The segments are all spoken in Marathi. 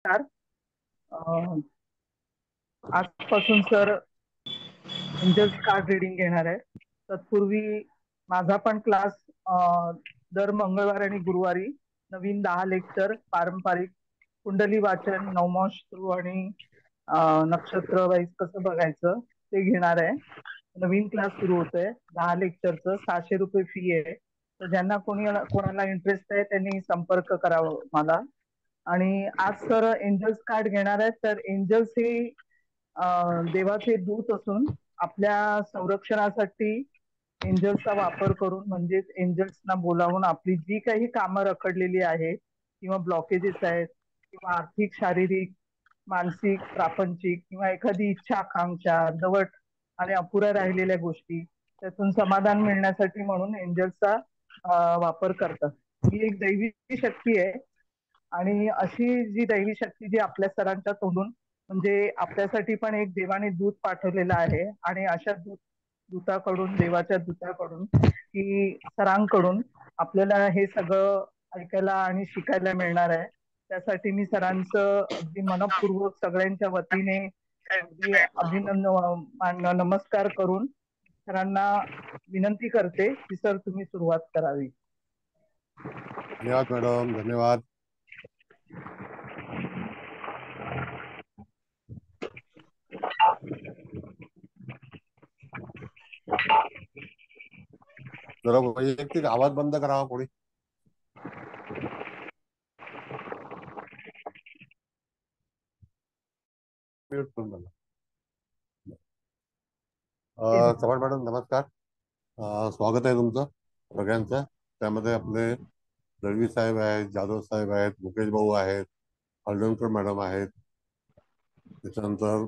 नमस्कार. अ, आजपासून सर एंजल्स कार्ड रीडिंग घेणार आहे. तत्पूर्वी माझा पण क्लास दर मंगळवार आणि गुरुवारी नवीन 10 लेक्चर पारंपरिक कुंडली वाचन, नवमास्तृ आणि नक्षत्र वाईज कसं बघायचं ते घेणार आहे. नवीन क्लास सुरू होतोय. 10 लेक्चरचं 600 रुपये फी आहे. तर ज्यांना कोणाला इंटरेस्ट आहे त्यांनी संपर्क करावा मला. आणि आज सर एंजल्स कार्ड घेणार आहेत. तर एंजल्स हे देवाचे दूत असून आपल्या संरक्षणासाठी एंजल्सचा वापर करून म्हणजेच एंजल्सना बोलावून आपली जी काही कामं रखडलेली आहेत किंवा ब्लॉकेजेस आहेत किंवा आर्थिक, शारीरिक, मानसिक, प्रापंचिक किंवा एखादी इच्छा, आकांक्षा, अर्धवट आणि अपुऱ्या राहिलेल्या गोष्टी त्यातून समाधान मिळण्यासाठी म्हणून एंजल्सचा वापर करतात. ही एक दैवी शक्ती आहे. आणि अशी जी दैवी शक्ती जी आपल्या सरांच्या तोंडून म्हणजे आपल्यासाठी पण एक देवाने दूत पाठवलेला आहे. आणि अशा दूताकडून, देवाच्या दूताकडून की सरांकडून आपल्याला हे सगळं ऐकायला आणि शिकायला मिळणार आहे. त्यासाठी मी सरांचं अगदी मनपूर्वक सगळ्यांच्या वतीने अगदी नमस्कार करून सरांना विनंती करते की सर तुम्ही सुरुवात करावी. धन्यवाद मॅडम, धन्यवाद. जरा वैयक्तिक आवाज बंद करावा कोणी. चव्हाण मॅडम नमस्कार. स्वागत आहे तुमचं सगळ्यांचं. त्यामध्ये आपले दळवी साहेब आहेत, जाधव साहेब आहेत, मुकेश भाऊ आहेत, हळदणकर मॅडम आहेत, त्याच्यानंतर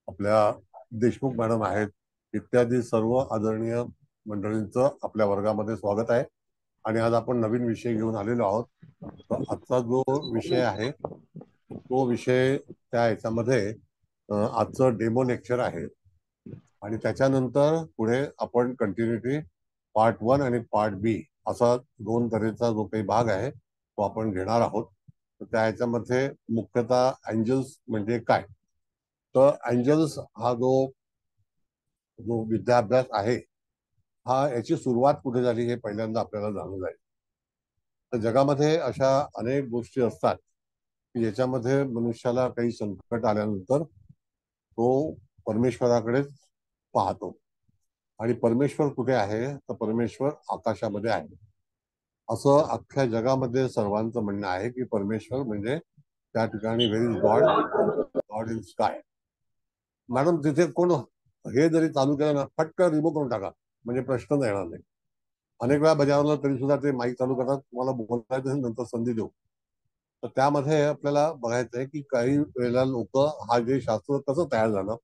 आपल्या देशमुख मॅडम आहेत, इत्यादी सर्व आदरणीय मंडळींचं आपल्या वर्गामध्ये स्वागत आहे. आणि आज आपण नवीन विषय घेऊन आलेलो आहोत. तर आजचा जो विषय आहे तो विषय त्या ह्याच्यामध्ये आजचं डेमो लेक्चर आहे. आणि त्याच्यानंतर पुढे आपण कंटिन्युटी पार्ट 1 आणि पार्ट बी असा 2 तऱ्हेचा जो काही भाग आहे तो आपण घेणार आहोत. तर त्या ह्याच्यामध्ये मुख्यतः एंजल्स म्हणजे काय, तर एंजल्स हा जो विद्याभ्यास आहे हा याची सुरुवात कुठे झाली हे पहिल्यांदा आपल्याला जाणून जाईल. तर जगामध्ये अशा अनेक गोष्टी असतात की याच्यामध्ये मनुष्याला काही संकट आल्यानंतर तो परमेश्वराकडेच पाहतो. आणि परमेश्वर कुठे आहे, तर परमेश्वर आकाशामध्ये आहे असं अख्ख्या जगामध्ये सर्वांचं म्हणणं आहे की परमेश्वर म्हणजे त्या ठिकाणी where is God, God in sky. Madam तिथे कोण हे जरी चालू केलं ना, फटकन रिमूव्ह करून टाका म्हणजे प्रश्न येणार नाही. अनेक वेळा बजावलं तरी सुद्धा ते माईक चालू करतात, तुम्हाला बोलायचं नंतर संधी देऊ. तर त्यामध्ये आपल्याला बघायचं आहे की काही वेळेला लोक हा जे शास्त्र कसं तयार झालं,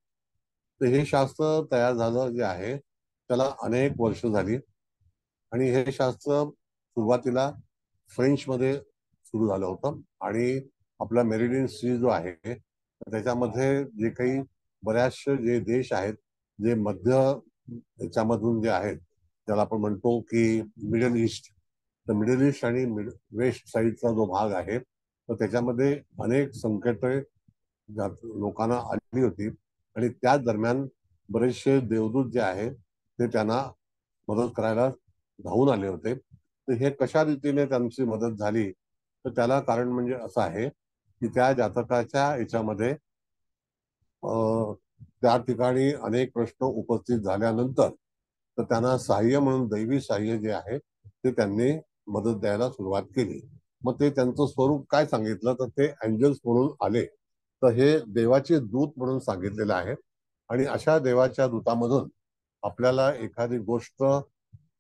तर हे शास्त्र तयार झालं जे आहे त्याला अनेक वर्ष झाली. आणि हे शास्त्र सुरुवातीला फ्रेंचमध्ये सुरू झालं होतं. आणि आपला मेरिडियन सी जो आहे त्याच्यामध्ये जे काही बऱ्याचशे जे देश आहेत जे मध्य याच्यामधून जे आहेत त्याला आपण म्हणतो की मिडल ईस्ट, तर मिडल ईस्ट आणि वेस्ट साईडचा जो भाग आहे तर त्याच्यामध्ये अनेक संकट लोकांना आली होती. आणि त्याच दरम्यान बरेचसे देवदूत जे आहे ते त्यांना मदत करायला धावून आले होते. तर हे कशा रीतीने त्यांची मदत झाली, तर त्याला कारण म्हणजे असं आहे की त्या जातकाच्या याच्यामध्ये त्या ठिकाणी अनेक प्रश्न उपस्थित झाल्यानंतर तर त्यांना सहाय्य म्हणून दैवी सहाय्य जे आहे ते त्यांनी मदत द्यायला सुरुवात केली. मग ते त्यांचं स्वरूप काय सांगितलं, तर ते एंजल्स म्हणून आले. तर हे देवाचे दूत म्हणून सांगितलेलं आहे. आणि अशा देवाच्या दूतामधून आपल्याला एखादी गोष्ट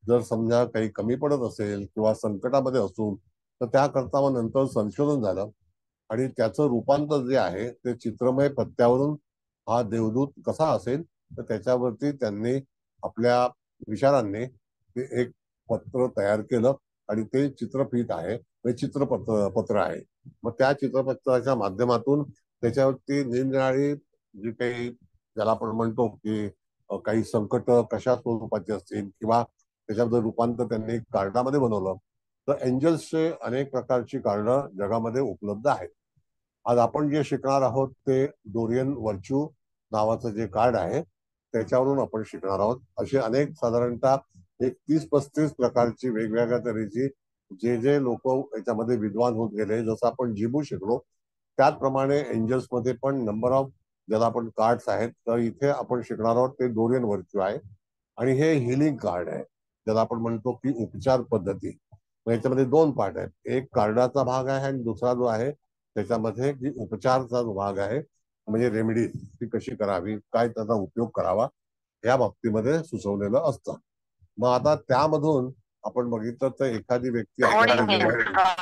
जर समजा काही कमी पडत असेल किंवा संकटामध्ये असू तर त्याकरता मग नंतर संशोधन झालं. आणि त्याचं रूपांतर जे आहे ते चित्रमय पत्त्यावरून हा देवदूत कसा असेल तर त्याच्यावरती त्यांनी आपल्या विचारांनी ते एक पत्र तयार केलं. आणि ते चित्रफित आहे, ते चित्रपत्र आहे. मग त्या चित्रपत्राच्या माध्यमातून त्याच्यावरती निरनिराळी जी काही ज्याला आपण म्हणतो की काही संकट कशा स्वरूपाचे असतील किंवा त्याच्याबद्दल रूपांतर त्यांनी कार्डामध्ये बनवलं. तर एंजल्सचे अनेक प्रकारची कार्ड जगामध्ये उपलब्ध आहेत. आज आपण जे शिकणार आहोत ते डोरियन वर्च्यू नावाचं जे कार्ड आहे त्याच्यावरून आपण शिकणार आहोत. असे अनेक साधारणतः एक 30-35 प्रकारची वेगवेगळ्या तऱ्हेची जे जे लोक याच्यामध्ये विद्वान होत गेले, जसं आपण जिबू शिकलो त्याचप्रमाणे एंजल्स मध्ये पण नंबर ऑफ ज्याला आपण कार्ड्स आहेत, तर इथे आपण शिकणार आहोत ते डोरियन वर्च्यू आहे. आणि हे हिलिंग कार्ड आहे, ज्याला आपण म्हणतो की उपचार पद्धती. याच्यामध्ये दोन पार्ट आहेत, एक कार्डाचा भाग आहे आणि दुसरा जो आहे त्याच्यामध्ये जी उपचारचा जो भाग आहे, म्हणजे रेमेडी ती कशी करावी, काय त्याचा उपयोग करावा या बाबतीमध्ये सुचवलेलं असतं. मग आता त्यामधून आपण बघितलं तर एखादी व्यक्ती आपल्याकडे जेव्हा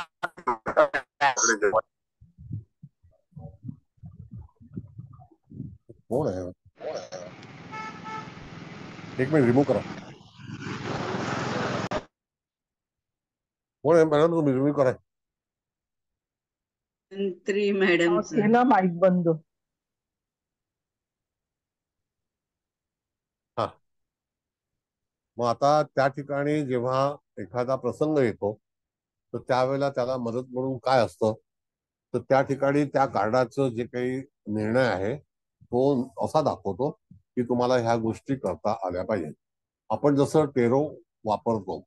कोण आहे, एक मिनिट रिमूव्ह करा. कोण आहे मॅडम, तुम्ही रिमूव्ह करा. मंत्री मॅडम केला माईक बंद. हा, मग आता त्या ठिकाणी जेव्हा एखादा प्रसंग येतो तर त्यावेळेला त्याला मदत म्हणून काय असतं, तर त्या ठिकाणी त्या कार्डाचं जे काही निर्णय आहे तो असा दाखवतो की तुम्हाला ह्या गोष्टी करता आल्या पाहिजेत. आपण जसं टेरो वापरतो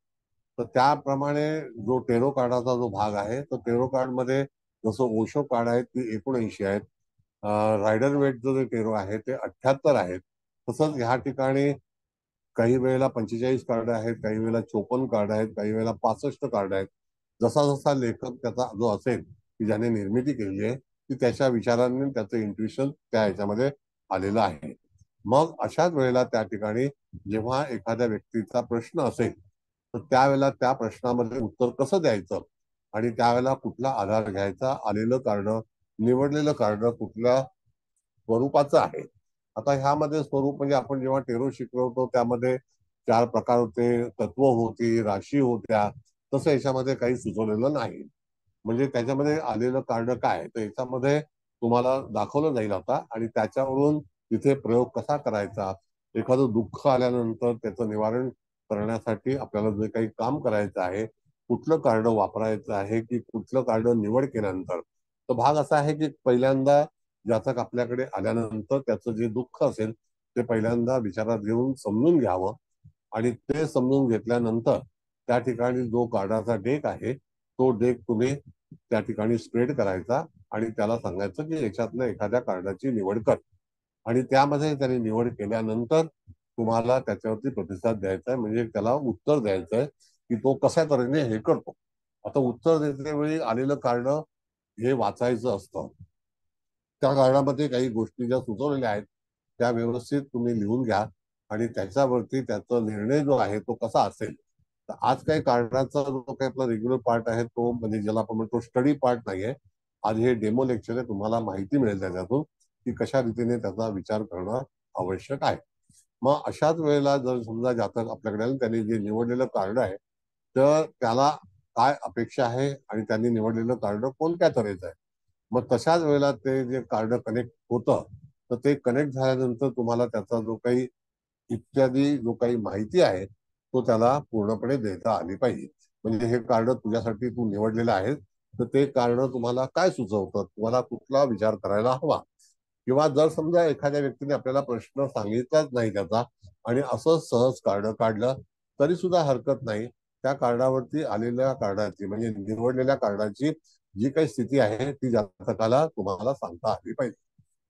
तर त्याप्रमाणे जो टेरो कार्डाचा जो भाग आहे, तर टेरो कार्ड मध्ये जसं ओशो कार्ड आहेत ती 79 आहेत, रायडर वेटचं जे टेरो आहे ते 78 आहेत. तसंच ह्या ठिकाणी काही वेळेला 45 कार्ड आहेत, काही वेळेला 54 कार्ड आहेत, काही वेळेला 65 कार्ड आहेत. जसा जसा लेखक त्याचा जो असेल की ज्याने निर्मिती केली आहे ती त्याच्या विचारांनी त्याचं इंट्युशन त्या ह्याच्यामध्ये आलेलं आहे. मग अशाच वेळेला त्या ठिकाणी जेव्हा एखाद्या व्यक्तीचा प्रश्न असेल तर त्यावेळेला त्या प्रश्नामध्ये उत्तर कसं द्यायचं आणि त्यावेळेला कुठला आधार घ्यायचा, आलेलं कार्ड, निवडलेलं कार्ड कुठल्या स्वरूपाचं आहे. आता ह्यामध्ये स्वरूप म्हणजे आपण जेव्हा टेरो शिकलो होतो त्यामध्ये 4 प्रकार होते, तत्व होती, राशी होत्या. तसं याच्यामध्ये काही सुचवलेलं नाही. म्हणजे त्याच्यामध्ये आलेलं कार्ड काय, तर याच्यामध्ये तुम्हाला दाखवलं जाईल आता आणि त्याच्यावरून तिथे प्रयोग कसा करायचा, एखादं दुःख आल्यानंतर त्याचं निवारण करण्यासाठी आपल्याला जे काही काम करायचं आहे, कुठलं कार्ड वापरायचं आहे की कुठलं कार्ड निवड केल्यानंतर. तर भाग असा आहे की पहिल्यांदा जातक आपल्याकडे आल्यानंतर त्याचं जे दुःख असेल ते पहिल्यांदा विचारात घेऊन समजून घ्यावं आणि ते समजून घेतल्यानंतर त्या ठिकाणी जो कार्डाचा डेक आहे तो डेक तुम्ही त्या ठिकाणी स्प्रेड करायचा आणि त्याला सांगायचं की याच्यातनं एखाद्या कार्डाची निवड कर. आणि त्यामध्ये त्याने निवड केल्यानंतर तुम्हाला त्याच्यावरती प्रतिसाद द्यायचा आहे, म्हणजे त्याला उत्तर द्यायचं आहे की तो कशा तऱ्हेने हे करतो. आता उत्तर देते वेळी आलेलं कार्ड हे वाचायचं असतं. त्या कार्डामध्ये काही गोष्टी ज्या सुचवलेल्या आहेत त्या व्यवस्थित तुम्ही लिहून घ्या आणि त्याच्यावरती त्याचा निर्णय जो आहे तो कसा असेल. तर आज काही कार्डाचा जो काही आपला रेग्युलर पार्ट आहे तो म्हणजे ज्याला आपण म्हणतो स्टडी पार्ट नाहीये, आज हे डेमो लेक्चर आहे. तुम्हाला माहिती मिळेल त्याच्यातून की कशा रीतीने त्याचा विचार करणं आवश्यक आहे. मग अशाच वेळेला जर समजा जातक आपल्याकडे आले, त्यांनी जे निवडलेलं कार्ड आहे तर त्याला काय अपेक्षा आहे आणि त्यांनी निवडलेलं कार्ड कोणत्या तऱ्हेचं आहे. मग तशाच वेळेला ते जे कार्ड कनेक्ट होतं तर ते कनेक्ट झाल्यानंतर तुम्हाला त्याचा जो काही इत्यादी जो काही माहिती आहे तो त्याला पूर्णपणे देता आली पाहिजे. म्हणजे हे कार्ड तुझ्यासाठी तू निवडलेलं आहे तर ते कार्ड तुम्हाला काय सुचवतं, तुम्हाला कुठला विचार करायला हवा. किंवा जर समजा एखाद्या व्यक्तीने आपल्याला प्रश्न सांगितलाच नाही त्याचा आणि असं सहज कार्ड काढलं तरी सुद्धा हरकत नाही. त्या कार्डावरती आलेल्या कार्डाची म्हणजे निवडलेल्या कार्डाची जी काही स्थिती आहे ती जातकाला तुम्हाला सांगता आली पाहिजे.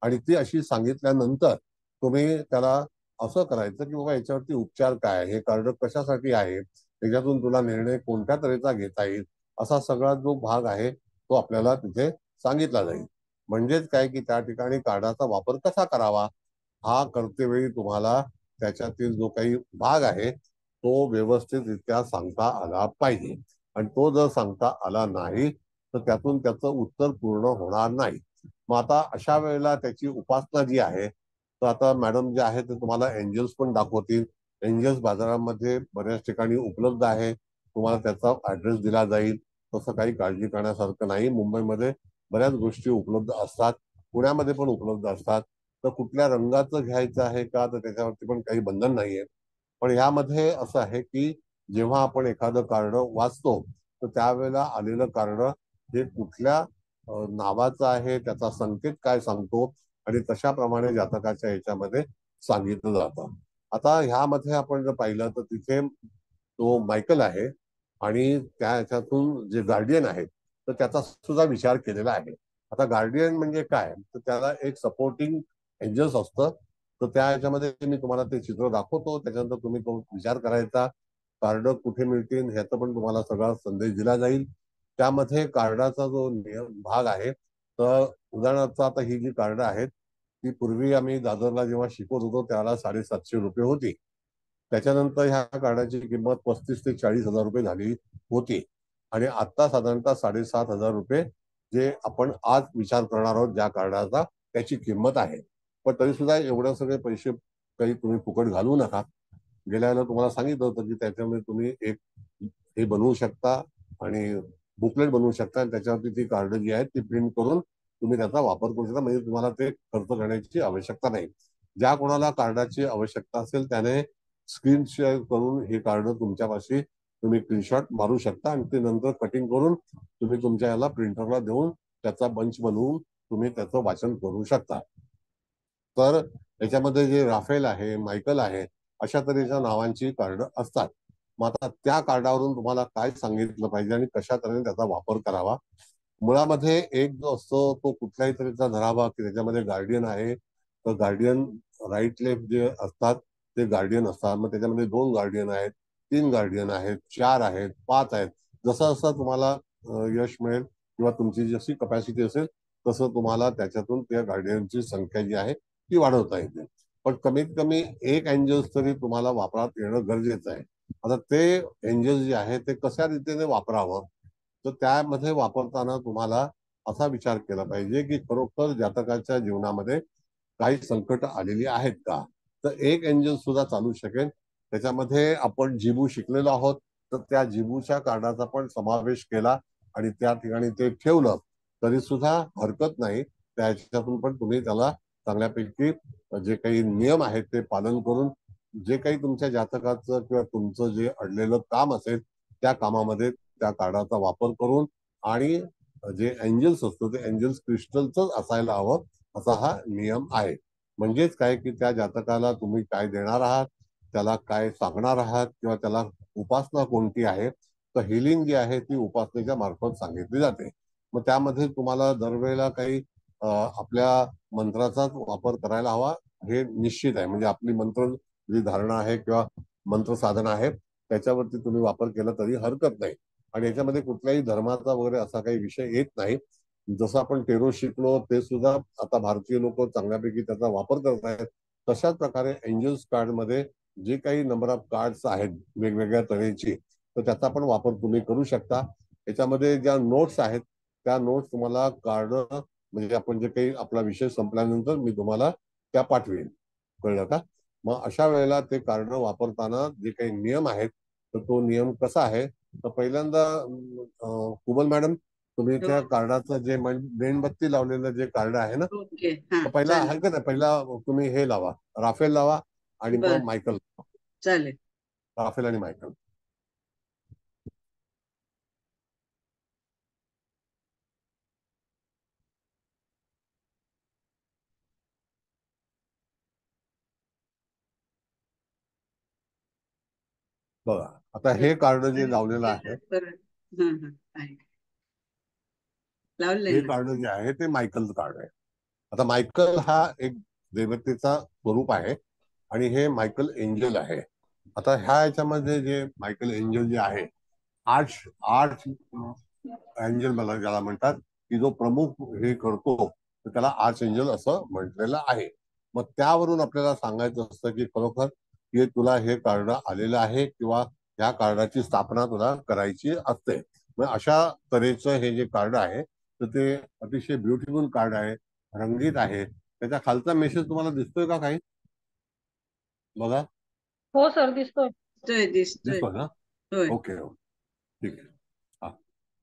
आणि ती अशी सांगितल्यानंतर तुम्ही त्याला असं करायचं की बाबा याच्यावरती उपचार काय आहे, हे कार्ड कशासाठी आहे, त्याच्यातून तुला निर्णय कोणत्या तऱ्हेचा घेता येईल, असा सगळा जो भाग आहे तो आपल्याला तिथे सांगितला जाईल. म्हणजेच काय की त्या ठिकाणी कार्डाचा वापर कसा करावा हा करतेवेळी तुम्हाला त्याच्यातील जो काही भाग आहे तो व्यवस्थितरित्या सांगता आला पाहिजे. आणि तो जर सांगता आला नाही तर त्यातून त्याचं उत्तर पूर्ण होणार नाही. मग आता अशा वेळेला त्याची उपासना जी आहे, तर आता मॅडम जे आहे ते तुम्हाला एंजल्स पण दाखवतील. एंजल्स बाजारामध्ये बऱ्याच ठिकाणी उपलब्ध आहे, तुम्हाला त्याचा ऍड्रेस दिला जाईल. तसं काही काळजी करण्यासारखं नाही. मुंबईमध्ये बऱ्याच गोष्टी उपलब्ध असतात, पुण्यामध्ये पण उपलब्ध असतात. तर कुठल्या रंगाचं घ्यायचं आहे का, तर त्याच्यावरती पण काही बंधन नाहीये. पण यामध्ये असं आहे की जेव्हा आपण एखादं कार्ड वाचतो तर त्यावेळेला आलेलं कार्ड हे कुठल्या नावाचा आहे, त्याचा संकेत काय सांगतो आणि तशाप्रमाणे जातकाच्या याच्यामध्ये सांगितलं जातं. आता ह्यामध्ये आपण जर पाहिलं तर तिथे तो मायकल आहे आणि त्या ह्याच्यातून जे गार्डियन आहेत तर त्याचा सुद्धा विचार केलेला आहे. आता गार्डियन म्हणजे काय, तर त्याला एक सपोर्टिंग एंजल्स असतं. तर त्या ह्याच्यामध्ये मी तुम्हाला ते चित्र दाखवतो, त्याच्यानंतर तुम्ही तो विचार करायचा. कार्ड कुठे मिळतील ह्याचा पण तुम्हाला सगळा संदेश दिला जाईल. त्यामध्ये कार्डाचा जो नियम भाग आहे, तर उदाहरणार्थ आता ही जी कार्ड आहेत ती पूर्वी आम्ही दादरला जेव्हा शिकवत होतो त्याला 750 रुपये होती. त्याच्यानंतर ह्या कार्डाची किंमत 35 ते 40 हजार रुपये झाली होती आणि आता साधारणतः 7,500 रुपये जे आपण आज विचार करणार आहोत ज्या कार्डाचा त्याची किंमत आहे. पण तरी सुद्धा एवढे सगळे पैसे काही तुम्ही फुकट घालवू नका. गेल्या वेळेला तुम्हाला सांगितलं होतं की त्याच्यामध्ये तुम्ही एक हे बनवू शकता आणि बुकलेट बनवू शकता आणि त्याच्यावरती ती कार्ड जी आहेत ती प्रिंट करून तुम्ही त्याचा वापर करू शकता. म्हणजे तुम्हाला ते खर्च करण्याची आवश्यकता नाही. ज्या कोणाला कार्डाची आवश्यकता असेल त्याने स्क्रीन शेअर करून हे कार्ड तुमच्यापाशी तुम्ही स्क्रीनशॉट मारू शकता आणि ते नंतर कटिंग करून तुम्ही तुमच्या याला प्रिंटरला देऊन त्याचा बंच बनवून तुम्ही त्याचं वाचन करू शकता. तर याच्यामध्ये जे राफेल आहे, मायकल आहे, अशा तऱ्हेच्या नावांची कार्ड असतात. मग आता त्या कार्डावरून तुम्हाला काय सांगितलं पाहिजे आणि कशा तऱ्हेने त्याचा वापर करावा. मुळामध्ये एक जो असतो तो कुठल्याही तऱ्हेचा धरावा की त्याच्यामध्ये गार्डियन आहे, तर गार्डियन राईट लेफ्ट जे असतात ते गार्डियन असतात. मग त्याच्यामध्ये 2 गार्डियन आहेत, 3 गार्डियन आहेत, 4 आहेत, 5 आहेत. जसं जसं तुम्हाला यश मिळेल किंवा तुमची जशी कपॅसिटी असेल तसं तुम्हाला त्याच्यातून त्या गार्डियनची संख्या जी आहे ती वाढवता येते. पण कमीत कमी एक एंजल्स तरी तुम्हाला वापरात येणं गरजेचं आहे. आता ते एंजल्स जे आहे ते कशा रीतीने वापरावं, तर त्यामध्ये वापरताना तुम्हाला असा विचार केला पाहिजे की खरोखर जातकाच्या जीवनामध्ये काही संकट आलेली आहेत का. तर एक एंजल सुद्धा चालू शकेल. त्याच्यामध्ये आपण जिबू शिकलेलो आहोत, तर त्या जिबूच्या कार्डाचा पण समावेश केला आणि त्या ठिकाणी ते ठेवलं तरी सुद्धा हरकत नाही. त्याच्यातून पण तुम्ही त्याला चांगल्यापैकी जे काही नियम आहेत ते पालन करून जे काही तुमच्या जातकाचं किंवा तुमचं जे अडलेलं काम असेल त्या कामामध्ये त्या कार्डाचा वापर करून आणि जे एंजल्स असतं ते एंजल्स क्रिस्टलच असायला हवं असा हा नियम आहे. म्हणजेच काय की त्या जातकाला तुम्ही काय देणार आहात, त्याला काय सांगणार आहात किंवा त्याला उपासना कोणती आहे, तर हिलिंग जी आहे ती उपासनेच्या मार्फत सांगितली जाते. मग त्यामध्ये तुम्हाला दरवेळेला काही आपल्या मंत्राचाच वापर करायला हवा हे निश्चित आहे. म्हणजे आपली मंत्र जी धारणा आहे किंवा मंत्र साधना आहे त्याच्यावरती तुम्ही वापर केला तरी हरकत नाही. आणि याच्यामध्ये कुठल्याही धर्माचा वगैरे असा काही विषय येत नाही. जसं आपण टेरो शिकलो ते सुद्धा आता भारतीय लोक चांगल्यापैकी त्याचा वापर करत आहेत. तशाच प्रकारे एंजल्स कार्ड मध्ये जे काही नंबर ऑफ कार्ड्स आहेत वेगवेगळ्या तऱ्हेची, तर त्याचा पण वापर तुम्ही करू शकता. याच्यामध्ये ज्या नोट्स आहेत त्या नोट्स तुम्हाला कार्ड म्हणजे आपण जे काही आपला विषय संपल्यानंतर मी तुम्हाला त्या पाठवेन. कळलं का. मग अशा वेळेला ते कार्ड वापरताना जे काही नियम आहेत तर तो नियम कसा आहे, तर पहिल्यांदा कुबल मॅडम तुम्ही हो. त्या कार्डाचं जे मेणबत्ती लावलेलं जे कार्ड आहे ना, ओके, हा, तर पहिला चालेल. हरकत आहे, पहिला तुम्ही हे लावा, राफेल लावा आणि बर, मग मायकल. चालेल. राफेल आणि मायकल. बघा आता हे कार्ड जे लावलेलं आहे, परत हा हा आहे लावलंय हे ना. कार्ड जे आहे ते मायकलचं कार्ड आहे. आता मायकल हा एक देवतेचा स्वरूप आहे आणि हे मायकल एंजल आहे. आता ह्या याच्यामध्ये जे मायकल एंजल जे आहे, आर्च आर्च एंजल मला ज्याला म्हणतात की जो प्रमुख हे करतो तर त्याला आर्च एंजल असं म्हटलेलं आहे. मग त्यावरून आपल्याला सांगायचं असतं की खरोखर हे तुला हे कार्ड आलेलं आहे किंवा ह्या कार्डाची स्थापना तुला करायची असते. मग अशा तऱ्हेचं हे जे कार्ड आहे तर ते अतिशय ब्युटिफुल कार्ड आहे, रंगीत आहे. त्याच्या खालचा मेसेज तुम्हाला दिसतोय का काही, बघा. हो सर दिसतोय. दिसतोय दिसतोय. दिसतोय ना. होय. ओके, ठीक आहे. हा.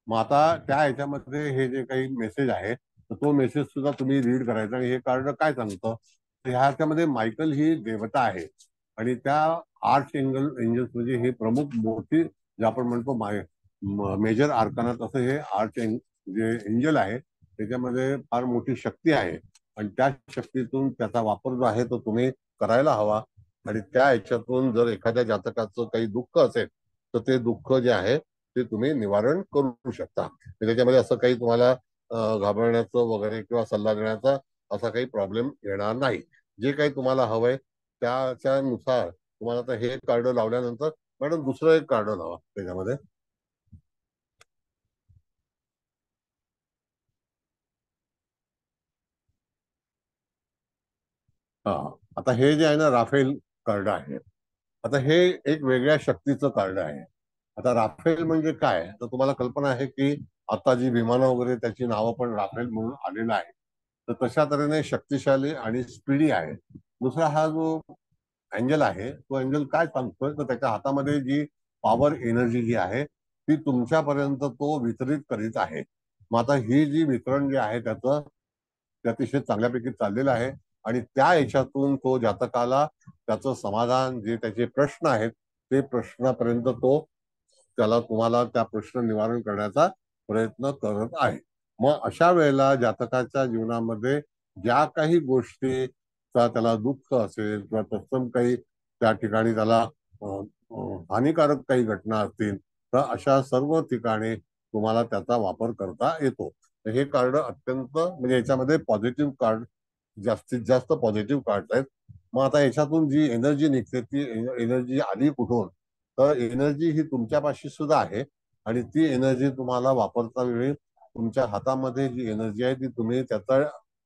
मग आता त्या ह्याच्यामध्ये हे जे काही मेसेज आहे तर तो मेसेज सुद्धा तुम्ही रीड करायचा. आणि हे कार्ड काय सांगतं, तर ह्याच्यामध्ये मायकल ही देवता आहे आणि त्या आर्च एंजल्स म्हणजे हे प्रमुख मूर्ती जे आपण म्हणतो मेजर आर्कानात असं हे आर्च जे एंजल आहे त्याच्यामध्ये फार मोठी शक्ती आहे आणि त्या शक्तीतून त्याचा वापर जो आहे तो तुम्ही करायला हवा. आणि त्या ह्याच्यातून जर एखाद्या जातकाचं काही दुःख असेल तर ते दुःख जे आहे ते तुम्ही निवारण करू शकता. त्याच्यामध्ये असं काही तुम्हाला घाबरण्याचं वगैरे किंवा सल्ला देण्याचा असा काही प्रॉब्लेम येणार नाही. जे काही तुम्हाला हवंय त्याच्यानुसार तुम्हाला आता हे कार्ड लावल्यानंतर मॅडम दुसरं एक कार्ड लावा त्याच्यामध्ये. हा, आता हे जे आहे ना राफेल कार्ड आहे. आता हे एक वेगळ्या शक्तीचं कार्ड आहे. आता राफेल म्हणजे काय तर तुम्हाला कल्पना आहे की आता जी विमानं वगैरे त्याची नावं पण राफेल म्हणून आलेलं आहे. तर तशा तऱ्हेने शक्तिशाली आणि स्पीडी आहे. दुसरा हा जो अँजल आहे तो अँजल काय सांगतोय तर त्याच्या हातामध्ये जी पॉवर एनर्जी जी आहे ती तुमच्यापर्यंत तो वितरित करीत आहे. मग आता ही जी वितरण जे आहे त्याचं ते अतिशय चांगल्यापैकी चाललेलं आहे. आणि त्या याच्यातून तो जातकाला त्याचं समाधान जे त्याचे प्रश्न आहेत ते प्रश्नापर्यंत तो त्याला तुम्हाला त्या प्रश्न निवारण करण्याचा प्रयत्न करत आहे. मग अशा वेळेला जातकाच्या जीवनामध्ये ज्या काही गोष्टीचा त्याला दुःख असेल किंवा तत्सम काही त्या ठिकाणी त्याला हानिकारक काही घटना असतील तर अशा सर्व ठिकाणी तुम्हाला त्याचा वापर करता येतो. हे कार्ड अत्यंत म्हणजे याच्यामध्ये पॉझिटिव्ह कार्ड जास्तीत जास्त पॉझिटिव्ह कार्ड आहेत. मग आता याच्यातून जी एनर्जी निघते ती एनर्जी आली कुठून तर एनर्जी ही तुमच्यापाशी सुद्धा आहे. आणि ती एनर्जी तुम्हाला वापरता वेळी तुमच्या हातामध्ये जी एनर्जी आहे ती तुम्ही त्याचा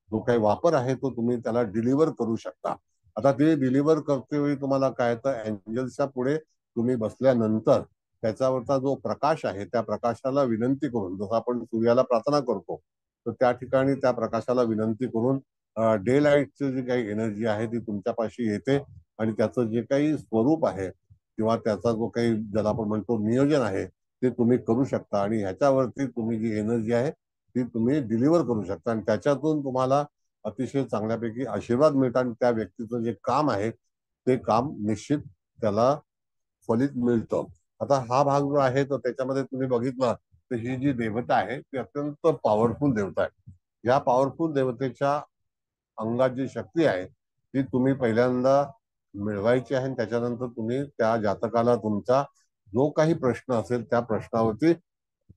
जो काही वापर आहे तो तुम्ही त्याला डिलिव्हर करू शकता. आता ते डिलिव्हर करते वेळी तुम्हाला काय तर एंजल्सच्या पुढे तुम्ही बसल्यानंतर त्याच्यावरचा जो प्रकाश आहे त्या प्रकाशाला विनंती करून जसं आपण सूर्याला प्रार्थना करतो तर त्या ठिकाणी त्या प्रकाशाला विनंती करून डे लाईटची जी काही एनर्जी आहे ती तुमच्यापाशी येते. आणि त्याचं जे काही स्वरूप आहे किंवा त्याचा जो काही ज्याला आपण म्हणतो नियोजन आहे ते तुम्ही करू शकता. आणि ह्याच्यावरती तुम्ही जी एनर्जी आहे ती तुम्ही डिलिव्हर करू शकता आणि त्याच्यातून तुम्हाला अतिशय चांगल्यापैकी आशीर्वाद मिळतात. आणि त्या व्यक्तीचं जे काम आहे ते काम निश्चित त्याला फलित मिळतं. आता हा भाग जो आहे तर त्याच्यामध्ये तुम्ही बघितलं तर ही जी देवता आहे ती अत्यंत पॉवरफुल देवता आहे. या पॉवरफुल देवतेच्या अंगात जी शक्ती आहे ती तुम्ही पहिल्यांदा मिळवायची आहे. त्याच्यानंतर तुम्ही त्या जातकाला तुमचा जो काही प्रश्न असेल त्या प्रश्नावरती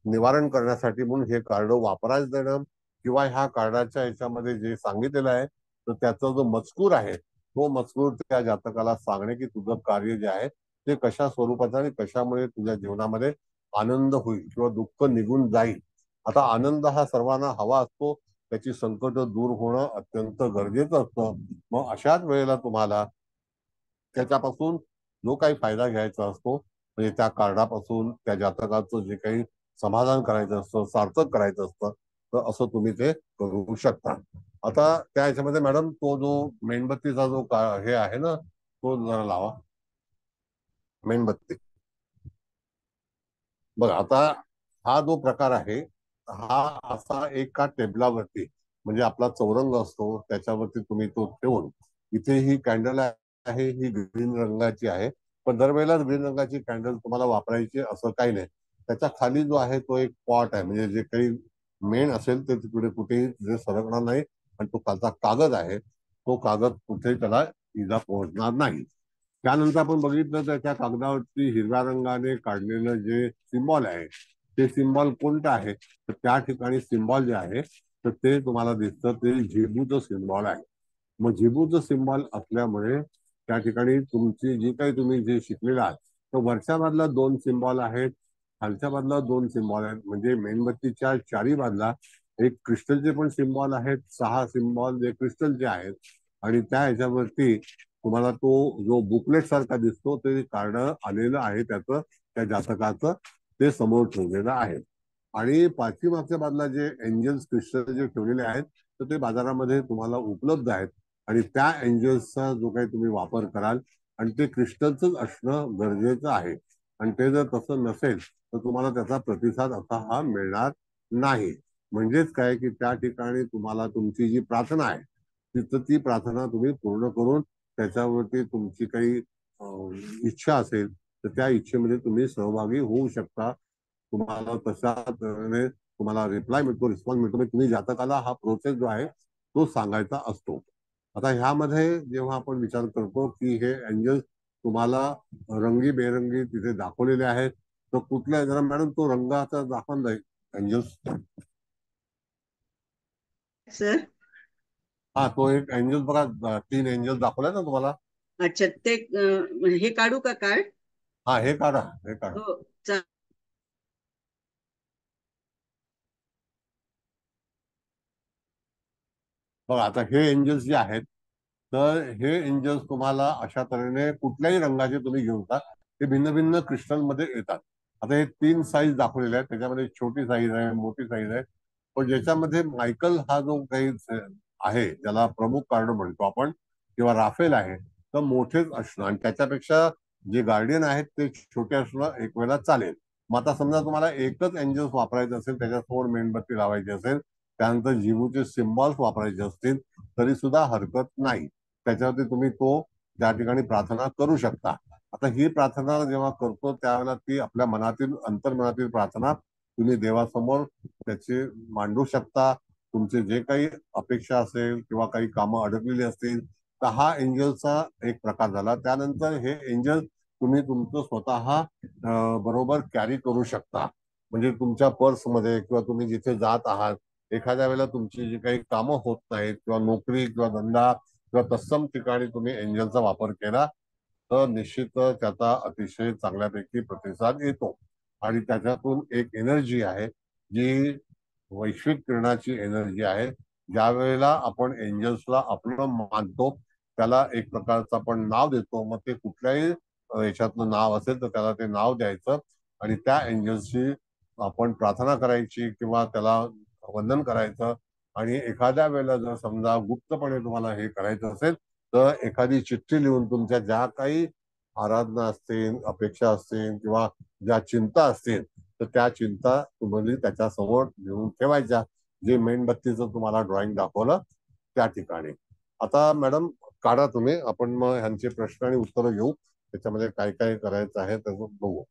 निवारण करण्यासाठी म्हणून हे कार्ड वापरायच देणं किंवा ह्या कार्डाच्या याच्यामध्ये जे सांगितलेलं आहे तर त्याचा जो मजकूर आहे तो मजकूर त्या जातकाला सांगणे की तुझं कार्य जे आहे ते कशा स्वरूपाचं आणि कशामुळे तुझ्या जीवनामध्ये आनंद होईल किंवा दुःख निघून जाईल. आता आनंद हा सर्वांना हवा असतो. त्याची संकट दूर होणं अत्यंत गरजेचं असतं. मग अशाच वेळेला तुम्हाला त्याच्यापासून जो काही फायदा घ्यायचा असतो म्हणजे त्या कार्डापासून त्या जातकाचं जे काही समाधान करायचं असतं सार्थक करायचं असतं तर असं तुम्ही ते करू शकता. आता त्या ह्याच्यामध्ये मॅडम तो जो मेणबत्तीचा जो हे आहे ना तो जरा लावा मेणबत्ती. बघा आता हा जो प्रकार आहे हा असा एका टेबलावरती म्हणजे आपला चौरंग असतो त्याच्यावरती तुम्ही तो ठेवून इथे ही कॅन्डल आहे ही ग्रीन रंगाची आहे. पण दरवेळेला ग्रीन रंगाची कॅन्डल तुम्हाला वापरायची असं काही नाही. त्याच्या खाली जो आहे तो एक पॉट आहे म्हणजे जे काही मेण असेल ते तिकडे कुठेही जे सरकणार नाही. आणि तो खालचा कागद आहे तो कागद कुठेही त्याला इजा पोहोचणार नाही. त्यानंतर आपण बघितलं तर त्या कागदावरती हिरव्या रंगाने काढलेलं जे सिम्बॉल आहे ते सिम्बॉल कोणतं आहे तर त्या ठिकाणी सिम्बॉल जे आहे तर ते तुम्हाला दिसतं ते झेबूचं सिम्बॉल आहे. मग झेबूचं सिम्बॉल असल्यामुळे त्या ठिकाणी तुमची जी काही तुम्ही जे शिकलेलं आहात तर वरच्या बाजूला 2 सिम्बॉल आहेत खालच्या बाजूला 2 सिम्बॉल आहेत म्हणजे मेणबत्तीच्या चारी बाजूला एक क्रिस्टलचे पण सिम्बॉल आहेत 6 सिम्बॉल जे क्रिस्टलचे आहेत. आणि त्या ह्याच्यावरती तुम्हाला तो जो बुकलेट सारखा दिसतो ते कार्ड आलेलं आहे त्याचं त्या जातकाचं ते समोर ठेवलेलं आहे. आणि पाठीमागच्या बाजूला जे एंजल्स क्रिस्टल जे ठेवलेले आहेत तर ते बाजारामध्ये तुम्हाला उपलब्ध आहेत. आणि त्या एंजल्सचा जो काही तुम्ही वापर कराल आणि ते क्रिस्टलच असणं गरजेचं आहे. आणि ते जर तसं नसेल तर तुम्हाला त्याचा प्रतिसाद असा हा मिळणार नाही. म्हणजेच काय की त्या ठिकाणी तुम्हाला तुमची जी प्रार्थना आहे तिथं ती प्रार्थना तुम्ही पूर्ण करून त्याच्यावरती तुमची काही इच्छा असेल तर त्या इच्छेमध्ये तुम्ही सहभागी होऊ शकता. तुम्हाला तशा तऱ्हेने तुम्हाला रिप्लाय मिळतो, रिस्पॉन्स मिळतो. म्हणजे तुम्ही जातकाला हा प्रोसेस जो आहे तो सांगायचा असतो. आता ह्यामध्ये जेव्हा आपण विचार करतो की हे एंजल्स तुम्हाला रंगीबेरंगी तिथे दाखवलेले आहेत, तर कुठल्या, जरा मॅडम तो रंगाचा दाखवला एंजल्स. सर. हा, तो एक एंजल बघा, 3 एंजल दाखवलाय ना तुम्हाला. अच्छा, ते हे काढू का कार्ड? हा, हे काढा, हे काढा. हो, चा बघा आता हे एंजल्स जे आहेत, तर हे एंजल्स तुम्हाला अशा तऱ्हेने कुठल्याही रंगाचे तुम्ही घेऊन जा, ते भिन्न भिन्न क्रिस्टल मध्ये येतात. आता हे 3 साईज दाखवलेले आहेत, त्याच्यामध्ये छोटी साईज आहे, मोठी साईज आहे. पण ज्याच्यामध्ये मायकल हा जो काही आहे, ज्याला प्रमुख कार्ड म्हणतो आपण, किंवा राफेल आहे, तर मोठेच असणं आणि त्याच्यापेक्षा जे गार्डियन आहेत ते छोटे असणं एक वेळेला चालेल. मग आता समजा तुम्हाला एकच एंजल्स वापरायचं असेल, त्याच्यासमोर मेणबत्ती लावायची असेल, त्यानंतर जिवूचे सिम्बॉल्स वापरायचे असतील, तरी सुद्धा हरकत नाही. त्याच्यावरती तुम्ही तो त्या ठिकाणी प्रार्थना करू शकता. आता ही प्रार्थना जेव्हा करतो त्यावेळेला ती आपल्या मनातील, अंतर्मनातील प्रार्थना तुम्ही देवासमोर त्याची मांडू शकता. तुमचे जे काही अपेक्षा असेल किंवा काही कामं अडकलेली असतील, तर हा एंजलचा एक प्रकार झाला. त्यानंतर हे एंजल तुम्ही तुमचं स्वतः बरोबर कॅरी करू शकता. म्हणजे तुमच्या पर्समध्ये किंवा तुम्ही जिथे जात आहात, एखाद्या वेळेला तुमची जी काही कामं होत नाहीत किंवा नोकरी किंवा धंदा किंवा तत्सम ठिकाणी तुम्ही एंजलचा वापर केला, तर निश्चितच त्याचा अतिशय चांगल्यापैकी प्रतिसाद येतो. आणि त्याच्यातून एक एनर्जी आहे, जी वैश्विक किरणाची एनर्जी आहे. ज्या वेळेला आपण एंजल्सला आपलं मानतो, त्याला एक प्रकारचं आपण नाव देतो. मग ते कुठल्याही याच्यातलं नाव असेल तर त्याला ते नाव द्यायचं आणि त्या एंजल्सची आपण प्रार्थना करायची किंवा त्याला वंदन करायचं. आणि एखाद्या वेळेला जर समजा गुप्तपणे तुम्हाला हे करायचं असेल, तर एखादी चिठ्ठी लिहून तुमच्या ज्या काही आराधना असतील, अपेक्षा असतील किंवा ज्या चिंता असतील, तर त्या चिंता तुम्ही त्याच्या समोर लिहून ठेवायच्या, जे मेणबत्तीचं तुम्हाला ड्रॉइंग दाखवलं त्या ठिकाणी. आता मॅडम काढा तुम्ही, आपण मग ह्यांचे प्रश्न आणि उत्तरं घेऊ. त्याच्यामध्ये काय काय करायचं आहे त्याचं बघू.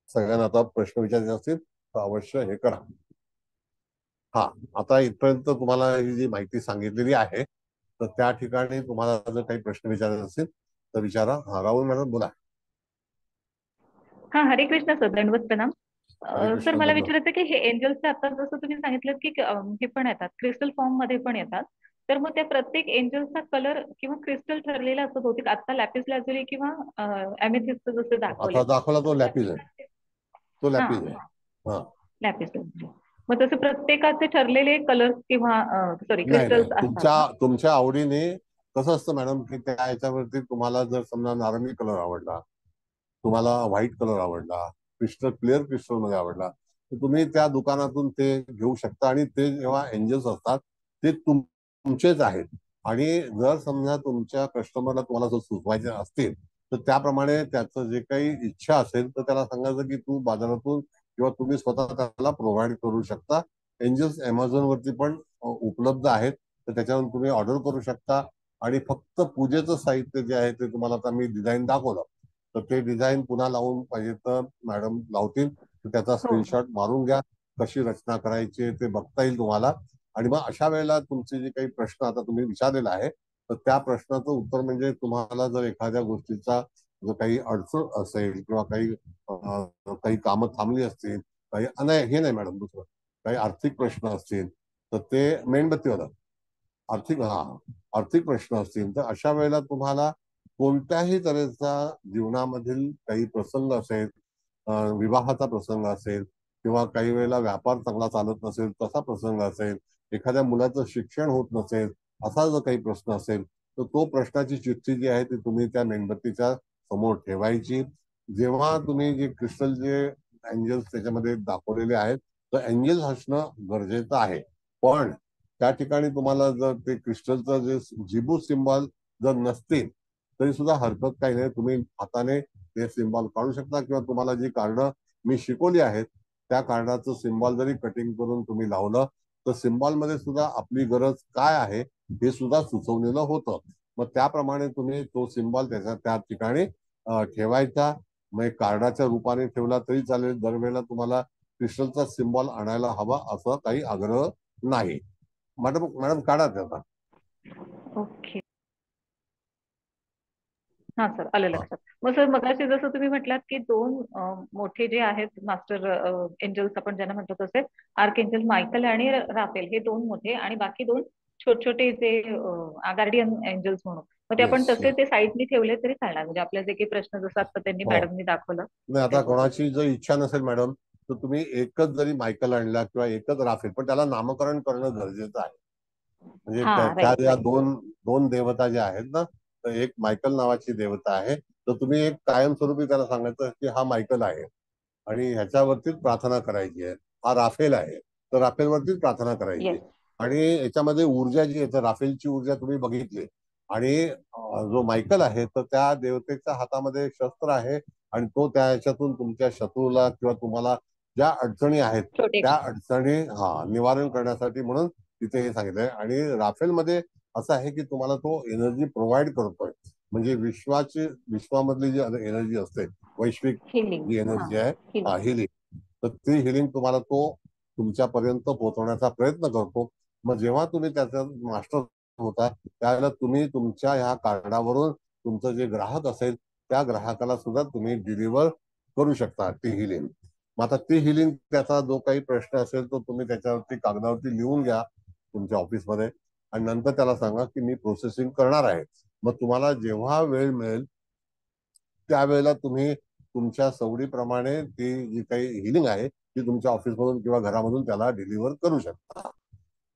सगळ्यांना आता प्रश्न विचारायचे असतील तर अवश्य हे करा. हा, आता इथपर्यंत तुम्हाला ही जी माहिती सांगितलेली आहे, तर त्या ठिकाणी तुम्हाला जर काही प्रश्न विचारायचे असतील तर विचारा. हा, राहुल मॅडम बोला. हा, हरे कृष्ण सर, दंडवत प्रणाम. हरे सर, कृष्ण. मला दंड. विचारायचं की हे एंजल्सचे आता जसं तुम्ही सांगितलं की हे पण येतात, क्रिस्टल फॉर्म मध्ये पण येतात. तर मग त्या प्रत्येक एंजल्सचा कलर किंवा क्रिस्टल ठरलेला असं बहुतेक आता लॅपिस लाजुली किंवा अमेथिस्ट जसं दाखवले. आता दाखवला तो लॅपिस आहे, तो हा, लॅपिस आहे. हा, लॅपिस लाजुली. मग तसे प्रत्येकाचे ठरलेले कलर्स किंवा सॉरी नाही नाही, क्रिस्टल्स असतात तुमच्या ना? तुमच्या आवडीने कसं असतं मॅडम, की त्या ह्याच्यावरती तुम्हाला जर समजा नारंगी कलर आवडला, तुम्हाला व्हाईट कलर आवडला, क्रिस्टल क्लिअर क्रिस्टल मध्ये आवडला, तर तुम्ही त्या दुकानातून ते घेऊ शकता. आणि ते जेव्हा एंजल्स असतात ते तुमचेच आहेत. आणि जर समजा तुमच्या कस्टमरला तुम्हाला जर सुचवायचे असतील, तर त्याप्रमाणे त्याचं जे काही इच्छा असेल तर त्याला सांगायचं की तू बाजारातून किंवा तुम्ही स्वतः त्याला प्रोव्हाइड करू शकता. एंजल्स अमेझॉन वरती पण उपलब्ध आहेत, तर त्याच्यावरून तुम्ही ऑर्डर करू शकता. आणि फक्त पूजेचं साहित्य जे आहे ते तुम्हाला आता मी डिझाईन दाखवलं, तर ते डिझाईन पुन्हा लावून पाहिजे तर मॅडम लावतील, तर त्याचा हो, स्क्रीनशॉट मारून घ्या. कशी रचना करायची ते बघता येईल तुम्हाला. आणि मग अशा वेळेला तुमचे जे काही प्रश्न आता तुम्ही विचारलेला आहे, तर त्या प्रश्नाचं उत्तर म्हणजे तुम्हाला जर एखाद्या गोष्टीचा जर काही अडचण असेल किंवा काही कामं थांबली असतील, काही नाही हे नाही मॅडम, दुसरं काही आर्थिक प्रश्न असतील, तर ते मेणबत्तीवर आर्थिक प्रश्न असतील, तर अशा वेळेला तुम्हाला कोणत्याही तऱ्हेचा जीवनामधील काही प्रसंग असेल, विवाहाचा प्रसंग असेल किंवा काही वेळेला व्यापार चांगला चालत नसेल तसा प्रसंग असेल, एखाद्या मुलाचं शिक्षण होत नसेल असा जर काही प्रश्न असेल, तर तो प्रश्नाची चिठ्ठी जी आहे ती तुम्ही त्या मेणबत्तीच्या समोर ठेवायची. जेव्हा तुम्ही जे क्रिस्टल जे एंजल्स त्याच्यामध्ये दाखवलेले आहेत, तर एंजल्स असणं गरजेचं आहे. पण त्या ठिकाणी तुम्हाला जर ते क्रिस्टलचं जे जिबू सिम्बॉल जर नसतील तरी सुद्धा हरकत काही नाही. तुम्ही हाताने ते सिम्बॉल काढू शकता किंवा तुम्हाला जी कार्ड मी शिकवली आहेत त्या कार्डाचं सिम्बॉल जरी कटिंग करून तुम्ही लावलं, तर सिम्बॉल मध्ये सुद्धा आपली गरज काय आहे हे सुद्धा सुचवलेलं होतं. मग त्याप्रमाणे तुम्ही तो सिम्बॉल त्या ठिकाणी ठेवायचा. मग कार्डाच्या रूपाने ठेवला तरी चालेल. दरवेळेला तुम्हाला क्रिस्टलचा सिम्बॉल आणायला हवा असं काही आग्रह नाही. मॅडम मॅडम काढा त्याचा. ओके. हा सर, आलं हा. लक्षात. मग सर मगाशी जसं तुम्ही म्हटलात की दोन मोठे जे आहेत मास्टर एंजल्स आपण ज्यांना म्हणतो तसे आर्क एंजल मायकल आणि राफेल, हे दोन मोठे आणि बाकी दोन छोटे छोटे जे गार्डियन एंजल्स म्हणून, मग ते आपण येस. तसे ते साईडनी ठेवले तरी चालणार, म्हणजे आपल्या जे काही प्रश्न जसं आता त्यांनी हो. मॅडमनी दाखवलं नाही, त्या आता पद्धतीने. कोणाची जर इच्छा नसेल मॅडम, तर तुम्ही एकच जरी मायकल आणला किंवा एकच राफेल, पण त्याला नामकरण करणं गरजेचं आहे. म्हणजे हा, त्याच्या राईट ज्या राईट. दोन दोन देवता ज्या आहेत ना, तर एक मायकल नावाची देवता आहे, तर तुम्ही एक कायमस्वरूपी त्याला सांगायचं की हा मायकल आहे आणि ह्याच्यावरतीच प्रार्थना करायची आहे. हा राफेल आहे, तर राफेलवरतीच प्रार्थना करायची. येस. आणि याच्यामध्ये ऊर्जा जी आहे, तर राफेलची ऊर्जा तुम्ही बघितली. आणि जो मायकल आहे तर त्या देवतेच्या हातामध्ये शस्त्र आहे आणि तो त्या ह्याच्यातून तुमच्या शत्रूला किंवा तुम्हाला ज्या अडचणी आहेत त्या प्रोटेक्शन. अडचणी निवारण करण्यासाठी म्हणून तिथे हे सांगितलंय. आणि राफेलमध्ये असं आहे की तुम्हाला तो एनर्जी प्रोव्हाइड करतोय, म्हणजे विश्वामधली जी एनर्जी असते, वैश्विक हिलिंग. जी हा, एनर्जी आहे, हिलिंग. हिलिंग, तर ती हिलिंग तुम्हाला तो तुमच्यापर्यंत पोहोचवण्याचा प्रयत्न करतो. मग जेव्हा तुम्ही त्याचा मास्टर होता त्यावेळेला तुम्ही तुमच्या ह्या कार्डावरून तुमचं जे ग्राहक असेल त्या ग्राहकाला सुद्धा तुम्ही डिलिव्हर करू शकता ती हिलिंग. मग आता ती हिलिंग, त्याचा जो काही प्रश्न असेल तो तुम्ही त्याच्यावरती कागदावरती लिहून घ्या तुमच्या ऑफिसमध्ये आणि नंतर त्याला सांगा की मी प्रोसेसिंग करणार आहे. मग तुम्हाला जेव्हा वेळ मिळेल त्यावेळेला तुम्ही तुमच्या सवडीप्रमाणे ती जी काही हिलिंग आहे ती तुमच्या ऑफिसमधून किंवा घरामधून त्याला डिलिव्हर करू शकता.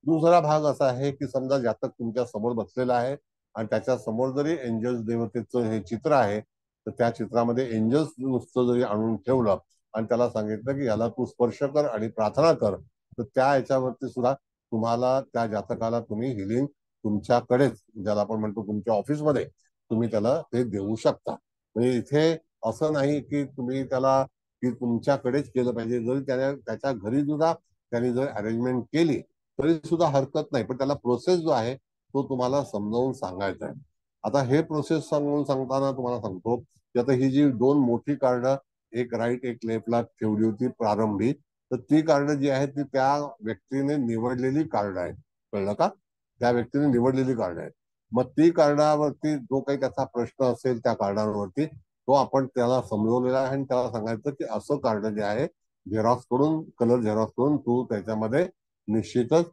दुसरा भाग असा आहे की समजा जातक तुमच्या समोर बसलेला आहे आणि त्याच्या समोर जरी एंजल्स देवतेचं हे चित्र आहे, तर त्या चित्रामध्ये एंजल्स नुसतं जरी आणून ठेवलं आणि त्याला सांगितलं की याला तू स्पर्श कर आणि प्रार्थना कर, तर त्या याच्यावरती सुद्धा तुम्हाला त्या जातकाला तुम्ही हिलिंग तुमच्याकडेच, ज्याला आपण म्हणतो तुमच्या ऑफिसमध्ये, तुम्ही त्याला ते देऊ शकता. म्हणजे इथे असं नाही की तुम्ही त्याला की तुमच्याकडेच केलं पाहिजे. जरी त्याच्या घरी सुद्धा त्यांनी जर अरेंजमेंट केली तरी सुद्धा हरकत नाही, पण त्याला प्रोसेस जो आहे तो तुम्हाला समजावून सांगायचा आहे. आता हे प्रोसेस सांगताना तुम्हाला सांगतो की आता ही जी दोन मोठी कार्ड, एक राईट एक लेफ्टला ठेवली होती प्रारंभी, तर ती कार्ड जी आहेत ती त्या व्यक्तीने निवडलेली कार्ड आहेत. कळलं का? त्या व्यक्तीने निवडलेली कार्ड आहेत. मग ती कार्डावरती जो काही त्याचा प्रश्न असेल त्या कार्डावरती तो आपण त्याला समजवलेला आहे आणि त्याला सांगायचं की असं कार्ड जे आहे झेरॉक्स करून, कलर झेरॉक्स करून तू त्याच्यामध्ये निश्चितच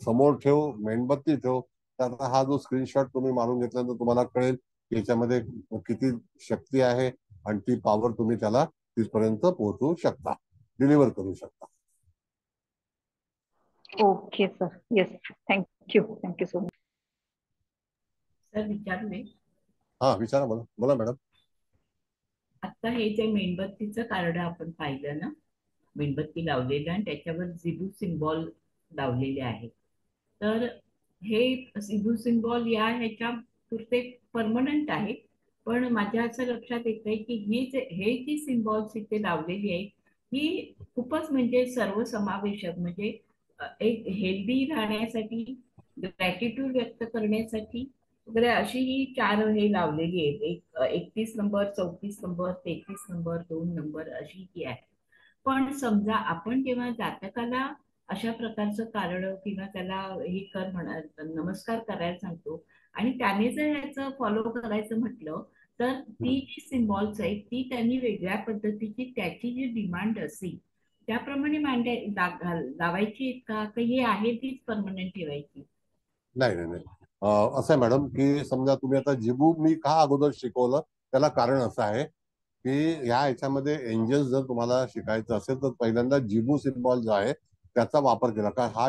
समोर ठेव, मेणबत्ती ठेव. तर हा जो स्क्रीनशॉट तुम्ही मारून घेतल्यानंतर तुम्हाला कळेल की याच्यामध्ये किती शक्ती आहे आणि ती पॉवर तुम्ही त्याला तिथपर्यंत पोहोचवू शकता, डिलिव्हर करू शकता. Okay sir. Yes. Thank you. Thank you so much. Sir विचारू नये. हा विचारा, बोला बोला मॅडम. आता हे जे मेणबत्तीचं कार्ड आपण पाहिलं ना, मेणबत्ती लावलेलं आणि त्याच्यावर झिबू सिम्बॉल लावलेले आहे, तर हे झिबू सिम्बॉल या ह्याच्या पुरते परमनंट आहे. पण माझ्या असं लक्षात येत आहे की हे जी सिम्बॉल्स इथे लावलेली आहेत ही खूपच म्हणजे सर्वसमावेशक, म्हणजे एक हेल्दी राहण्यासाठी, ग्रॅटिट्यूड व्यक्त करण्यासाठी वगैरे अशी ही चार हे लावलेली आहेत. एक 31 नंबर, 34 नंबर, 33 नंबर, 2 नंबर अशी ही आहे. पण समजा आपण जेव्हा जातकाला अशा प्रकारचं कारण किंवा त्याला हे कर म्हणा, नमस्कार करायला सांगतो आणि त्याने जर ह्याचं फॉलो करायचं म्हटलं तर ती जी सिम्बॉल्स आहेत ती त्यांनी वेगळ्या पद्धतीची त्याची जी डिमांड असेल त्याप्रमाणे लावायची का हे आहे तीच परमनंट ठेवायची? नाही नाही नाही, असं आहे मॅडम की समजा तुम्ही आता जिबू मी का अगोदर शिकवलं त्याला कारण असं आहे की ह्या ह्याच्यामध्ये एंजल्स जर तुम्हाला शिकायचं असेल तर पहिल्यांदा जिबू सिम्बॉल जो आहे त्याचा वापर केला. कारण हा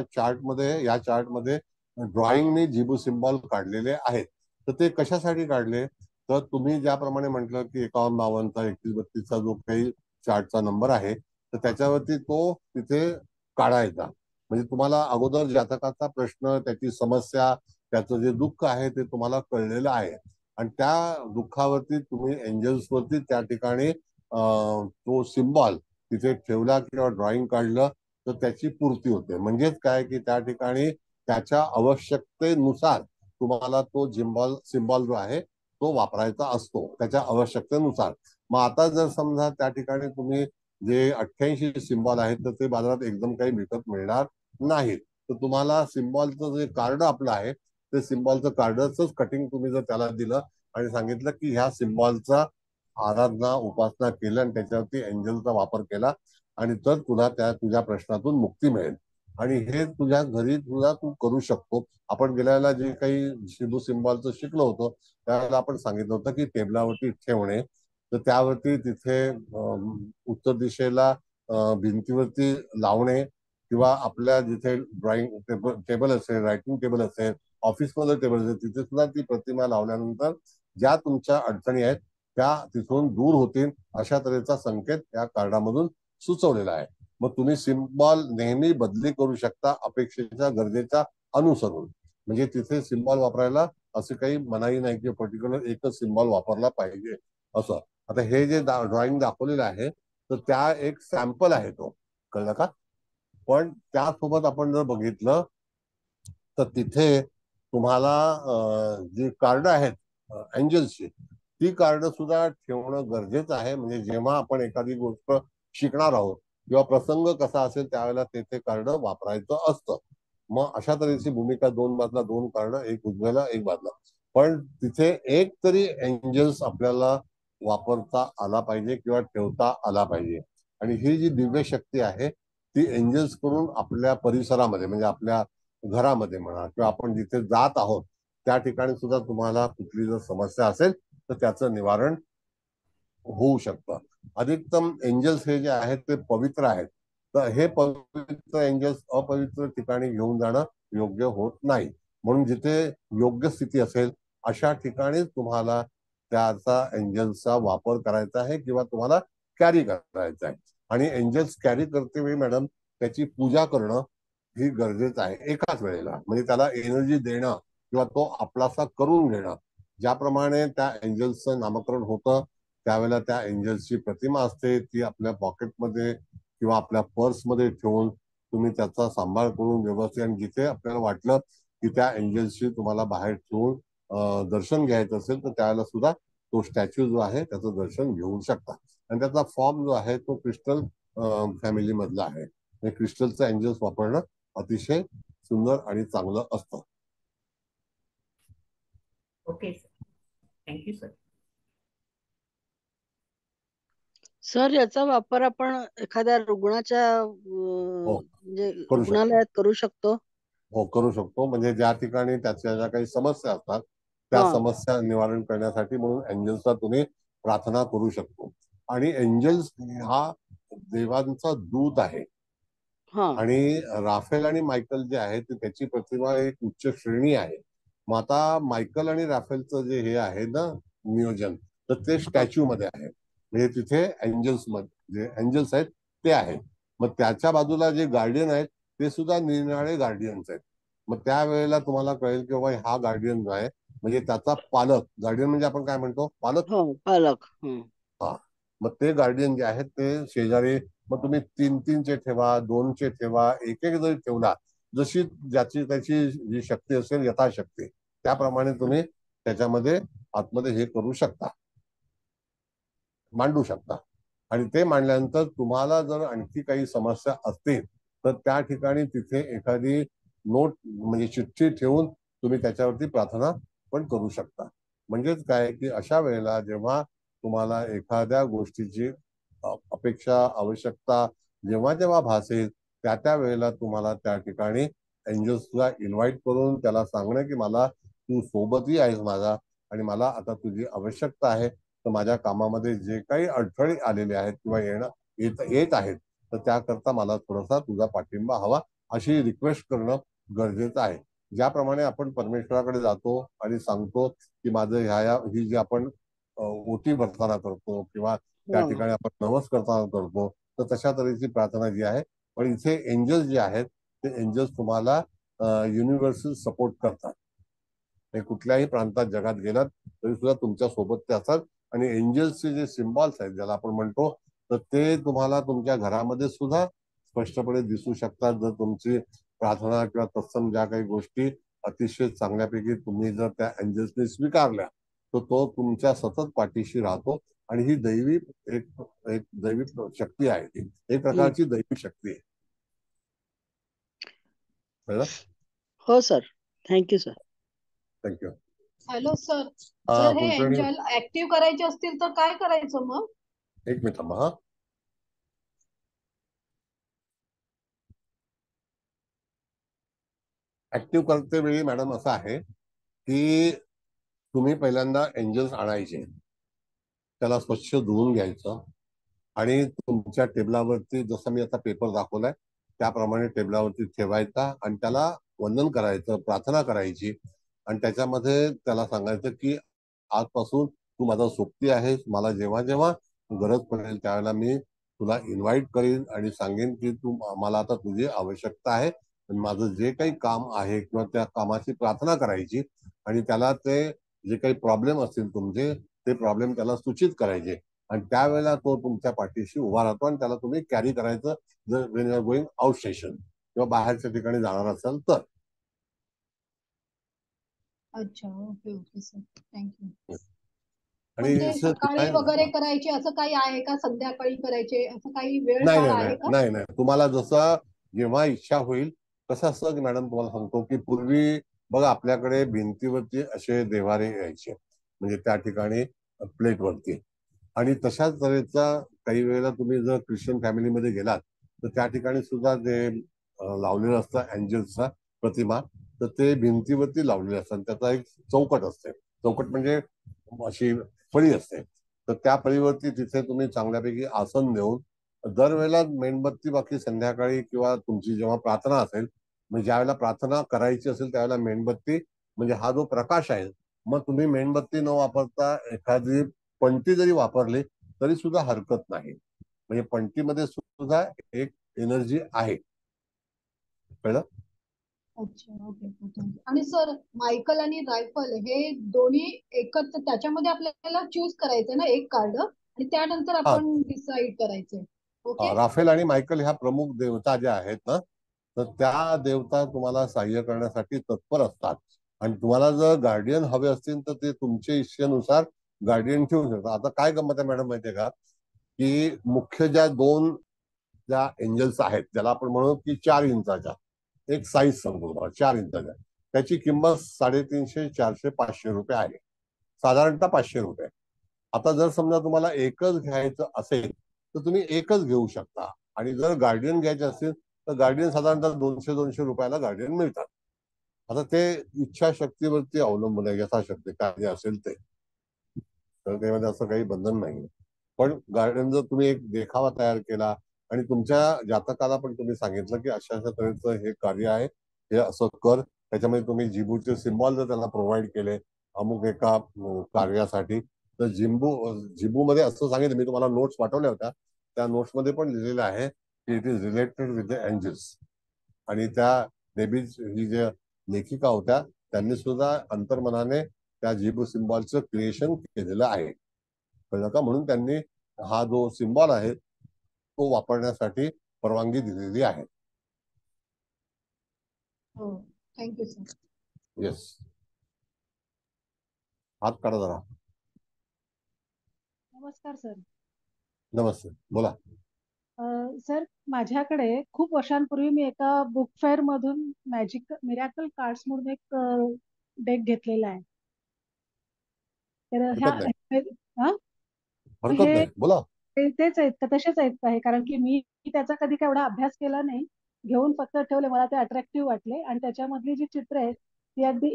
या चार्टमध्ये ड्रॉइंगने जिबू सिम्बॉल काढलेले आहेत. तर ते कशासाठी काढले, तर तुम्ही ज्याप्रमाणे म्हटलं की 5152चा 3132चा जो काही चार्टचा नंबर आहे तर त्याच्यावरती तो तिथे काढायचा. म्हणजे तुम्हाला अगोदर जातकाचा प्रश्न, त्याची समस्या, त्याचं जे दुःख आहे ते तुम्हाला कळलेलं आहे आणि त्या दुःखावरती तुम्ही एंजल्स वरती त्या ठिकाणी तो सिम्बॉल तिथे ठेवला किंवा ड्रॉइंग काढलं तर त्याची पूर्ती होते. म्हणजेच काय की त्या ठिकाणी त्याच्या आवश्यकतेनुसार तुम्हाला तो सिम्बॉल जो आहे तो वापरायचा असतो त्याच्या आवश्यकतेनुसार. मग आता जर समजा त्या ठिकाणी तुम्ही जे 88 सिम्बॉल आहेत तर ते बाजारात एकदम काही विकत मिळणार नाहीत. तर तुम्हाला सिम्बॉलचं जे कार्ड आपलं आहे ते सिम्बॉलचं कार्डच कटिंग तुम्ही जर त्याला दिलं आणि सांगितलं की ह्या सिम्बॉलचा आराधना उपासना केलं आणि त्याच्यावरती एंजलचा वापर केला आणि तर तुला त्या तुझ्या प्रश्नातून मुक्ती मिळेल. आणि हे तुझ्या घरी तुला तू करू शकतो. आपण गेल्याला जे काही शिबू सिम्बॉलचं शिकलो होतो त्यावेळेला आपण सांगितलं होतं की टेबलावरती ठेवणे, तर त्यावरती तिथे उत्तर दिशेला भिंतीवरती लावणे किंवा आपल्या जिथे ड्रॉइंग टेबल असेल, रायटिंग टेबल असेल, ऑफिसमध्ये टेबल असेल, तिथे सुद्धा ती प्रतिमा लावल्यानंतर ज्या तुमच्या अडचणी आहेत त्या तिथून दूर होतील अशा तऱ्हेचा संकेत या कार्डामधून सुचवलेला आहे. मग तुम्ही सिम्बॉल नेहमी बदली करू शकता अपेक्षेच्या गरजेच्या अनुसरून. म्हणजे तिथे सिम्बॉल वापरायला असं काही मनाई नाही की पर्टिक्युलर एकच सिम्बॉल वापरला पाहिजे असं. आता हे जे ड्रॉइंग दाखवलेलं आहे तर त्या एक सॅम्पल आहे तो, कळलं का? पण त्यासोबत आपण जर बघितलं तर तिथे तुम्हाला जी कार्ड आहेत एंजल्सची ती कार्ड सुद्धा ठेवणं गरजेचं आहे. म्हणजे जेव्हा आपण एखादी गोष्ट शिकणार आहोत किंवा प्रसंग कसा असेल त्यावेळेला ते कार्ड वापरायचं असतं. मग अशा तऱ्हेची भूमिका दोन बाजूला दोन कार्ड, एक उजव्याला एक बाजूला. पण तिथे एक तरी एंजल्स आपल्याला वापरता आला पाहिजे किंवा ठेवता आला पाहिजे. आणि ही जी दिव्य शक्ती आहे ती एंजल्स कडून आपल्या परिसरामध्ये म्हणजे आपल्या घरामध्ये म्हणा किंवा आपण जिथे जात आहोत त्या ठिकाणी सुद्धा तुम्हाला कुठली जर समस्या असेल तर त्याचं निवारण होऊ शकतं. अधिकतम एंजल्स हे जे आहेत ते पवित्र आहेत. तर हे पवित्र एंजल्स अपवित्र ठिकाणी घेऊन जाणं योग्य होत नाही. म्हणून जिथे योग्य स्थिती असेल अशा ठिकाणी तुम्हाला त्याचा एंजल्सचा वापर करायचा आहे किंवा तुम्हाला कॅरी करायचा आहे. आणि एंजल्स कॅरी करते वेळी मॅडम त्याची पूजा करणं ही गरजेचं आहे एकाच वेळेला. म्हणजे त्याला एनर्जी देणं किंवा तो आपलासा करून घेणं. ज्याप्रमाणे त्या एंजल्सचं नामकरण होतं त्यावेळेला त्या एंजल्सची प्रतिमा असते ती आपल्या पॉकेटमध्ये किंवा आपल्या पर्समध्ये ठेवून तुम्ही त्याचा सांभाळ करून व्यवस्थित आणि जिथे आपल्याला वाटलं की त्या एंजल्सची तुम्हाला बाहेर ठेवून दर्शन घ्यायचं असेल तर त्यावेळेला सुद्धा तो स्टॅच्यू जो आहे त्याचं दर्शन घेऊ शकता. आणि त्याचा फॉर्म जो आहे तो क्रिस्टल फॅमिली मधला आहे. क्रिस्टलचा एंजल्स वापरणं अतिशय सुंदर आणि चांगलं असतं. Okay sir, thank you sir. Sir याचा वापर आपण एखाद्या रुग्णाच्या हो म्हणजे करू शकतो. रुग्णालयात करू शकतो. हो करू शकतो. म्हणजे ज्या ठिकाणी त्याच्या ज्या काही समस्या असतात त्या हा समस्या निवारण करण्यासाठी म्हणून एंजल्सला तुम्ही प्रार्थना करू शकतो. आणि एंजल्स हा देवांचा दूत आहे. हा आणि राफेल आणि मायकल जे आहे ते त्याची प्रतिमा एक उच्च श्रेणी आहे. मग आता मायकल आणि राफेलचं जे हे आहे ना नियोजन तर ते स्टॅच्यू मध्ये आहे. म्हणजे तिथे एंजल्स मध्ये जे एंजल्स आहेत ते आहेत. मग त्याच्या बाजूला जे गार्डियन आहेत ते सुद्धा निरनिराळे गार्डियन्स आहेत. मग त्यावेळेला तुम्हाला कळेल की बाबा हा गार्डियन जो आहे म्हणजे त्याचा पालक. गार्डियन म्हणजे आपण काय म्हणतो पालक. हो पालक. हा मग ते गार्डियन जे आहेत ते शेजारी मग तुम्ही 3-3चे ठेवा, 2चे ठेवा, एक जरी ठेवला जशी ज्याची त्याची जी शक्ती असेल यथाशक्ती त्याप्रमाणे तुम्ही त्याच्यामध्ये आतमध्ये हे करू शकता, मांडू शकता. आणि ते मांडल्यानंतर तुम्हाला जर आणखी काही समस्या असतील तर त्या ठिकाणी तिथे एखादी नोट म्हणजे चिठ्ठी ठेवून तुम्ही त्याच्यावरती प्रार्थना पण करू शकता. म्हणजेच काय की अशा वेळेला जेव्हा तुम्हाला एखाद्या गोष्टीची अपेक्षा आवश्यकता जेव्हा जेव्हा भासेल त्या वेळेला तुम्हाला त्या ठिकाणी एंजल्सला इन्व्हाइट करून त्याला सांगणं की मला तू सोबतही आहेस माझा आणि मला आता तुझी आवश्यकता आहे. तर माझ्या कामामध्ये जे काही अडथळे आलेले आहेत किंवा येत आहेत तर त्याकरता मला थोडासा तुझा पाठिंबा हवा अशी रिक्वेस्ट करणं गरजेचं आहे. ज्याप्रमाणे आपण परमेश्वराकडे जातो आणि सांगतो की माझं ही जी आपण ओटी भरताना करतो किंवा त्या ठिकाणी आपण नवस करताना करतो तर तशा तऱ्हेची प्रार्थना जी आहे. पण इथे एंजल्स जे आहेत ते एंजल्स तुम्हाला युनिव्हर्सल सपोर्ट करतात. हे कुठल्याही प्रांतात जगात गेलात तरी सुद्धा तुमच्या सोबत ते असतात. आणि एंजल्सचे जे सिम्बॉल्स आहेत ज्याला आपण म्हणतो तर ते तुम्हाला तुमच्या घरामध्ये सुद्धा स्पष्टपणे दिसू शकतात. जर तुमची प्रार्थना किंवा तत्सम ज्या काही गोष्टी अतिशय चांगल्यापैकी तुम्ही जर त्या एंजल्सने स्वीकारल्या तर तो तुमच्या सतत पाठीशी राहतो आणि ही दैवी एक एक दैवी शक्ती आहे, ती एक प्रकारची दैवी शक्ती आहे. कळलं? हो sir, thank you sir. Thank you. Hello sir, हा, जर हे कुलकर्णी. एंजल ऍक्टिव्ह करायचे असतील तर काय करायचं मग? एक मिनिट थांबा. हा, ऍक्टिव्ह करते वेळी मॅडम असं आहे की तुम्ही पहिल्यांदा एंजल्स आणायचे, त्याला स्वच्छ धुवून घ्यायचं आणि तुमच्या टेबलावरती, जसं मी आता पेपर दाखवलाय त्याप्रमाणे टेबलावरती ठेवायचा आणि त्याला वंदन करायचं, प्रार्थना करायची आणि त्याच्यामध्ये त्याला सांगायचं की आजपासून तू माझा सोबती आहेस, मला जेव्हा जेव्हा गरज पडेल त्यावेळेला मी तुला इन्व्हाइट करीन आणि सांगेन की तू मला आता तुझी आवश्यकता आहे. माझं जे काही काम आहे किंवा त्या कामाची प्रार्थना करायची आणि त्याला ते जे काही प्रॉब्लेम असतील तुमचे ते प्रॉब्लेम त्याला सूचित करायचे आणि त्यावेळेला तो तुमच्या पाठीशी उभा राहतो आणि त्याला तुम्ही कॅरी करायचं जर when you are going out station किंवा बाहेरच्या ठिकाणी जाणार असाल तर. अच्छा, ओके ओके सर, थँक्यू. आणि पण ते सर सकाळी वगैरे करायचे असं काही आहे का? संध्याकाळी करायचे असं काही वेळ नाही काळ नाही आहे नाही का? नाही नाही, तुम्हाला जसं जेव्हा इच्छा होईल कसं असतं की मॅडम, तुम्हाला सांगतो की पूर्वी बघा आपल्याकडे भिंतीवरती असे देवारे यायचे, म्हणजे त्या ठिकाणी प्लेटवरती, आणि तशाच तऱ्हेचा काही वेळेला तुम्ही जर ख्रिश्चन फॅमिलीमध्ये गेलात तर त्या ठिकाणी सुद्धा जे लावलेलं असतं अँजल्सचा प्रतिमा, तर ते भिंतीवरती लावलेले असतात. त्याचा एक चौकट असते, चौकट म्हणजे अशी फळी असते, तर त्या फळीवरती तिथे तुम्ही चांगल्यापैकी आसन देऊन दरवेळेला मेणबत्ती, बाकी संध्याकाळी किंवा तुमची जेव्हा प्रार्थना असेल, म्हणजे ज्यावेळेला प्रार्थना करायची असेल त्यावेळेला मेणबत्ती, म्हणजे हा जो प्रकाश आहे, मग तुम्ही मेणबत्ती न वापरता एखादी पणती जरी वापरली तरी सुद्धा हरकत नाही, म्हणजे पणतीमध्ये सुद्धा एक एनर्जी आहे. कळलं? अच्छा, ओके ओके. आणि सर, मायकल आणि रायफल हे दोन्ही एकत्र, त्याच्यामध्ये आपल्याला चूज करायचंय ना एक कार्ड आणि त्यानंतर हा, आपण डिसाईड करायचंय. ओके. राफेल आणि मायकल ह्या प्रमुख देवता ज्या आहेत ना, तर त्या देवता तुम्हाला सहाय्य करण्यासाठी तत्पर असतात आणि तुम्हाला जर गार्डियन हवे असतील तर ते तुमच्या इच्छेनुसार गार्डियन ठेवू शकतात. आता काय गंमत आहे मॅडम माहितीये का, की मुख्य ज्या दोन ज्या एंजल्स आहेत ज्याला आपण म्हणू की 4 इंचाच्या, एक साईज सांगतो तुम्हाला, 4 इंचाच्या, त्याची किंमत 350, 400, 500 रुपये आहे, साधारणतः 500 रुपये. आता जर समजा तुम्हाला एकच घ्यायचं असेल तर तुम्ही एकच घेऊ शकता आणि जर गार्डियन घ्यायचे असतील तर गार्डियन साधारणतः 200-200 रुपयाला गार्डियन मिळतात. आता ते इच्छाशक्तीवरती अवलंबून आहे, यथाशक्ती काय जे असेल ते, तर त्यामध्ये असं काही बंधन नाही. पण गार्डियन जर तुम्ही एक देखावा तयार केला आणि तुमच्या जातकाला पण तुम्ही सांगितलं की अशा अशा तऱ्हेचं हे कार्य आहे, हे असं कर, त्याच्यामध्ये तुम्ही जिबूचे सिम्बॉल जर त्यांना प्रोव्हाइड केले अमुक एका कार्यासाठी, तर जिबू मध्ये असं सांगितलं, मी तुम्हाला नोट्स पाठवल्या होत्या, त्या नोट्स मध्ये पण लिहिलेलं आहे की it is related with the angels. आणि त्या डेबीज ही ज्या लेखिका होत्या त्यांनी सुद्धा अंतर्मनाने त्या जिबू सिम्बॉलचं क्रिएशन केलेलं आहे. कळलं का? म्हणून त्यांनी हा जो सिम्बॉल आहे तो वापरण्यासाठी परवानगी दिलेली आहे. हो, थँक्यू सर. येस. हात काढा जरा. नमस्कार सर. नमस्ते, बोला. सर, माझ्याकडे खूप वर्षांपूर्वी मी एका बुक फेअर मधून मॅजिक मिरॅकल कार्ड्स म्हणून एक डेक घेतलेला आहे. तर ह्या हरकत नाही, हा? हरकत हे नाही, बोला. तेच आहेत का, तसेच आहेत का? हे कारण की मी त्याचा कधी काय एवढा अभ्यास केला नाही, घेऊन फक्त ठेवले, मला ते अट्रॅक्टिव्ह वाटले आणि त्याच्यामधली जी चित्र आहेत ती अगदी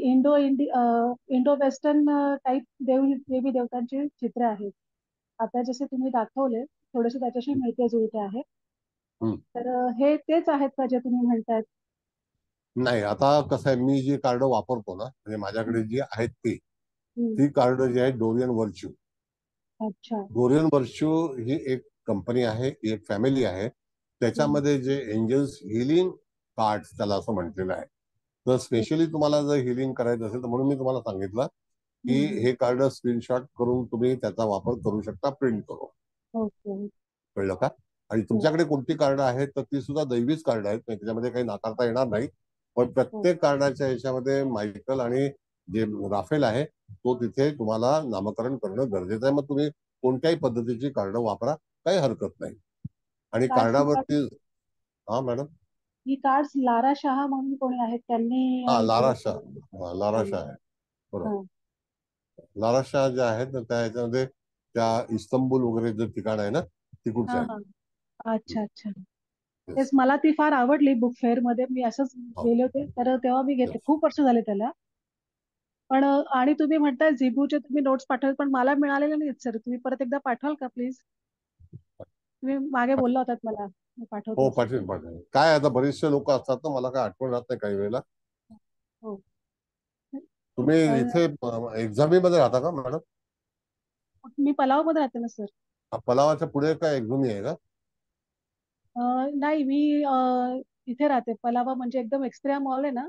इंडो वेस्टर्न टाईप देवी देवतांची चित्र आहेत. आता जसे तुम्ही दाखवले थोडेसे त्याच्याशी मिळते जुळते आहे. हम्म. तर हे तेच आहेत का जे तुम्ही म्हणतायत? नाही, आता कसं आहे, मी जी कार्ड वापरतो ना, म्हणजे माझ्याकडे जी आहेत ती कार्ड जी आहे डोरियन व्हर्च्यू. अच्छा. डोरियन व्हर्च्यू ही एक कंपनी आहे, एक फॅमिली आहे, त्याच्यामध्ये जे एंजल्स हिलिंग कार्ड त्याला असं म्हटलेलं आहे. तर स्पेशली तुम्हाला जर हिलिंग करायचं असेल तर म्हणून मी तुम्हाला सांगितलं की हे कार्ड स्क्रीनशॉट करून तुम्ही त्याचा वापर करू शकता, प्रिंट करून. ओके. कळलं का? आणि तुमच्याकडे कोणती कार्ड आहेत तर ती सुद्धा दैवीच कार्ड आहेत, त्याच्यामध्ये काही नाकारता येणार नाही. पण प्रत्येक कार्डाच्या ह्याच्यामध्ये मायकल आणि जे राफेल आहे तो तिथे तुम्हाला नामकरण करणं गरजेचं आहे. मग तुम्ही कोणत्याही पद्धतीची कार्ड वापरा, काही हरकत नाही. आणि कार्ड्स कार्डावरती हा मॅडम, ही कार्ड्स लारा शहा म्हणून कोणी आहेत त्यांनी हा लारा create शाह, केली. हा लारा शाह आहे, बरोबर. हा. लारा शाह जे आहेत ना, त्या ह्याच्यामध्ये त्या इस्तंबूल वगैरे जे ठिकाण आहे ना, तिकडचे हा आहे. हा अच्छा अच्छा. तेच मला ती फार आवडली बुक फेअर मध्ये, मी असंच गेले होते तर तेव्हा मी घेतले, खूप वर्ष झाले त्याला. पण आणि तुम्ही म्हणताय झिबूचे तुम्ही नोट्स पाठवले, पण मला मिळालेले नाहीत सर. तुम्ही परत एकदा पाठवाल का प्लीज? तुम्ही मागे बोलला होतात मला, मी पाठवतो हो, असं. पाठवेल पाठवेल. काय आता बरेचसे लोक असतात ना, मला काय आठवण राहत नाही काही वेळेला. हो. तुम्ही तर इथे एक्झामीमध्ये राहता का मॅडम? मी पलाव मध्ये राहते ना सर. पलावाच्या पुढे काय एक्झामी आहे का? नाही मी इथे राहते. पलावा म्हणजे एकदम एक्सप्रिया मॉल आहे ना,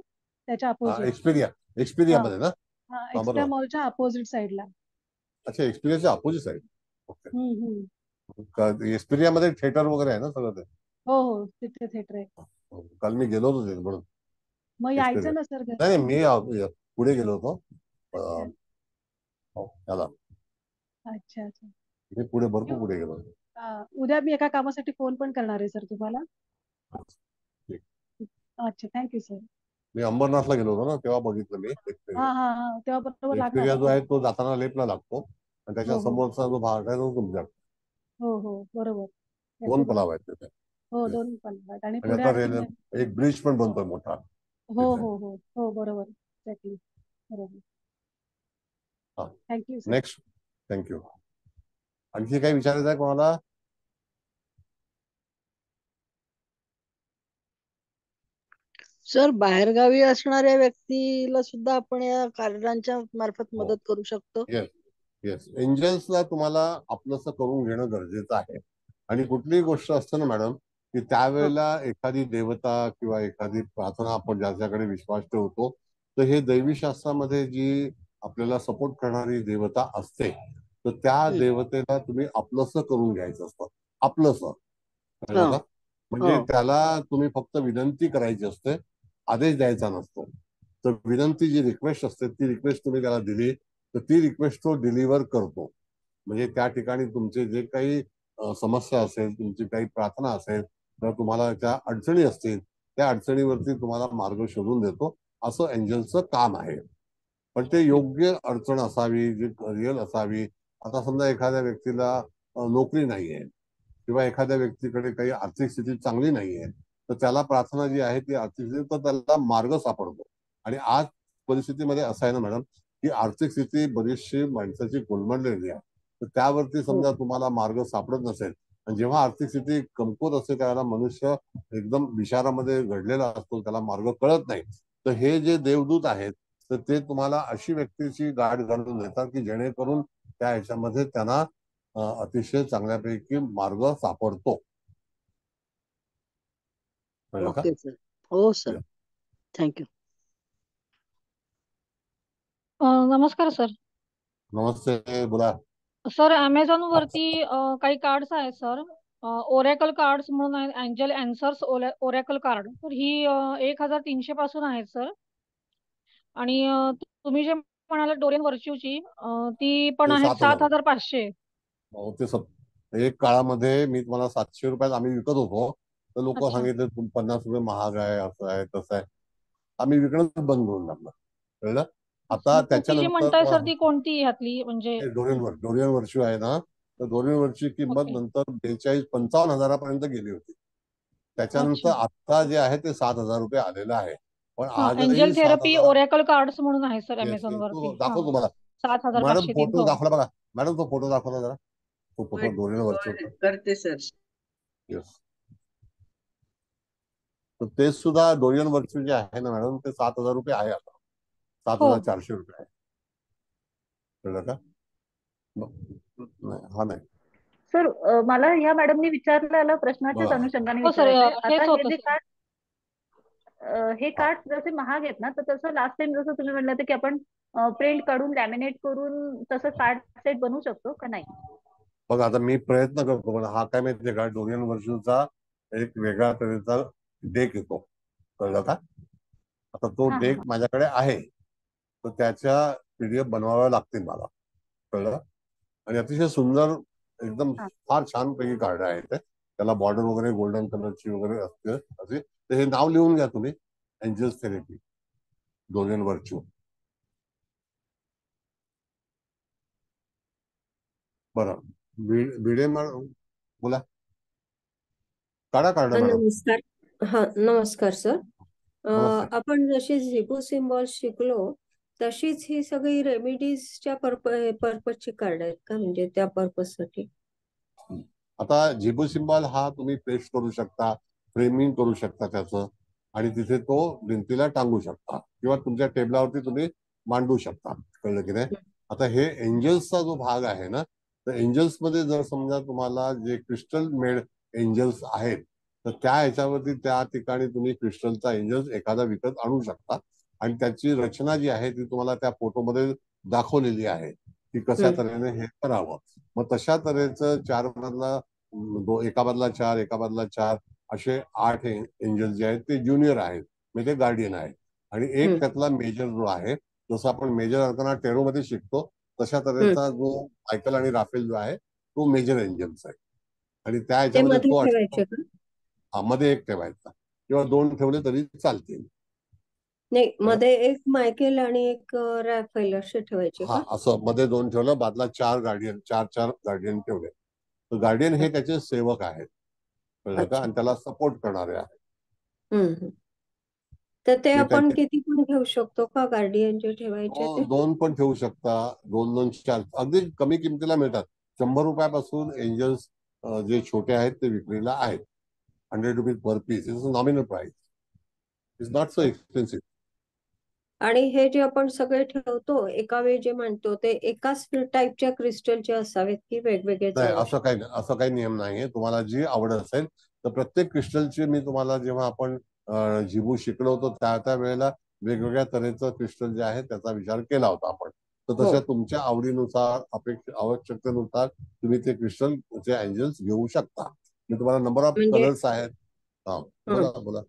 त्याच्या अपोजिट. एक्सपिरिया हा मध्ये ना? हा हा, एक्सप्रिया बरोबर. मॉलच्या अपोजिट साईडला. अच्छा, एक्सपिरियाच्या अपोजिट साईड. ओके. हम्म. एक्सपिरिया मध्ये थिएटर वगैरे आहे ना सगळं ते? हो हो तिथे थिएटर आहे. हो, काल मी गेलो होतो तिथे म्हणून. मग एक्सपिरिया यायचं ना सर नाही घरी. मी पुढे गेलो होतो. त्याला अच्छा अच्छा. मी पुढे भरपूर येऊ- पुढे गेलो होतो. उद्या मी एका कामासाठी फोन पण करणार आहे सर तुम्हाला. ठीक. अच्छा थँक्यू सर. मी अंबरनाथला गेलो होतो ना, तेव्हा बघितलं मी एक्सपिरिया. हा तेव्हा बरोबर लागणार एक्सपिरिया ना जो आहे तुम्ही. तो जाताना लेपला लागतो आणि त्याच्या हो हो समोरचा जो भाग आहे तो तुमच्या. हो बरोबर. दोन त्याचे पलाव आहेत तिथे. हो Yes. 2 पण आहेत. आणि आणि पुढे आता आणखीन एक ब्रिज पण बनतोय मोठा तिथे. हो बरोबर एक्झॅक्टली बरोबर. हा, थँक्यू सर. नेक्स्ट. थँक्यू. आणखी काही विचारायचं आहे कोणाला? सर बाहेरगावी असणाऱ्या व्यक्तीला सुद्धा आपण या कार्डांच्या मार्फत हो, मदत करू शकतो. Yes yes. एंजल्सला तुम्हाला आपलंसं करून घेणं गरजेचं आहे. आणि कुठलीही गोष्ट असते ना मॅडम, की त्यावेळेला एखादी देवता किंवा एखादी प्रार्थना आपण ज्याच्याकडे विश्वास ठेवतो, तर हे दैवी शास्त्रामध्ये जी आपल्याला सपोर्ट करणारी देवता असते, तर त्या देवतेला तुम्ही आपलंसं करून घ्यायचं असतं. आपलंसं, कळलं का? म्हणजे त्याला तुम्ही फक्त विनंती करायची असते, आदेश द्यायचा नसतो. तर विनंती जी रिक्वेस्ट असते, ती रिक्वेस्ट तुम्ही त्याला दिली तर ती रिक्वेस्ट तो डिलिव्हर करतो. म्हणजे त्या ठिकाणी तुमचे जे काही समस्या असेल, तुमची काही प्रार्थना असेल, तर तुम्हाला त्या अडचणी असतील, त्या अडचणीवरती तुम्हाला मार्ग शोधून देतो. असं एंजलचं काम आहे. पण ते योग्य अडचण असावी, जी रिअल असावी. आता समजा एखाद्या व्यक्तीला नोकरी नाहीये किंवा एखाद्या व्यक्तीकडे काही आर्थिक स्थिती चांगली नाहीये, तर त्याला प्रार्थना जी आहे ती आर्थिक स्थिती, तर त्याला मार्ग सापडतो. आणि आज परिस्थितीमध्ये असं आहे ना मॅडम, की आर्थिक स्थिती बरीचशी माणसाची कोलमडलेली आहे. तर त्यावरती समजा तुम्हाला मार्ग सापडत नसेल, आणि जेव्हा आर्थिक स्थिती कमकुवत असते त्यावेळेला मनुष्य एकदम विचारामध्ये घडलेला असतो, त्याला मार्ग कळत नाही. तर हे जे देवदूत आहेत, तर ते तुम्हाला अशी व्यक्तीची गाठ घालून देतात की जेणेकरून त्या ह्याच्यामध्ये त्यांना अतिशय चांगल्यापैकी मार्ग सापडतो. कळलं का? Okay sir. हो सर. थँक्यू. नमस्कार सर. नमस्ते, बोला. सर अमेझॉन वरती काही कार्ड्स आहेत सर. ओरॅकल कार्ड्स म्हणून आहे, एंजल अँसर्स ओरॅकल कार्ड. तर ही 1300 पासून आहेत सर. आणि तुम्ही जे म्हणाला डोरियन वर्च्यूची ती पण ते आहेत 7,000. 7500. हो, एक काळामध्ये मी तुम्हाला 700 रुपयात आम्ही विकत होतो, तर लोक अच्छा सांगितले 50 रुपये महाग आहे, असं आहे तसं आहे. आम्ही विकणं बंद करून टाकलं. कळलं? आता मग तुम्ही जी त्याच्यानंतर म्हणताय सर ती कोणती ह्यातली म्हणजे? डोरियन वर्षू आहे ना, तर डोरियन वर्षी किंमत ओके नंतर 42-55 हजारापर्यंत गेली होती. त्याच्यानंतर अच्छा. आता जे आहे ते 7,000 रुपये आलेलं आहे. पण एंजल आजही थेरपी 7,000. ओरॅकल कार्ड्स म्हणून आहे सर येस अमेझॉन येस, वरती. तो दाखव तुम्हाला. मॅडम 7503 फोटो हो. दाखवला बघा. मॅडम तो फोटो दाखवला जरा. तो फोटो डोरियन वर्षू. करते सर. येस. तर ते सुद्धा डोरियन वर्च्यू जे आहे ना मॅडम, ते 7,000 रुपये आहे आता. हो 7,400 रुपये आहे. कळलं का? नाही, हा नाही. सर मला या मॅडमनी विचारलेल्या प्रश्नाच्याच बघा. अनुषंगाने हो सर विचारायचंय. आता हेच हे होतं जे सर. कार्ड हे कार्ड जसे महाग आहेत ना, तर तसं लास्ट टाइम जसं तुम्ही म्हणलं होतं की आपण प्रिंट काढून लॅमिनेट करून तसं कार्ड सेट बनवू शकतो का नाही? बघा आता मी प्रयत्न करतो, पण हा काय माहितीये का, डोरियन वर्षूचा एक वेगळा तऱ्हेचा डेक येतो. कळलं का? आता तो हा हा डेक माझ्याकडे आहे, तर त्याच्या PDF बनवाव्या लागतील मला. कळलं? आणि अतिशय सुंदर एकदम हा. फार छान पैकी कार्ड आहे ते. त्याला बॉर्डर वगैरे गोल्डन कलरची वगैरे असते असे. तर हे नाव लिहून घ्या तुम्ही, एंजल्स थेरपी डोरियन व्हर्च्यू. बरं, भिडे बोला, काढा कार्ड मॅडम. नमस्कार. हा, नमस्कार सर. नमस्ते. आपण जशी झिबू सिम्बॉल शिकलो तशीच ही सगळी रेमिडीजच्या पर्पजची कार्ड आहेत का, म्हणजे त्या पर्पजसाठी? आता झिबू सिम्बॉल हा तुम्ही पेस्ट करू शकता, फ्रेमिंग करू शकता त्याचं, आणि तिथे तो भिंतीला टांगू शकता किंवा तुमच्या टेबलावरती तुम्ही मांडू शकता. कळलं की नाही? आता हे एंजल्सचा जो भाग आहे ना, तर एंजल्स मध्ये जर समजा तुम्हाला जे क्रिस्टल मेड एंजल्स आहेत, तर त्या ह्याच्यावरती त्या ठिकाणी तुम्ही क्रिस्टलचा एंजल्स एखादा विकत आणू शकता, आणि त्याची रचना जी आहे ती तुम्हाला त्या फोटोमध्ये दाखवलेली आहे की कशा तऱ्हेने हे करावं. मग तशा तऱ्हेचं एका बदला चार, एका बदला चार असे 8 एंजल जे आहेत ते ज्युनियर आहेत, म्हणजे ते गार्डियन आहेत. आणि एक त्यातला मेजर जो आहे, जसं आपण मेजर अर्काना टेरो मध्ये शिकतो तशा तऱ्हेचा जो मायकल आणि राफेल जो आहे तो मेजर एंजल्स आहे. आणि त्या ते ह्याच्यामध्ये मध्ये तो ठेवायचे का? मध्ये एक ठेवायचा किंवा 2 ठेवले तरी चालतील. नाही, मध्ये एक मायकेल आणि एक रॅफेल असे ठेवायचे हा, का? असं मध्ये 2 ठेवलं, बादला 4 गार्डियन, 4 गार्डियन ठेवले. तर गार्डियन हे त्याचे सेवक आहेत, कळलं का, आणि त्याला सपोर्ट करणारे आहेत. तर ते आपण किती पण घेऊ शकतो का, गार्डियन जे ठेवायचे ते? 2 पण ठेवू शकता, 2, 4 अगदी कमी किमतीला मिळतात. 100 रुपयापासून एंजल्स जे छोटे आहेत ते विक्रीला आहेत. 100 rupees per piece is nominal price, is not so expensive. आणि हे जे आपण सगळे ठेवतो एका वेळी जे म्हणतो ते एकाच टाईपच्या क्रिस्टलचे असावेत की वेगवेगळे नाही, चालू असं काही नियम नाहीये. तुम्हाला जी आवड असेल तर प्रत्येक क्रिस्टलची, मी तुम्हाला जेव्हा आपण झिबू शिकलो होतो त्या वेळेला वेगवेगळ्या तऱ्हेचं क्रिस्टल जे आहे त्याचा विचार केला होता आपण. तर तशा तुमच्या आवडीनुसार, आवश्यकतेनुसार तुम्ही ते क्रिस्टलचे एंजल्स घेऊ शकता. मी तुम्हाला नंबर ऑफ कलर्स आहेत. हा, बोला बोला.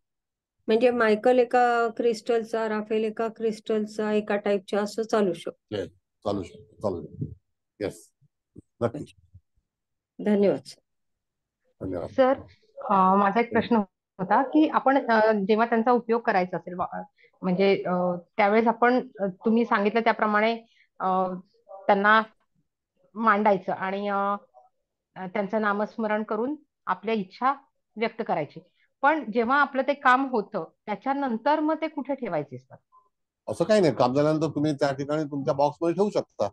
म्हणजे मायकल एका क्रिस्टलचा, राफेल एका क्रिस्टलचा, एका टाईपच्या असं चालू शकतो? चालू शकतो. येस, नक्की. धन्यवाद धन्यवाद सर. माझा एक प्रश्न होता की आपण जेव्हा त्यांचा उपयोग करायचा असेल, म्हणजे त्यावेळेस आपण तुम्ही सांगितलं त्याप्रमाणे त्यांना मांडायचं आणि त्यांचं नामस्मरण करून आपल्या इच्छा व्यक्त करायची. पण जेव्हा आपलं ते काम होतं त्याच्यानंतर मग ते कुठे ठेवायचे असतात? असं काही नाही, काम झाल्यानंतर तुम्ही त्या ठिकाणी तुमच्या बॉक्समध्ये ठेवू शकता.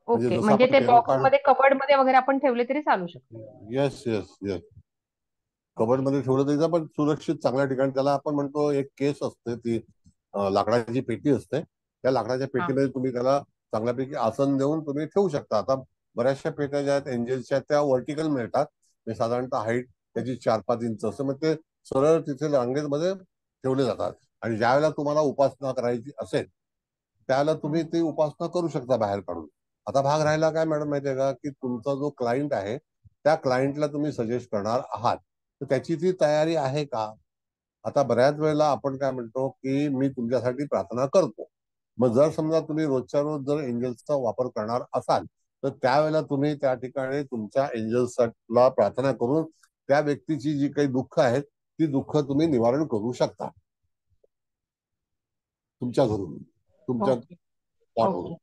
ओके, म्हणजे ते बॉक्समध्ये, कबर्डमध्ये वगैरे आपण ठेवले तरी चालू शकतो? येस येस येस, कबर्डमध्ये ठेवलं तरी, पण सुरक्षित चांगल्या ठिकाणी. त्याला आपण म्हणतो एक केस असते, ती लाकडाची पेटी असते. त्या लाकडाच्या पेटीमध्ये तुम्ही त्याला चांगल्यापैकी आसन देऊन तुम्ही ठेवू शकता. आता बऱ्याचशा पेट्या ज्या आहेत एंजल्सच्या त्या वर्टिकल मिळतात, म्हणजे साधारणतः हाईट त्याची 4-5 इंच असं, मग ते सरळ तिथे रांगेमध्ये ठेवले जातात. आणि ज्या वेळेला तुम्हाला उपासना करायची असेल त्यावेळेला तुम्ही ती उपासना करू शकता बाहेर काढून. आता भाग राहिला काय मॅडम माहितीये का, की तुमचा जो क्लायंट आहे त्या क्लायंटला तुम्ही सजेस्ट करणार आहात, तर त्याची ती तयारी आहे का? आता बऱ्याच वेळेला आपण काय म्हणतो की मी तुमच्यासाठी प्रार्थना करतो. मग जर समजा तुम्ही रोजच्या रोज जर एंजल्सचा वापर करणार असाल तर त्यावेळेला तुम्ही त्या ठिकाणी तुमच्या एंजल्सला प्रार्थना करून त्या व्यक्तीची जी काही दुःख आहेत ती दुःख तुम्ही निवारण करू शकता तुमच्या घरून, तुमच्या स्पॉटवरून.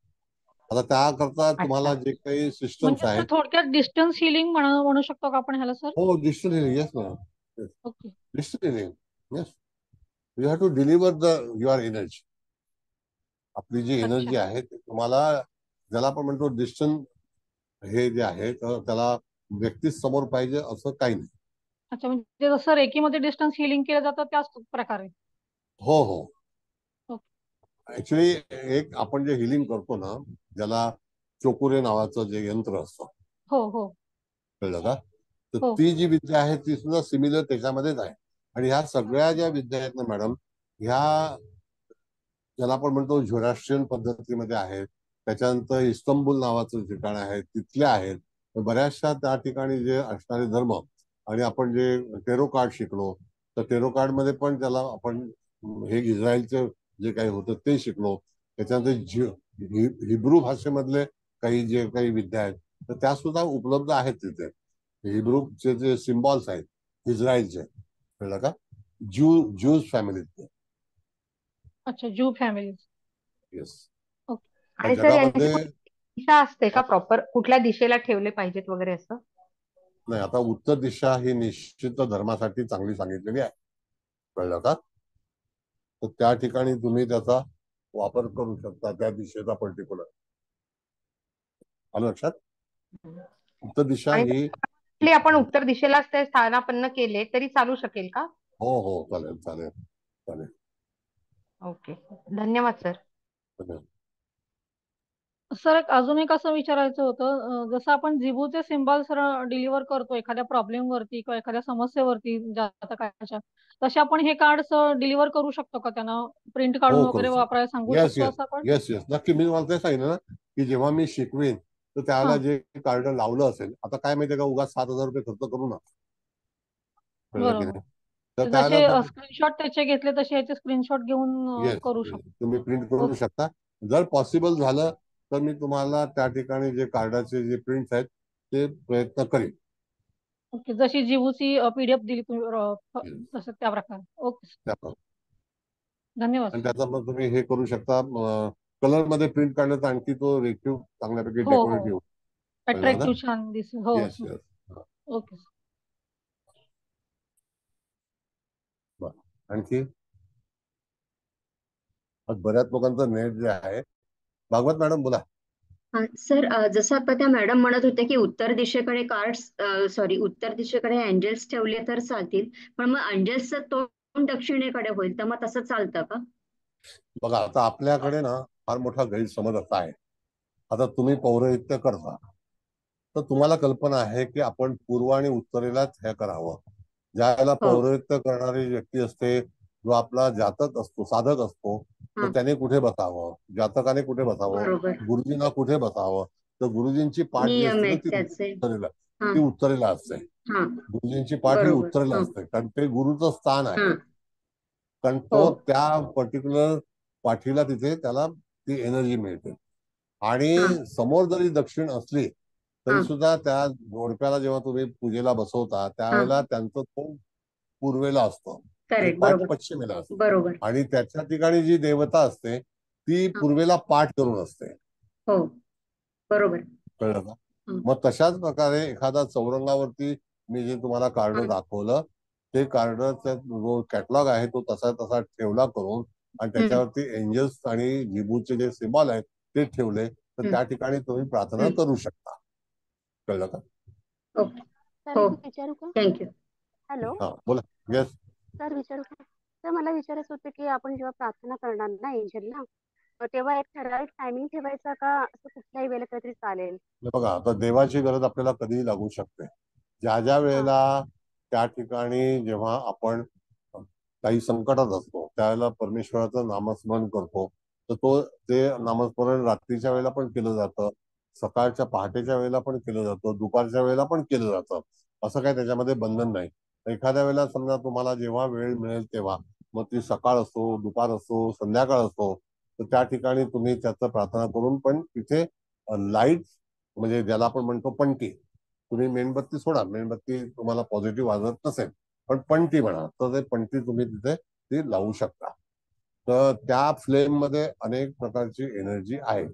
आता त्याकरता तुम्हाला जे काही सिस्टम्स म्हणजे आहेत, थोडक्यात डिस्टन्स हिलिंग म्हणू शकतो का आपण ह्याला सर? हो, digital healing. Yes madam, digital healing. Yes, you have to deliver your energy. आपली जी एनर्जी आहे ती तुम्हाला, ज्याला आपण म्हणतो डिस्टन्स, हे जे आहे त्याला व्यक्ती समोर पाहिजे असं काही नाही. अच्छा, म्हणजे जसं रेकीमध्ये डिस्टन्स हिलिंग केलं जातं त्याच प्रकारे? हो हो, ऍक्च्युली एक आपण जे हिलिंग करतो ना, ज्याला चोकुरे नावाचं जे यंत्र असतं, हो हो, कळलं का, तर ती जी विद्या आहे ती सुद्धा सिमिलर त्याच्यामध्येच आहे. आणि ह्या सगळ्या ज्या विद्या आहेत ना मॅडम, ह्या ज्याला आपण म्हणतो झोरास्ट्रियन पद्धतीमध्ये आहेत. त्याच्यानंतर इस्तंबूल नावाचं ठिकाण आहे तिथले आहेत. बऱ्याचशा त्या ठिकाणी जे असणारे धर्म, आणि आपण जे टेरो कार्ड शिकलो तर टेरो कार्ड मध्ये पण त्याला आपण हे इस्रायलचं जे काही होतं ते शिकलो. त्याच्यानंतर हिब्रू भाषेमधले काही जे काही विद्या आहेत तर त्या सुद्धा उपलब्ध आहेत तिथे. हिब्रूचे जे सिम्बॉल्स आहेत इस्रायलचे, कळलं का, ज्यूज फॅमिलीतले. अच्छा, जू फॅमिली. येस. ओके. आणि सर यांची जगामध्ये दिशा असते का प्रॉपर, कुठल्या दिशेला ठेवले पाहिजेत वगैरे असं? नाही, आता उत्तर दिशा ही निश्चित धर्मासाठी चांगली सांगितलेली आहे, कळलं का. तर त्या ठिकाणी तुम्ही त्याचा वापर करू शकता, त्या दिशेचा पर्टिक्युलर. आलं लक्षात. उत्तर दिशा आणि ही कुठली आपण उत्तर दिशेलाच ते स्थानापन्न केले तरी चालू शकेल का? हो हो, चालेल चालेल चालेल. ओके, धन्यवाद सर. धन्यवाद. सर अजून एक असं विचारायचं होतं, जसं आपण जिबूचे सिम्बॉल सर डिलिव्हर करतो एखाद्या प्रॉब्लेम वरती किंवा एखाद्या समस्येवरती जातकाच्या, तसे आपण हे कार्ड डिलिव्हर करू शकतो का त्यांना, प्रिंट काढून हो, करू वगैरे शकतो. वापरायला सांगू येस शकतो येस असं आपण? येस येस, नक्की. मी मला ते सांगितलं ना की जेव्हा मी शिकवेन तर त्याला जे कार्ड लावलं असेल, आता काय माहितीये का, उगाच 7,000 रुपये खर्च करू ना, कळलं की बरोबर. नाही. तर जसे त्याला स्क्रीनशॉट त्याचे घेतले तसे याचे स्क्रीनशॉट घेऊन येस, करू शकतो. तुम्ही प्रिंट करू ओके. शकता. जर पॉसिबल झालं तर मी तुम्हाला त्या ठिकाणी जे कार्डाचे जे प्रिंट्स आहेत ते प्रयत्न करीन. ओके, जशी जिबूची पीडीएफ दिली तुम्ही तसं त्या प्रकारे. Okay sir. त्याप्रमाणे. धन्यवाद आणि सर. त्याचा मग तुम्ही हे करू शकता, कलर मध्ये प्रिंट काढण्याचा आणखी तो रेखीव चांगल्यापैकी हो हो, डेकोरेटिव्ह. कळलं ना. अट्रॅक्टिव्ह छान दिसेल. हो yes sir. Yes. Okay sir. आणखी आज बऱ्याच लोकांचं नेट जे आहे. भागवत मॅडम बोला. सर, जसं आता त्या मॅडम म्हणत होत्या की उत्तर दिशेकडे उत्तर दिशेकडे एंजल्स ठेवले तर चालतील, पण मग एंजल्सचं तोंड दक्षिणेकडे होईल तर मग तसं चालतं का? बघा, आता आपल्याकडे ना फार मोठा गैरसमज असा आहे. आता तुम्ही पौरोहित्य करता तर तुम्हाला कल्पना आहे की आपण पूर्व आणि उत्तरेलाच हे करावं. ज्यावेळेला पौरोहित्य करणारी व्यक्ती असते, जो आपला जातक असतो, साधक असतो, तर त्याने कुठे बसावं, जातकाने कुठे बसावं, बरोबर. गुरुजींना कुठे बसावं. तर गुरुजींची पाठ जी नियम असते ना आहेत ती त्याचे. उत्तरेला, हा ती उत्तरेला असते. हा गुरुजींची पाठ ही बरोबर. उत्तरेला हा असते, कारण ते गुरुचं स्थान आहे. हा कारण हो तो त्या पर्टिक्युलर पाठीला तिथे त्याला ती एनर्जी मिळते. हा आणि समोर जरी दक्षिण असली हा तरी सुद्धा त्या जोडप्याला जेव्हा तुम्ही पूजेला बसवता हा त्यावेळेला त्यांचं तोंड पूर्वेला असतं आणि करेक्ट. पाठ बरोबर पश्चिमेला असतो. बरोबर. आणि त्याच्या ठिकाणी जी देवता असते ती हा पूर्वेला पाठ करून असते. हो बरोबर. कळलं का. हा मग तशाच प्रकारे एखादा चौरंगावरती मी जे तुम्हाला कार्ड हा दाखवलं ते कार्डचा जो कॅटलॉग आहे तो तसा तसा ठेवला करून, आणि त्याच्यावरती एंजल्स आणि जिबूचे जे सिम्बॉल आहेत ते ठेवले, तर त्या ठिकाणी तुम्ही प्रार्थना करू शकता. कळलं का. ओके. सर हो, मी विचारू का? थँक्यू. हॅलो हा बोला. येस. सर, विचारू का? सर मला विचारायचं होतं की आपण जेव्हा प्रार्थना करणार ना एंजलला, तेव्हा एक ठराविक टायमिंग ठेवायचा का असं कुठल्याही वेळेला काहीतरी चालेल? बघा, आता देवाची गरज आपल्याला कधीही लागू शकते. ज्या ज्या हा वेळेला त्या ठिकाणी जेव्हा आपण काही संकटात असतो त्यावेळेला परमेश्वराचं नामस्मरण करतो, तर ते नामस्मरण रात्रीच्या वेळेला पण केलं जातं, सकाळच्या पहाटेच्या वेळेला पण केलं जातं, दुपारच्या वेळेला पण केलं जातं. असं काही त्याच्यामध्ये बंधन नाही. एखाद्या वेळेला समजा तुम्हाला जेव्हा वेळ मिळेल तेव्हा, मग ती सकाळ असो, दुपार असो, संध्याकाळ असो, तर त्या ठिकाणी तुम्ही त्याचं प्रार्थना करून पण तिथे लाईट, म्हणजे ज्याला आपण म्हणतो पणती, तुम्ही मेणबत्ती सोडा, मेणबत्ती तुम्हाला पॉझिटिव्ह वाजत नसेल पण पणती म्हणा, तर ते पणती तुम्ही तिथे ती लावू शकता. तर त्या फ्लेम मध्ये अनेक प्रकारची एनर्जी आहे.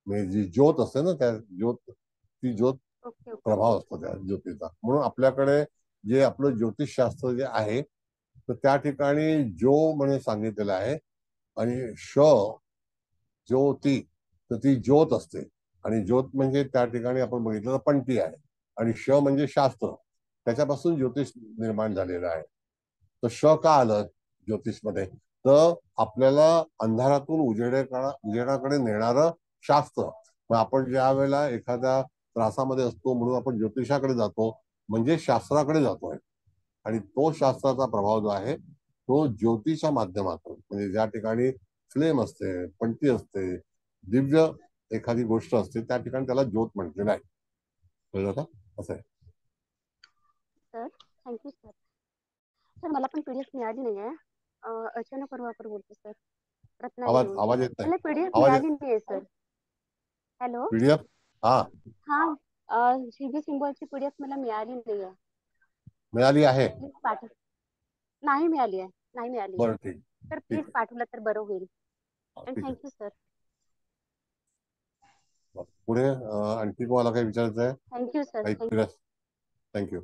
म्हणजे जी ज्योत असते ना, त्या ती ज्योत ओके ओके. प्रभाव असतो त्या ज्योतीचा. म्हणून आपल्याकडे जे आपलं ज्योतिषशास्त्र जे आहे तर त्या ठिकाणी जो म्हणे सांगितलेलं आहे, आणि ज्योती, तर ती ज्योत असते. आणि ज्योत म्हणजे त्या ठिकाणी आपण बघितलं तर पणती आहे, आणि म्हणजे शास्त्र, त्याच्यापासून ज्योतिष निर्माण झालेलं आहे. तर का आलं ज्योतिषमध्ये, तर आपल्याला अंधारातून उजेडाकडे नेणारं शास्त्र. मग आपण ज्या वेळेला एखाद्या त्रासामध्ये असतो म्हणून आपण ज्योतिषाकडे जातो, म्हणजे शास्त्राकडे जातोय. आणि तो शास्त्राचा प्रभाव जो आहे तो ज्योतीच्या माध्यमातून, म्हणजे ज्या ठिकाणी फ्लेम असते, पणती असते, दिव्य एखादी गोष्ट असते, त्या ठिकाणी त्याला ज्योत म्हटलेलं आहे. कळलं का. असं आहे. Sir thank you sir. सर मला पण पीडीएफ मिळाली नाही आहे. अर्चना परवाकर बोलते सर, आवाज रत्नागिरीहून. आवाज येत नाही. मला पीडीएफ आवाज मिळाली नाही आहे सर. हॅलो पीडीएफ हा हा झिबू सिम्बॉलची पीडीएफ मला मिळाली नाहीये. मिळाली आहे. प्लीज पाठव. नाही मिळाली आहे, नाही मिळाली. बरं ठीक तर ठीक प्लीज आहे. पाठवलं तर बरं होईल. आणि ठीक आहे. Thank you sir. पुढे आणखी कोणाला काही विचारायचं आहे? Thank you sir. काही थँक्यू.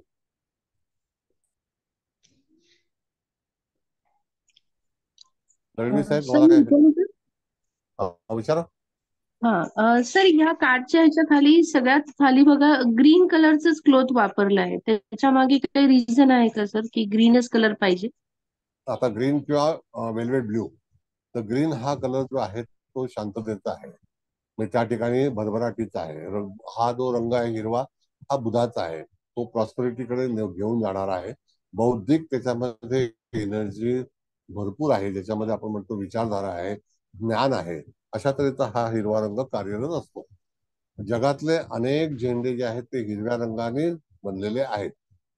रणवीर साहेब सर तुम्हाला मी काय विचारू का? विचारा. सर ह्या कार्डच्या ह्याच्या खाली सगळ्यात खाली बघा ग्रीन कलरच क्लोथ वापरलं आहे, त्याच्या मागे काही रिझन आहे का सर की ग्रीनच कलर पाहिजे? आता ग्रीन किंवा वेल्वेट ब्ल्यू, तर ग्रीन हा कलर जो आहे तो शांततेचा आहे, म्हणजे त्या ठिकाणी भरभराटीचा आहे. हा जो रंग आहे हिरवा, हा बुधाचा आहे, तो प्रॉस्पेरिटीकडे घेऊन जाणार आहे. बौद्धिक त्याच्यामध्ये एनर्जी भरपूर आहे, ज्याच्यामध्ये आपण म्हणतो विचारधारा आहे, ज्ञान आहे, अशा तऱ्हेचा हा हिरवा रंग कार्यरत असतो. जगातले अनेक झेंडे जे आहेत ते हिरव्या रंगाने बनलेले आहेत.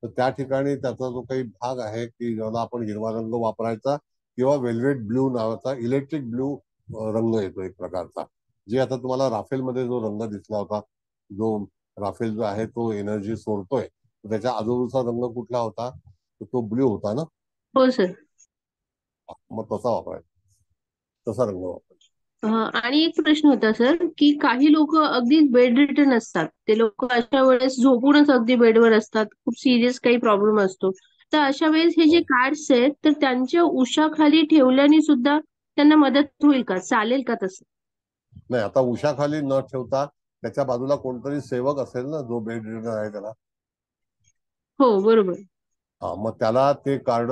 तर त्या ठिकाणी त्याचा जो काही भाग आहे की ज्याला आपण हिरवा रंग वापरायचा किंवा वेल्वेट ब्ल्यू नावाचा इलेक्ट्रिक ब्ल्यू रंग येतो एक प्रकारचा, जे आता तुम्हाला राफेलमध्ये जो रंग दिसला होता, जो राफेल जो आहे तो एनर्जी सोडतोय, त्याच्या आजूबाजूचा रंग कुठला होता, तो ब्ल्यू होता ना. हो सर. मग तसा वापरायचा, तसा रंग वापरायचा. आणि एक प्रश्न होता सर की काही लोक अगदी बेड रिटर्न असतात, ते लोक अशा वेळेस झोपूनच अगदी बेडवर असतात, खूप सिरियस काही प्रॉब्लेम असतो, तर अशा वेळेस हे जे कार्ड्स आहेत तर त्यांच्या उशाखाली ठेवल्याने सुद्धा त्यांना मदत होईल का, चालेल का तसं? नाही, आता उशाखाली न ठेवता त्याच्या बाजूला कोणतरी सेवक असेल ना, जो बेड रिडर आहे त्याला. हो बरोबर. हा, मग त्याला ते कार्ड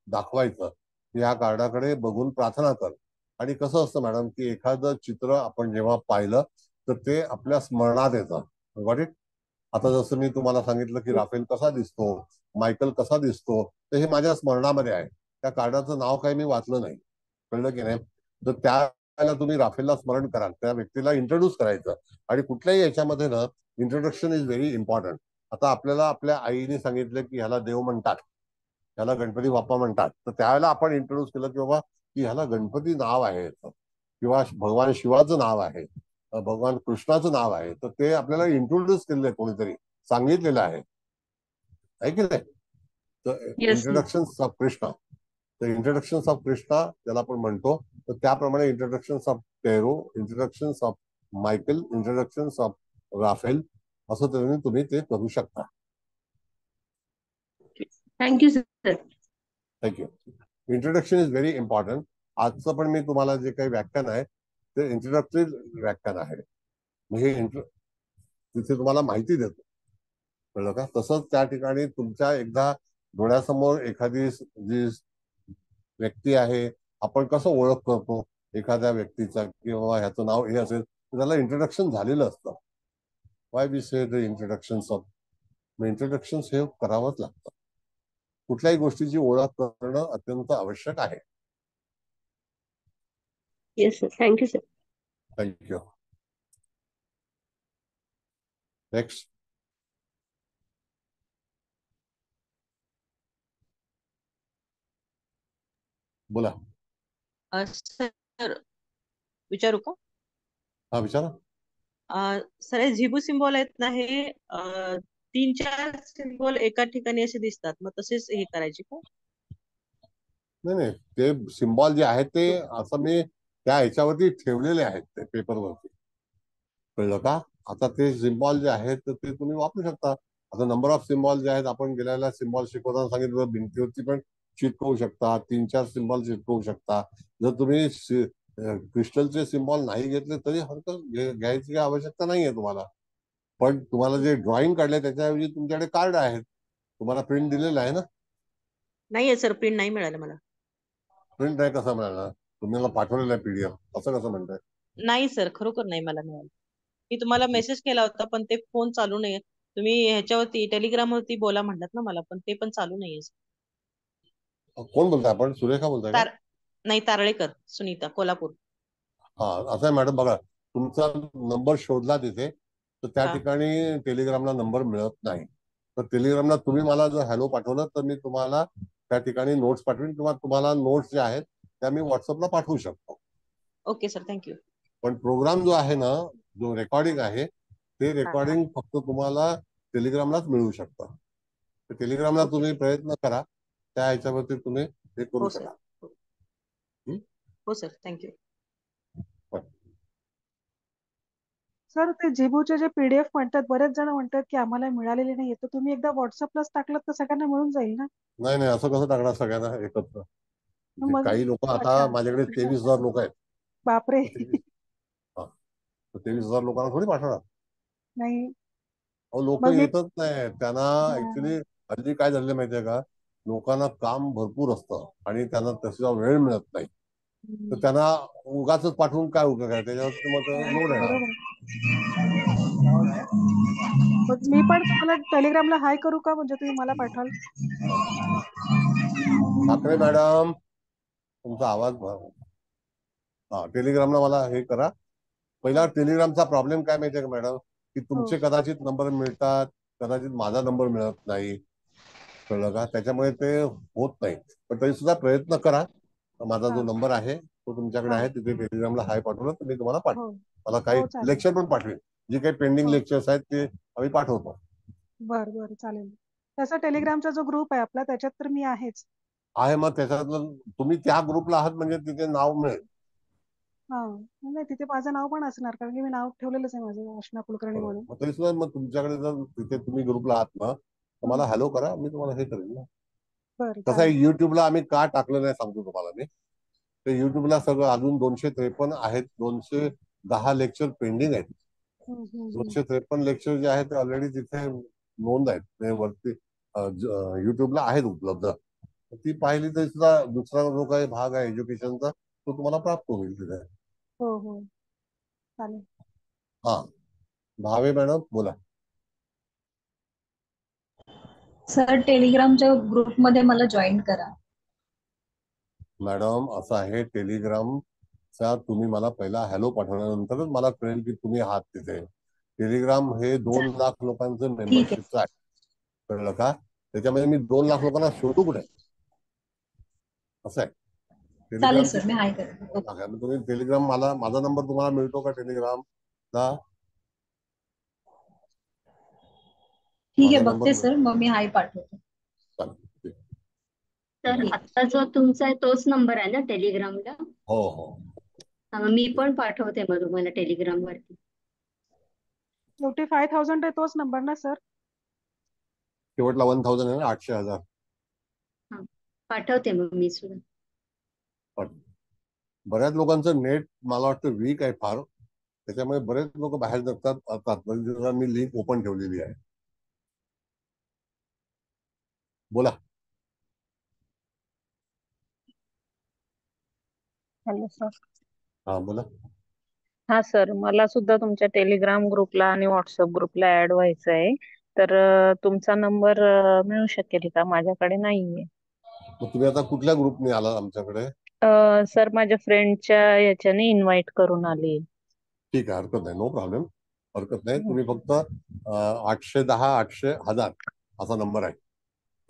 दाखवायचं, या कार्डाकडे बघून प्रार्थना कर. आणि कसं असतं मॅडम की एखादं चित्र आपण जेव्हा पाहिलं तर ते आपल्या स्मरणात येतं. Got it? आता जसं मी तुम्हाला सांगितलं की राफेल कसा दिसतो, मायकल कसा दिसतो, तर हे माझ्या स्मरणामध्ये आहे. त्या कार्डाचं नाव काही मी वाचलं नाही, कळलं की नाही. तर त्याला तुम्ही राफेलला स्मरण कराल, त्या व्यक्तीला इंट्रोड्यूस करायचं. आणि कुठल्याही याच्यामध्ये ना इंट्रोडक्शन इज व्हेरी इम्पॉर्टंट. आता आपल्याला आपल्या आईने सांगितलं की ह्याला देव म्हणतात, ह्याला गणपती बाप्पा म्हणतात, तर त्यावेळेला आपण इंट्रोड्यूस केलं की बाबा की ह्याला गणपती नाव आहे किंवा भगवान शिवाचं नाव आहे, भगवान कृष्णाचं नाव आहे, तर ते आपल्याला इंट्रोड्यूस केलेलं आहे, कोणीतरी सांगितलेलं आहे की नाही. तर इंट्रोडक्शन ऑफ कृष्णा, तर इंट्रोडक्शन ऑफ कृष्णा ज्याला आपण म्हणतो, तर त्याप्रमाणे introduction of tarot, introduction of Michael, introduction of Raphael, असं तऱ्हेने तुम्ही ते करू शकता. Thank you sir. Thank you. Introduction is very important. आजचं पण मी तुम्हाला जे काही व्याख्यान आहे ते इंट्रोडक्टरी व्याख्यान आहे, म्हणजे तिथे तुम्हाला माहिती देतो, कळलं का. तसंच त्या ठिकाणी तुमच्या एकदा डोळ्यासमोर एखादी जी व्यक्ती आहे, आपण कसं ओळख करतो एखाद्या व्यक्तीचा, किंवा ह्याचं नाव हे असेल तर त्याला इंट्रोडक्शन झालेलं असतं. Why we say the introduction of, introduction हे करावंच लागतं. कुठल्याही गोष्टीची ओळख करणं अत्यंत आवश्यक आहे. Yes sir. Thank you sir. Thank you. Next. बोला. सर विचारू का? हा विचारा. सर हे झिबू सिम्बॉल आहेत ना, हे 3-4 सिम्बॉल एका ठिकाणी असे दिसतात, मग तसेच हे करायचे का? नाही, ते सिम्बॉल जे आहेत ते असं मी त्या ह्याच्यावरती ठेवलेले आहेत, ते पेपरवरती, कळलं का. आता ते सिम्बॉल जे आहेत तर ते तुम्ही वापरू शकता. आता नंबर ऑफ सिम्बॉल जे आहेत, आपण गेल्याला सिम्बॉल शिकवताना सांगितलं, भिंतीवरती पण चिटकवू शकता, 3-4 सिम्बॉल चिटकवू शकता. जर तुम्ही क्रिस्टलचे सिम्बॉल नाही घेतले तरी हरकत, घ्यायची आवश्यकता नाहीये तुम्हाला. पण तुम्हाला जे ड्रॉइंग काढले त्याच्याऐवजी तुमच्याकडे कार्ड आहेत, तुम्हाला प्रिंट दिलेलं आहे ना. नाहीये सर, प्रिंट नाही मिळालं मला. प्रिंट नाही कसं मिळालं, तुम्हाला पाठवलेलं आहे पीडीएफ, असं कसं म्हणताय? नाही सर, खरोखर नाही मला मिळालं. मी तुम्हाला मेसेज केला होता पण ते फोन चालू नाहीये. तुम्ही ह्याच्यावरती टेलिग्राम वरती बोला म्हणलात ना मला, पण ते पण चालू नाहीये. कोण बोलताय आपण? सुरेखा बोलताय का? नाही, तारळेकर सुनीता, कोल्हापूर. हा, असं आहे मॅडम, बघा तुमचा नंबर शोधला तिथे, तर त्या ठिकाणी टेलिग्रामला नंबर मिळत नाही. तर टेलिग्रामला तुम्ही मला जर हॅलो पाठवलं तर मी तुम्हाला त्या ठिकाणी नोट्स पाठवेन, किंवा तुम्हाला नोट्स जे आहेत त्या मी व्हॉट्सअपला पाठवू शकतो. Okay sir, thank you. पण प्रोग्राम जो आहे ना, जो रेकॉर्डिंग आहे ते रेकॉर्डिंग फक्त तुम्हाला टेलिग्रामलाच मिळू शकतं. तर टेलिग्रामला तुम्ही प्रयत्न करा, त्या ह्याच्यावरती तुम्ही हे करू हो सर. शकाल. हो सर, थँक्यू. सर ते जिबूचे जे PDF म्हणतात, बरेच जण म्हणतात की आम्हाला मिळालेले नाहीये, तर तुम्ही एकदा व्हॉट्सअपलाच टाकलं तर सगळ्यांना मिळून जाईल ना? नाही नाही, असं कसं टाकणार सगळ्यांना एकत्र? मग काही लोक, आता अच्छा माझ्याकडे 23,000 लोक आहेत. बापरे. 23,000 लोकांना थोडी पाठवणार. नाही लोक मग मी येतच नाही त्यांना. ऍक्च्युली हल्ली काय झालं माहितीये का, लोकांना काम भरपूर असतं आणि त्यांना तसा वेळ मिळत नाही. तर त्यांना उगाच पाठवून काय उपयोग आहे, त्याच्यावर मग लोड येणार. बरोबर. मग मी पण तुम्हाला टेलिग्रामला हाय करू का, म्हणजे तुम्ही मला पाठवाल? ठाकरे मॅडम, तुमचा आवाज टेलिग्रामला मला हे करा. पहिला टेलिग्रामचा प्रॉब्लेम काय माहितीये का मॅडम, की तुमचे कदाचित नंबर मिळतात, कदाचित माझा नंबर मिळत नाही, कळलं का? त्याच्यामुळे ते होत नाही. पण तरी सुद्धा प्रयत्न करा. माझा जो नंबर आहे तो तुमच्याकडे आहे, तिथे टेलिग्रामला हाय पाठवलं तर मी तुम्हाला पाठवेन. मला काही लेक्चर पण पाठवेन, जे काही पेंडिंग लेक्चर्स आहेत ते आम्ही पाठवतो. बरं बरं, चालेल. तसा टेलिग्रामचा जो ग्रुप आहे आपला, त्याच्यात तर मी आहेच. आहे, मग त्याच्यातलं तुम्ही त्या ग्रुपला आहात म्हणजे तिथे नाव मिळेल. हा नाही, तिथे माझं नाव पण असणार, कारण की मी नाव ठेवलेलंच आहे माझं, अर्चना कुलकर्णी म्हणून. मग तरी सुद्धा मग तुमच्याकडे जर तिथे तुम्ही ग्रुपला आहात ना, तर मला हॅलो करा, मी तुम्हाला हे करेन ना. कसं आहे, युट्यूबला आम्ही का टाकलं नाही सांगतो तुम्हाला मी. तर युट्यूबला सगळं अजून 253 आहेत, 210 लेक्चर पेंडिंग आहेत. 253 लेक्चर जे आहेत ते ऑलरेडी तिथे नोंद आहेत वरती, युट्यूबला आहेत उपलब्ध. ती पाहिली तरी सुद्धा दुसरा जो काही भाग आहे एज्युकेशनचा, तो तुम्हाला प्राप्त होईल तिथे. हो हो, चालेल. हा, भावे मॅडम बोला. सर, टेलिग्रामच्या ग्रुपमध्ये मला जॉईन करा. मॅडम असं आहे, टेलिग्रामचा तुम्ही मला पहिला हॅलो पाठवल्यानंतरच मला कळेल की तुम्ही आहात तिथे. टेलिग्राम हे 2 लाख लोकांचं मेंबरशिपचं आहे, कळलं का? त्याच्यामध्ये मी 2 लाख लोकांना शोधू कुठे, असं आहे. चालेल सर, मी हाय करेन. तुम्ही टेलिग्राम, माझा नंबर तुम्हाला मिळतो का टेलिग्रामला? ठीक आहे, बघते सर, मग मी हाय पाठवतो. तर आता जो तुमचा आहे तोच नंबर आहे ना टेलिग्रामला? हो हो. मी पण पाठवते मग तुम्हाला टेलिग्राम वरती. 45,000 आहे तोच नंबर ना सर? शेवटला 1,000 आहे ना, 800,000. पाठवते मग मी सुद्धा. बऱ्याच लोकांचं नेट मला वाटतं वीक आहे फार, त्याच्यामुळे बरेच लोक बाहेर जातात. मी लिंक ओपन ठेवलेली आहे. बोला. Hello sir. हा बोला. हा सर, मला सुद्धा तुमच्या टेलिग्राम ग्रुपला आणि व्हॉट्सअप ग्रुपला ऍड व्हायचं आहे, तर तुमचा नंबर मिळू शकेल का? माझ्याकडे नाहीये. मग तुम्ही आता कुठल्या ग्रुपने आला आमच्याकडे? सर, माझ्या फ्रेंडच्या याच्याने इन्व्हाइट करून आली. ठीक आहे, हरकत नाही, नो प्रॉब्लेम, हरकत नाही. तुम्ही फक्त 810 800,000 असा नंबर आहे,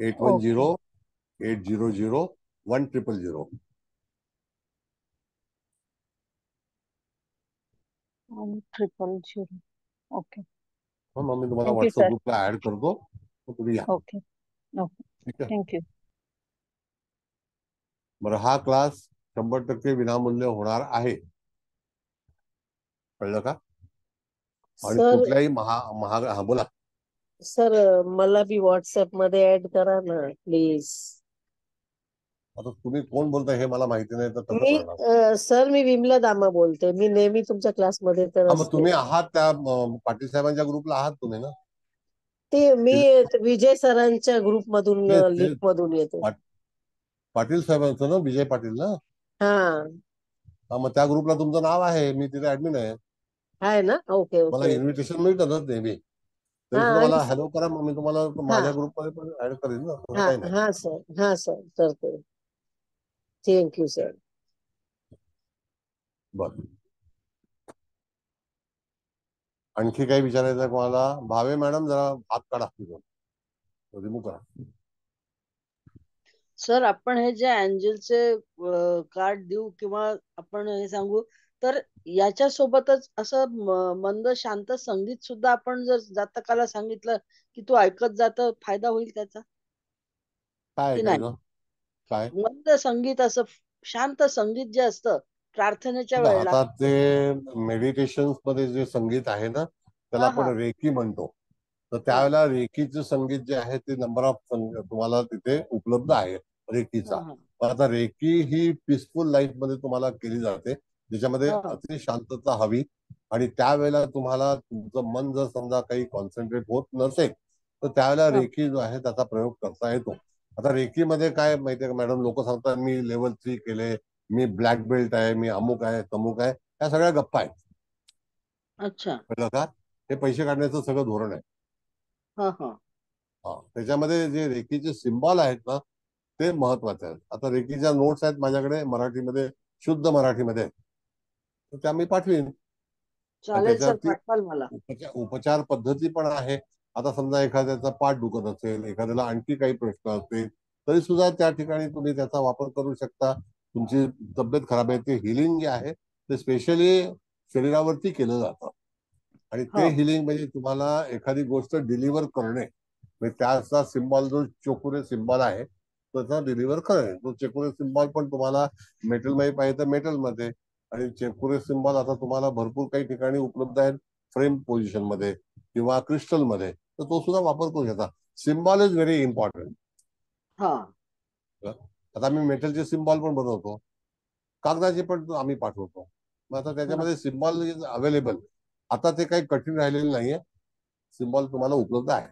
8108001000. 1000. ओके. मग मी तुम्हाला व्हॉट्सअप ग्रुपला ऍड करतो, तुम्ही या. ओके ओके, ठीक आहे. थँक्यू. बरं, हा क्लास 100% विनामूल्य होणार आहे, कळलं का? आणि सर, कुठल्याही महाग हा बोला. सर मला बी व्हॉट्सअप मध्ये ऍड करा ना प्लीज. आता तुम्ही कोण बोलताय हे मला माहिती नाही, तर कसं करणार? सर, मी विमला दामा बोलते, मी नेहमी तुमच्या क्लासमध्ये तर मग तुम्ही आहात त्या पाटील साहेबांच्या ग्रुपला आहात तुम्ही ना? ते मी विजय सरांच्या ग्रुप मधून, लिंक मधून येते. पाटील साहेबांचं ना, विजय पाटील ना? हा, मग त्या ग्रुपला तुमचं नाव आहे, मी तिथे ऍडमिन आहे ना? ओके मला ओके. इन्व्हिटेशन मिळतं ना नेहमी, तरी सुद्धा मला हॅलो करा, मग मी तुम्हाला माझ्या ग्रुपमध्ये पण ऍड करेन ना, काही नाही. हा सर, हा सर, करते. Thank you sir. बर, आणखी काही विचारायचं आहे कोणाला? भावे मॅडम, जरा हात काढा, रिमूव्ह करा. सर, आपण हे जे अँजलचे कार्ड देऊ किंवा आपण हे सांगू तर याच्यासोबतच असं मंद शांत संगीत सुद्धा आपण जर जातकाला सांगितलं की तू ऐकत जा तर फायदा होईल त्याचा काय की नाही? ऐकायचं? काय मंद संगीत असं शांत संगीत जे असतं प्रार्थनेच्या बघा, वेळेला. आता ते मेडिटेशन मध्ये जे संगीत आहे ना, त्याला हा आपण हा रेकी म्हणतो. तर हा त्यावेळेला रेकीचं संगीत जे आहे ते नंबर ऑफ तुम्हाला तिथे उपलब्ध आहे रेकीचा. हा पण आता रेकी ही पीसफुल लाईफ मध्ये तुम्हाला केली जाते, ज्याच्यामध्ये हा अति शांतता हवी. आणि त्यावेळेला तुम्हाला तुमचं मन जर समजा काही कॉन्सन्ट्रेट होत नसेल तर त्यावेळेला हा रेकी जो आहे त्याचा प्रयोग करता येतो. आता रेकीमध्ये काय माहितीये का मॅडम, लोक सांगतात मी लेवल 3 केले, मी ब्लॅक बेल्ट आहे, मी अमुक आहे तमुक आहे. ह्या सगळ्या गप्पा आहेत. अच्छा. कळलं का? हे पैसे काढण्याचं सगळं धोरण आहे. हा हा हा, त्याच्यामध्ये जे रेकीचे सिम्बॉल आहेत ना ते महत्वाचे आहेत. आता रेकीच्या नोट्स आहेत माझ्याकडे मराठीमध्ये, शुद्ध मराठीमध्ये, तर त्या मी पाठवीन. आणि चालेल सर, त्याच्यावरती पाठवाल मला. उपचार पद्धती पण आहे. आता समजा एखाद्याचा पाठ दुखत असेल, एखाद्याला आणखी काही प्रश्न असतील, तरी सुद्धा त्या ठिकाणी तुम्ही त्याचा वापर करू शकता. तुमची तब्येत खराब आहे ते हिलिंग जे आहे ते स्पेशली शरीरावरती केलं जातं. आणि ते हो हिलिंग म्हणजे तुम्हाला एखादी गोष्ट डिलिव्हर करणे, म्हणजे त्याचा सिम्बॉल जो चोकुरे सिम्बॉल आहे त्याचा डिलिव्हर करणे. तो चेकुरे सिम्बॉल पण तुम्हाला मेटल मध्ये पाहिजे तर मेटल मध्ये, आणि चेकुरे सिम्बॉल आता तुम्हाला भरपूर काही ठिकाणी उपलब्ध आहेत फ्रेम पोझिशन मध्ये किंवा क्रिस्टल मध्ये, तर तो सुद्धा वापर करू शकता. Symbol is very important. हा आता आम्ही मेटलचे सिम्बॉल पण बनवतो, कागदाचे पण आम्ही पाठवतो. मग आता हा त्याच्यामध्ये सिम्बॉल इज अवेलेबल. आता ते काही कठीण राहिलेलं नाहीये, सिम्बॉल तुम्हाला उपलब्ध आहे.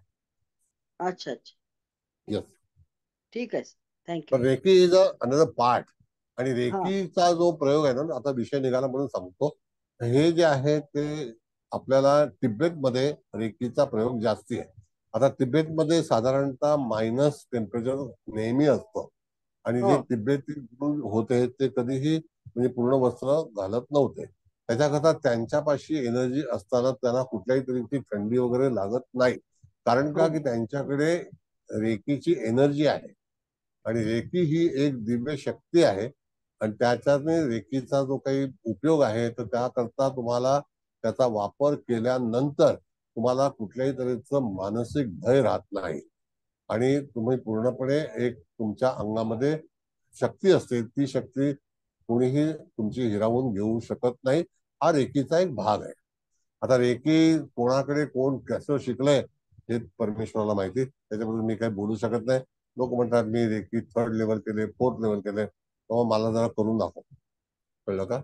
अच्छा अच्छा, येस. ठीक आहे, थँक्यू. पण रेकी इज अनदर पार्ट. आणि हा रेकीचा जो प्रयोग आहे ना, आता विषय निघाला म्हणून सांगतो, हे जे आहे ते आपल्याला तिबेटमध्ये रेकीचा प्रयोग जास्ती आहे. आता तिबेटमध्ये साधारणतः मायनस टेम्परेचर नेहमी असतं. आणि हो जे तिबेटी होते ते कधीही म्हणजे पूर्ण वस्त्र घालत नव्हते. त्याच्याकरता त्यांच्यापाशी एनर्जी असताना त्यांना कुठल्याही तऱ्हेची थंडी वगैरे लागत नाही. कारण हो का की त्यांच्याकडे रेकीची एनर्जी आहे. आणि रेकी ही एक दिव्य शक्ती आहे. आणि त्याच्याने रेकीचा जो काही उपयोग आहे तर त्याकरता तुम्हाला त्याचा वापर केल्यानंतर तुम्हाला कुठल्याही तऱ्हेचं मानसिक भय राहत नाही. आणि तुम्ही पूर्णपणे एक तुमच्या अंगामध्ये शक्ती असते, ती शक्ती कोणीही तुमची हिरावून घेऊ शकत नाही. हा रेकीचा एक भाग आहे. आता रेकी कोणाकडे कोण कसं शिकलंय हे परमेश्वराला माहिती, त्याच्याबद्दल मी काही बोलू शकत नाही. लोक म्हणतात मी रेकी 3rd लेवल केले, 4th लेवल केले, तेव्हा मला जरा करून दाखव. कळलं का?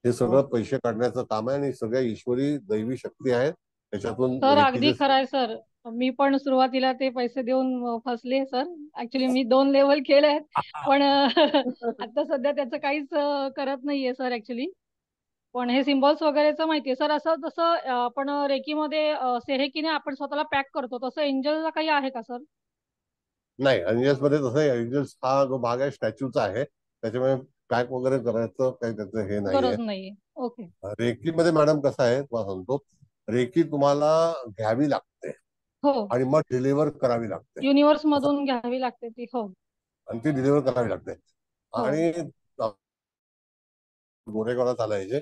हे हो सगळं पैसे काढण्याचं काम आहे आणि सगळ्या ईश्वरी दैवी शक्ती आहेत त्याच्यातून सर अगदी रेकीचे. खरं आहे सर. मी पण सुरुवातीला ते पैसे देऊन फसले सर. ऍक्च्युली मी 2 लेवल केले आहेत, पण आता सध्या त्याचं काहीच करत नाहीये सर ऍक्च्युली. पण हे सिम्बॉल्स वगैरेचं माहितीये सर. असं जसं आपण रेकीमध्ये सेहेकीने आपण स्वतःला पॅक करतो, तसं एंजलला काही आहे का सर? नाही, एंजल्स मध्ये तसं एंजल्स हा जो भाग आहे स्टॅच्यूचा आहे, त्याच्यामुळे पॅक वगैरे करायचं काही त्याचं हे नाहीये. गरज नाहीये. ओके. रेकी मध्ये मॅडम कसं आहे तुम्हाला सांगतो, रेकी तुम्हाला घ्यावी लागते हो, आणि मग डिलिव्हर करावी लागते. युनिव्हर्स मधून घ्यावी लागते ती. हो आणि ती डिलिव्हर करावी लागते. हो आणि गोरेगावला चालायचे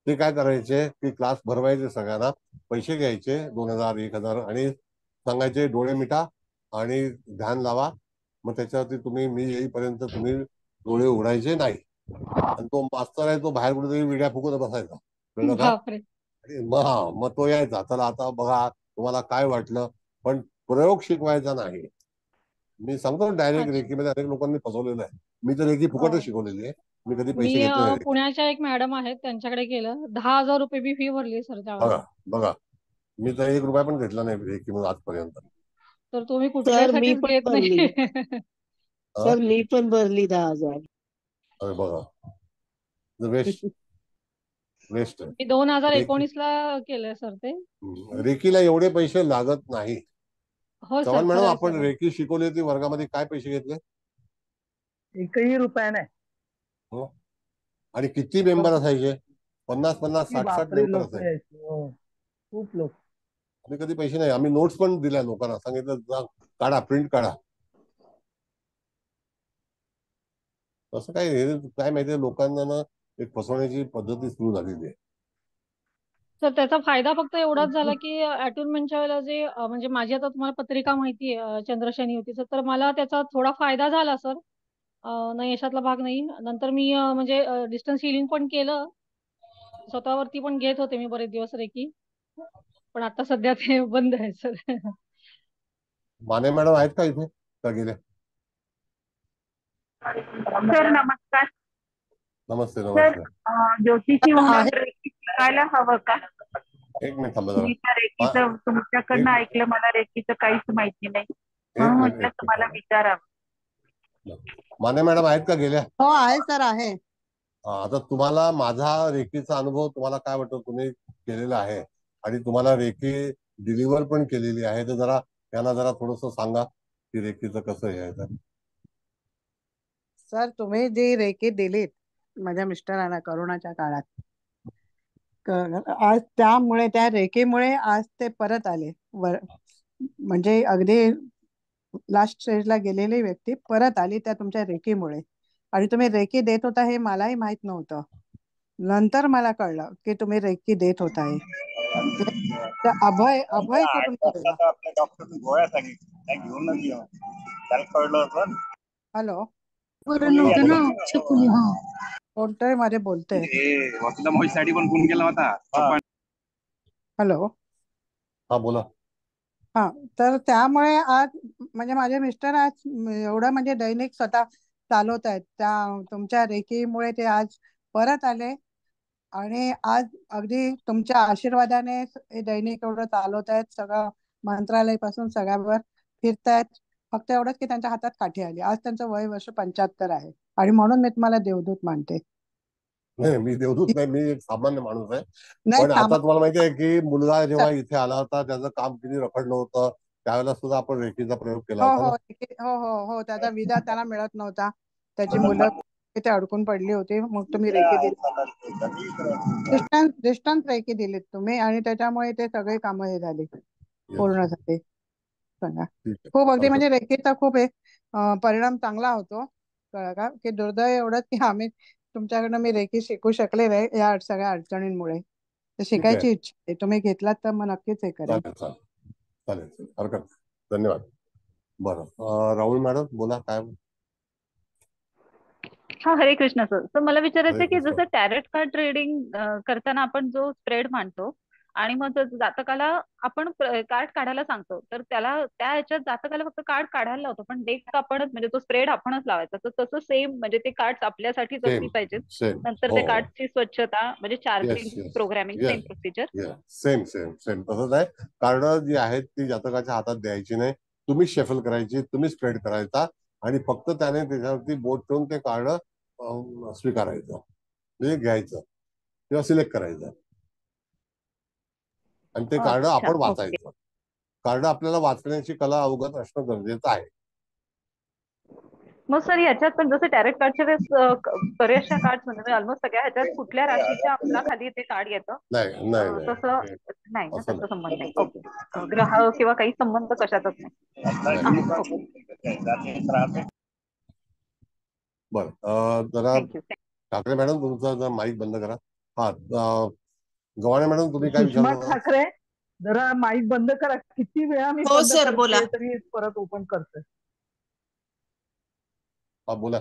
ते काय करायचे की क्लास भरवायचे, सगळ्यांना पैसे घ्यायचे 2000 1000 आणि सांगायचे डोळे मिटा आणि ध्यान लावा. मग त्याच्यावरती तुम्ही मी येईपर्यंत तुम्ही डोळे उघडायचे नाही. आणि तो मास्तर आहे तो बाहेर कुठेतरी विड्या फुकत बसायचा. कळलं का? बापरे. आणि मग तो यायचा, चला आता बघा तुम्हाला काय वाटलं, पण प्रयोग शिकवायचा नाही. मी सांगतो डायरेक्ट अच्छा. रेकीमध्ये अनेक लोकांनी फसवलेलं आहे. मी तर रेकी हो, फुकटच शिकवलेली आहे, मी कधी मी पैसे घेतले नाही. पुण्याच्या एक मॅडम आहेत त्यांच्याकडे केलं. 10,000 रुपये मी फी भरली सर त्यावेळेस. बघा बघा, मी तर 1 रुपया पण घेतला नाही रेकीमध्ये आजपर्यंत. तर तुम्ही सर मी कुठल्यासाठीच पण घेत भरली. नाही. हा? सर मी पण भरली 10,000. अरे बघा, वेस्ट वेस्ट आहे. मी 2019 रेकी ला केलंय सर ते. रेकीला एवढे पैसे लागत नाही. हो सर, चव्हाण मॅडम, खरं आहे आपण सर. रेकी शिकवली होती वर्गामध्ये, काय पैसे घेतले? एकही रुपया नाही. हो. आणि किती मेंबर असायचे? 50-50 की 60-60 बापरे, मेंबर लोक असायचे. यायचे. हो, खूप लोक. आम्ही कधी पैसे नाही, आम्ही नोट्स पण दिल्या लोकांना, सांगितलं जा काढा, प्रिंट काढा. तसं काय हे काय माहितीये लोकांना ना, एक फसवण्याची पद्धती सुरू झालेली आहे. तर त्याचा फायदा फक्त एवढाच झाला की अटुनमेंटच्या वेळेला जे म्हणजे माझी आता तुम्हाला पत्रिका माहिती आहे चंद्रशनी युतीचं, तर मला त्याचा थोडा फायदा झाला सर. नाही यशातला भाग नाही. नंतर मी म्हणजे डिस्टन्स हिलिंग पण केलं, स्वतःवरती पण घेत होते मी बरेच दिवस रेकी, पण आता सध्या ते बंद आहे सर. माने मॅडम आहेत का इथे का गेल्या? सर नमस्कार. नमस्ते सर नमस्ते. ज्योतिषी म्हणून रेकी शिकायला हवं का? एक मिनिट थांबा जरा. मी तर रेकीचं तुमच्याकडनं ऐकलं, मला रेकीचं काहीच माहिती नाही, म्हणून म्हटलं तुम्हाला विचारावं. माने मॅडम आहेत का गेल्या? हो आहे सर आहे. आता तुम्हाला माझा रेकीचा अनुभव तुम्हाला काय वाटतं? तुम्ही केलेला आहे आणि तुम्हाला रेकी डिलिव्हर पण केलेली आहे, तर जरा यांना जरा थोडस सांगा की रेकीचं कसं हे आहे तर. सर तुम्ही जी रेकी दिलीत माझ्या मिस्टरांना करोनाच्या काळात, आज त्यामुळे त्या रेकीमुळे आज ते परत आले. म्हणजे अगदी लास्ट स्टेजला गेलेली व्यक्ती परत आली त्या तुमच्या रेकीमुळे. आणि तुम्ही रेकी देत होता हे मलाही माहित नव्हतं. नंतर मला कळलं की तुम्ही रेकी देत होता हे. तर अभय कुठून कळला? हॅलो कोणतरी मध्ये बोलते. हॅलो हा बोला. हा तर त्यामुळे आज म्हणजे माझे मिस्टर आज एवढं म्हणजे दैनिक स्वतः चालवत आहेत त्या तुमच्या रेकीमुळे. ते आज परत आले आणि आज अगदी तुमच्या आशीर्वादाने हे दैनिक एवढं चालवत आहेत. सगळं मंत्रालय पासून सगळ्यावर फिरतायत. फक्त एवढंच की त्यांच्या हातात काठी आली. आज त्यांचं वय वर्ष 75 आहे आणि म्हणून मी तुम्हाला देवदूत मानते. नाही मी देवदूत नाही, मी एक सामान्य माणूस आहे. पण आता तुम्हाला माहिती आहे की मुलगा जेव्हा इथे आला होता त्याचं काम किती रखडलं होतं, त्यावेळेला सुद्धा आपण रेकीचा प्रयोग केला हो होता हो ना. हो हो हो त्याचा विजा त्याला मिळत नव्हता. त्याची मुलं तिथे अडकून पडली होती. मग तुम्ही रेकी दिली, डिस्टन्स रेकी दिलीत तुम्ही आणि त्याच्यामुळे ते सगळे कामं हे झाली, पूर्ण झाले. सांगा खूप अगदी म्हणजे रेकीचा खूप परिणाम चांगला होतो. कळलं का? की दुर्दैव एवढंच की आम्ही तुमच्याकडनं मी रेकी शिकू शकले नाही या सगळ्या अडचणींमुळे. तर शिकायची इच्छा आहे. तुम्ही घेतलात तर मग नक्कीच हे करेल. चालेल चालेल हरकत. धन्यवाद. बरं राहुल मॅडम बोला काय. हा हरे कृष्ण सर. तर मला विचारायचं की जसं टॅरेट कार्ड ट्रेडिंग करताना आपण जो स्प्रेड मांडतो आणि मग जातकाला आपण कार्ड काढायला सांगतो, तर त्याला त्या ह्याच्यात जातकाला फक्त कार्ड काढायला लावतो, पण डेक आपणच म्हणजे तो स्प्रेड आपणच लावायचा. तर तसं सेम म्हणजे ते कार्ड आपल्यासाठीच असली पाहिजेत. नंतर त्या कार्डची स्वच्छता म्हणजे charging programming same procedure. Same same same तसंच आहे. कार्ड जी आहेत ती जातकाच्या हातात द्यायची नाही, तुम्ही शेफल करायची, तुम्ही स्प्रेड करायचा आणि फक्त त्याने त्याच्यावरती बोट ठेवून ते कार्ड स्वीकारायचं म्हणजे घ्यायचं किंवा सिलेक्ट करायचं आणि ते कार्ड आपण वाचायचं. कार्ड आपल्याला वाचण्याची कला अवगत असणं गरजेचं आहे. मग सर याच्यात पण जसं टॅरेट कार्डच्या वेळेस बऱ्याचशा कार्ड म्हणजे ऑलमोस्ट सगळ्या ह्याच्यात कुठल्या राशीच्या अंमलाखाली ते कार्ड येतं, तसं नाही ना, त्याचा संबंध नाही. ओके. ग्रह किंवा काही संबंध कशातच नाही. बरं जरा ठाकरे मॅडम तुमचा जरा माईक बंद करा. हा गव्हाणे मॅडम तुम्ही काय सुषमा विचारता? ठाकरे जरा माईक बंद करा. किती वेळा मी बंद करते तरी परत ओपन करते. हा बोला.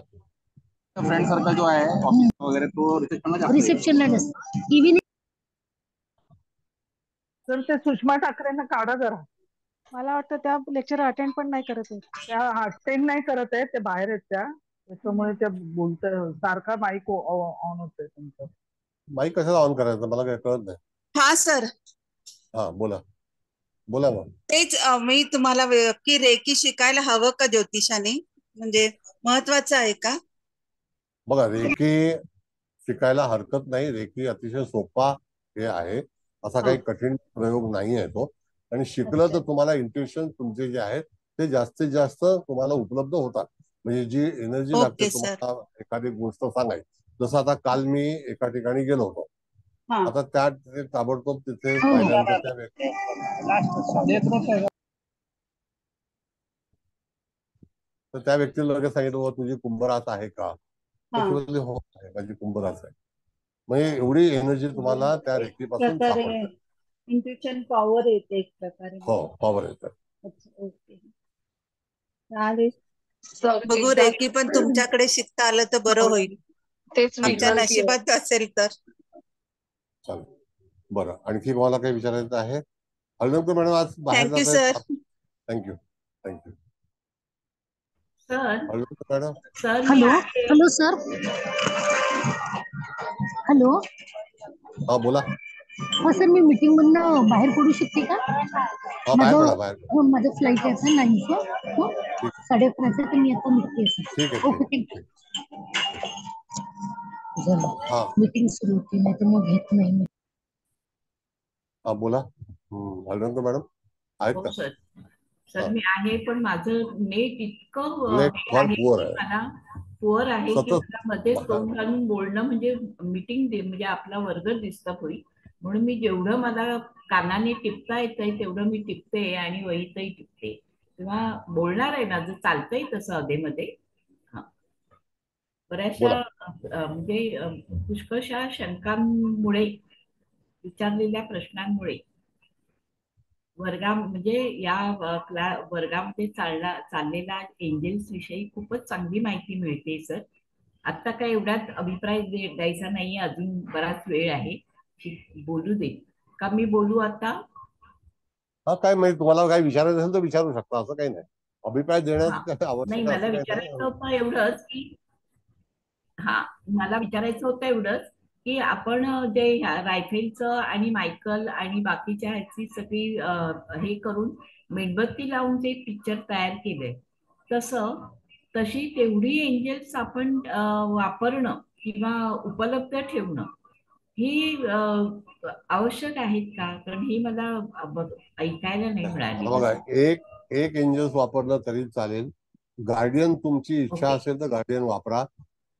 फ्रेंड सर्कल जो आहे ऑफिस वगैरे तो रिसेप्शनला तर ते सुषमा ठाकरेंना काढा जरा. मला वाटतं त्या लेक्चर अटेंड पण नाही करत आहेत. त्या अटेंड नाही करत आहे, ते बाहेर आहेत त्या, त्याच्यामुळे त्या बोलतोय सारखा माईक ऑन होतोय तुमचं. माईक कशाला ऑन करायचं मला काही कळत नाही. हा सर. हा बोला बोला मग. तेच मी तुम्हाला की रेकी शिकायला हवं का ज्योतिषाने, म्हणजे महत्वाचं आहे का? बघा रेकी शिकायला हरकत नाही. रेकी अतिशय सोपा हे आहे, असा काही कठीण प्रयोग नाही आहे तो. आणि शिकलं तर तुम्हाला इंट्युशन तुमचे जे आहेत ते जास्तीत जास्त तुम्हाला उपलब्ध होतात. म्हणजे जी एनर्जी लागते तुम्हाला एखादी गोष्ट सांगायची. जसं आता काल मी एका ठिकाणी गेलो होतो, आता त्या ताबडतोब तिथे पहिल्यांदा त्या व्यक्ती तर त्या व्यक्तीला लगेच सांगितलं तुझी कुंभरास आहे का? हो माझी कुंभरास आहे. म्हणजे एवढी एनर्जी तुम्हाला त्या रेकीपासून सापडते. इंट्युशन पॉवर येते एक प्रकारे. हो, पॉवर येते. ओके, चालेल. बघू रेकी पण तुमच्याकडे शिकता आलं तर बरं होईल, तेच आमच्या विनंती आहे. नशिबात असेल तर. चालेल, बरं. आणखी तुम्हाला काही विचारायचं आहे? हळदणकर मॅडम आज बाहेर थँक्यू जात आहेत. Sir. Thank you, thank you. Sir Haldankar madam. Sir मी हॅलो आहे. Hello sir. हॅलो. हा बोला. हा सर, मी मीटिंग मधनं बाहेर पडू शकते का? हा, बाहेर पडा, बाहेर पडा. हो, माझं फ्लाईट आहे सर 9चं. हो, 11:30 तर मी आता निघते सर. ठीक आहे, ओके, ठीक थँक्यू. हा मीटिंग सुरू होती, नाही तर मग घेत नाही मी. हा बोला. हळदणकर मॅडम आहेत हो का? सर. सर मी आहे, पण माझं नेट इतकं नेट हे फार आहे पुअर की आहे. मला पुअर आहे की सतत मला मध्येच तोंड घालून बोलणं म्हणजे मीटिंग म्हणजे आपला वर्ग डिस्टर्ब होईल, म्हणून मी जेवढं मला कानाने टिपता येतंय तेवढं मी टिपते आणि वहीतही टिपते किंवा बोलणार आहे माझं चालतंय तसं अधेमध्ये. बऱ्याचशा म्हणजे पुष्कळशा शंकांमुळे विचारलेल्या प्रश्नांमुळे म्हणजे या वर्गामध्ये चाललेला एंजल्स विषयी खूपच चांगली माहिती मिळते सर. आता काय एवढ्यात अभिप्राय द्यायचा नाहीये, अजून बराच वेळ आहे, बोलू दे का? मी बोलू आता? हा, काय म्हणजे तुम्हाला काही विचारायचं असेल तर विचारू शकता, असं काही नाही. अभिप्राय देण्याचं काही नाही, आवश्यक मला असं काही विचारायचं नाही. होतं एवढंच की मला विचारायचं होतं एवढंच की आपण जे रायफेलचं आणि मायकल आणि बाकीच्या ह्याची सगळी हे करून मेणबत्ती लावून जे पिक्चर तयार केलंय तशी तेवढी एंजल्स आपण वापरणं किंवा उपलब्ध ठेवणं ही आवश्यक आहेत का? कारण ही मला ऐकायला नाही मिळाली. बघा, एक एंजल्स वापरलं तरी चालेल. गार्डियन तुमची इच्छा असेल तर गार्डियन वापरा.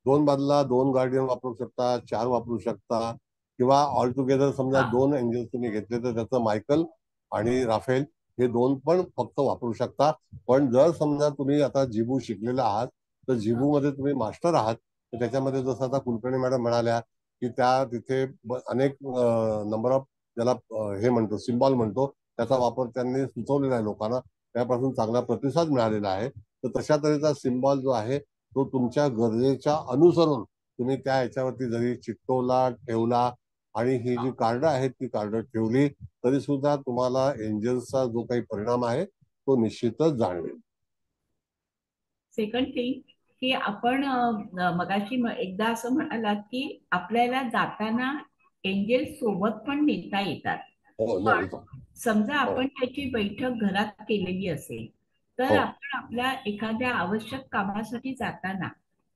2 बदला 2 गार्डियन वापरू शकता, 4 वापरू शकता, किंवा ऑल टुगेदर समजा 2 एंजल्स तुम्ही घेतले तर त्याचं मायकल आणि राफेल हे 2 पण फक्त वापरू शकता. पण जर समजा तुम्ही आता जिबू शिकलेला आहात तर जिबू मध्ये तुम्ही मास्टर आहात, तर त्याच्यामध्ये जसं आता कुलकर्णी मॅडम म्हणाल्या की त्या तिथे अनेक नंबर ऑफ ज्याला हे म्हणतो सिम्बॉल म्हणतो त्याचा वापर त्यांनी सुचवलेला आहे लोकांना, त्यापासून चांगला प्रतिसाद मिळालेला आहे. तर तशा तऱ्हेचा सिम्बॉल जो आहे तो तुमच्या गरजेच्या अनुसरून तुम्ही त्या ह्याच्यावरती जरी चिकटवला, ठेवला आणि ही जी कार्ड आहेत ती कार्ड ठेवली तरी सुद्धा तुम्हाला एंजल्सचा जो काही परिणाम आहे तो निश्चितच जाणवेल. सेकंड थिंग की आपण मगाशी एकदा असं म्हणालात की आपल्याला जाताना एंजल सोबत पण नेता येतात. समजा आपण त्याची बैठक घरात केलेली असेल तर आपण आपल्या एखाद्या आवश्यक कामासाठी जाताना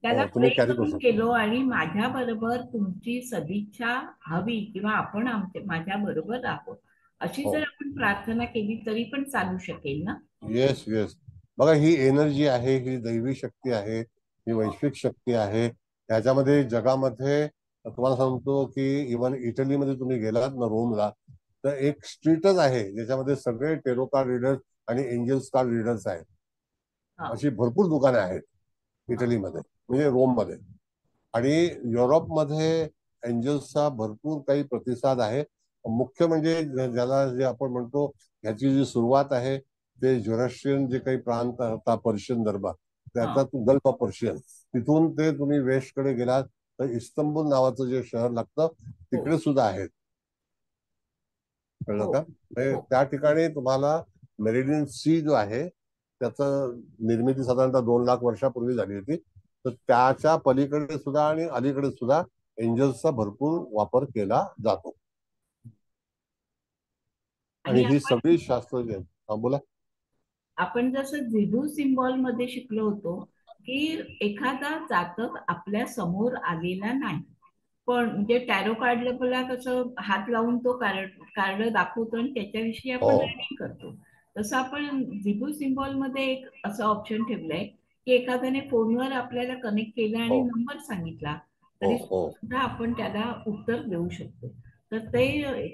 त्याला प्रे करून गेलो आणि माझ्या बरोबर तुमची सदिच्छा हवी किंवा आपण माझ्या बरोबर आहोत अशी जर आपण प्रार्थना केली तरी पण चालू शकेल ना? Yes yes. बघा, ही एनर्जी आहे, ही दैवी शक्ती आहे, ही वैश्विक शक्ती आहे. त्याच्यामध्ये जगामध्ये तुम्हाला सांगतो की इव्हन इटलीमध्ये तुम्ही गेलात ना रोमला तर एक स्ट्रीटच आहे ज्याच्यामध्ये सगळे टेरो कार्ड रीडर्स आणि एंजल्स कार्ड रीडर्स आहेत. अशी भरपूर दुकाने आहेत इटलीमध्ये म्हणजे रोम मध्ये. आणि युरोपमध्ये एंजल्सचा भरपूर काही प्रतिसाद आहे. मुख्य म्हणजे ज्याला जे आपण म्हणतो ह्याची जी सुरुवात आहे ते झोरास्ट्रियन जे काही प्रांत होता पर्शियन दरबार त्याचा गल्फ ऑफ पर्शियन तिथून ते तुम्ही वेस्ट कडे गेलात तर इस्तंबूल नावाचं जे शहर लागतं तिकडे सुद्धा आहेत. कळलं का? त्या ठिकाणी तुम्हाला मेरिडियन सी जो आहे त्याचं निर्मिती साधारणतः 2 लाख वर्षापूर्वी झाली होती. तर त्याच्या पलीकडे सुद्धा आणि अलीकडे सुद्धा एंजल्सचा भरपूर वापर केला जातो. आणि ही सगळी शास्त्रज्ञ बोला. आपण जसं झिबू सिम्बॉल मध्ये शिकलो होतो की एखादा जातक आपल्या समोर आलेला नाही पण म्हणजे टॅरो कार्डला कसं हात लावून तो कार्ड दाखवतो आणि त्याच्याविषयी आपण रीडिंग करतो तसं आपण झिबू सिम्बॉल मध्ये एक असं ऑप्शन ठेवलंय की एखाद्याने फोनवर आपल्याला कनेक्ट केला आणि नंबर सांगितला तरी सुद्धा आपण त्याला उत्तर देऊ शकतो. तर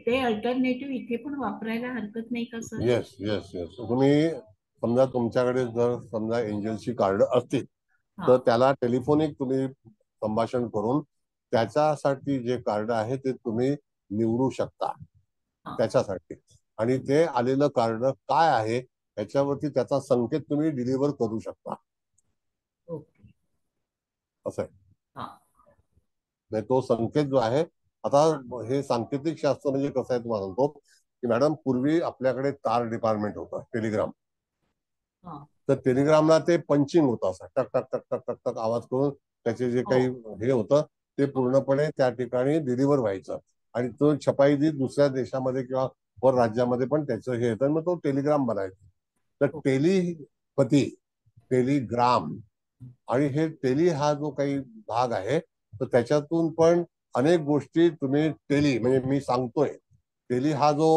ते अल्टरनेटिव्ह इथे पण वापरायला हरकत नाही का सर? Yes yes yes. तुम्ही समजा तुमच्याकडे जर समजा एंजलची कार्ड असतील तर त्याला टेलिफोनिक तुम्ही संभाषण करून त्याच्यासाठी जे कार्ड आहे ते तुम्ही निवडू शकता त्याच्यासाठी. आणि ते आलेलं कार्ड काय आहे याच्यावरती त्याचा संकेत तुम्ही डिलिव्हर करू शकता. असं आहे. तो संकेत जो आहे, आता हे सांकेतिक शास्त्र म्हणजे कसं आहे तुम्हाला सांगतो की मॅडम, पूर्वी आपल्याकडे तार डिपार्टमेंट होतं, टेलिग्राम. तर टेलिग्रामला ते पंचिंग होतं, असं टक टक टक टक टक टक आवाज करून त्याचे जे काही हे होतं ते पूर्णपणे त्या ठिकाणी डिलिव्हर व्हायचं. आणि तो छपाई दुसऱ्या देशामध्ये किंवा वर राज्यामध्ये पण त्याचं हे येतं, मग तो टेलिग्राम बनायचा. तर टेलिपती, टेलिग्राम आणि हे टेली हा जो काही भाग आहे तर त्याच्यातून पण अनेक गोष्टी तुम्ही टेली म्हणजे मी सांगतोय टेली हा जो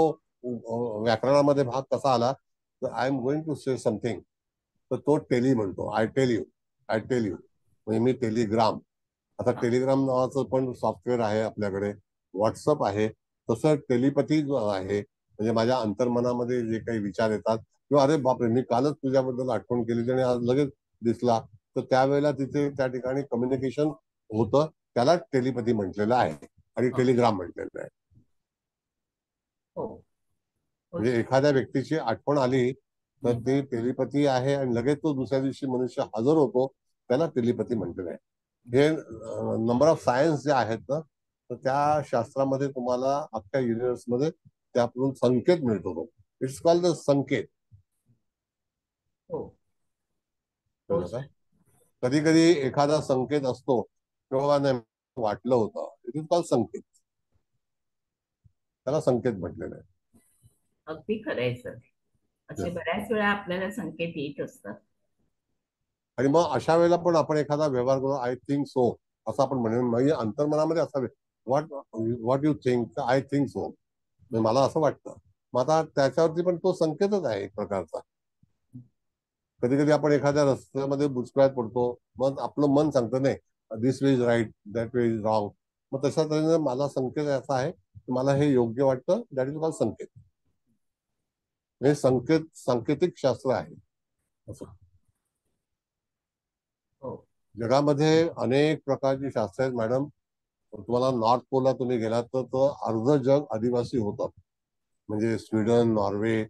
व्याकरणामध्ये भाग कसा आला तर I am going to say something, तर तो टेली म्हणतो. आय टेल यू म्हणजे मी टेलिग्राम. आता टेलिग्राम नावाचं पण सॉफ्टवेअर आहे आपल्याकडे, व्हॉट्सअप आहे. तसं टेलिपथी जो आहे म्हणजे माझ्या अंतर्मनामध्ये जे काही विचार येतात किंवा अरे बापरे मी कालच तुझ्याबद्दल आठवण केली आणि आज लगेच दिसला, तर त्यावेळेला तिथे त्या ठिकाणी कम्युनिकेशन होतं, त्याला टेलिपथी म्हटलेलं आहे आणि टेलिग्राम म्हटलेलं आहे. म्हणजे एखाद्या व्यक्तीची आठवण आली तर ती टेलिपथी आहे आणि लगेच तो दुसऱ्या दिवशी मनुष्य हजर होतो, त्याला टेलिपथी म्हटलेलं आहे. हे नंबर ऑफ सायन्स जे आहेत ना, तर त्या शास्त्रामध्ये तुम्हाला अख्ख्या युनिव्हर्समध्ये त्यातून संकेत मिळतो. तो इट्स कॉल्ड द संकेत. कधी कधी एखादा संकेत असतो किंवा नाही वाटलं होतं, इट इज कॉल्ड संकेत, त्याला संकेत म्हटलेलं आहे. अगदी खरंय सर. असे बऱ्याच वेळा आपल्याला संकेत येत असतात. आणि मग अशा वेळेला पण आपण एखादा व्यवहार करू, आय थिंक सो असं आपण म्हणेल, म्हणजे अंतर्मनामध्ये असावे what you think, I think so, मला असं वाटतं. मग आता त्याच्यावरती पण तो संकेतच आहे एक प्रकारचा. कधी कधी आपण एखाद्या रस्त्यामध्ये बुचकळ्यात पडतो, मग आपलं मन सांगतं नाही this way is right, that way is wrong. मग तशा तऱ्हेने माझा संकेत असा आहे की मला हे योग्य वाटतं, दॅट इज कॉल्ड संकेत. हे सांकेतिक शास्त्र आहे. असं जगामध्ये अनेक प्रकारची शास्त्र आहेत मॅडम. तुम्हाला नॉर्थ पोलला तुम्ही गेलात तर अर्ध जग आदिवासी होतात. म्हणजे स्वीडन, नॉर्वे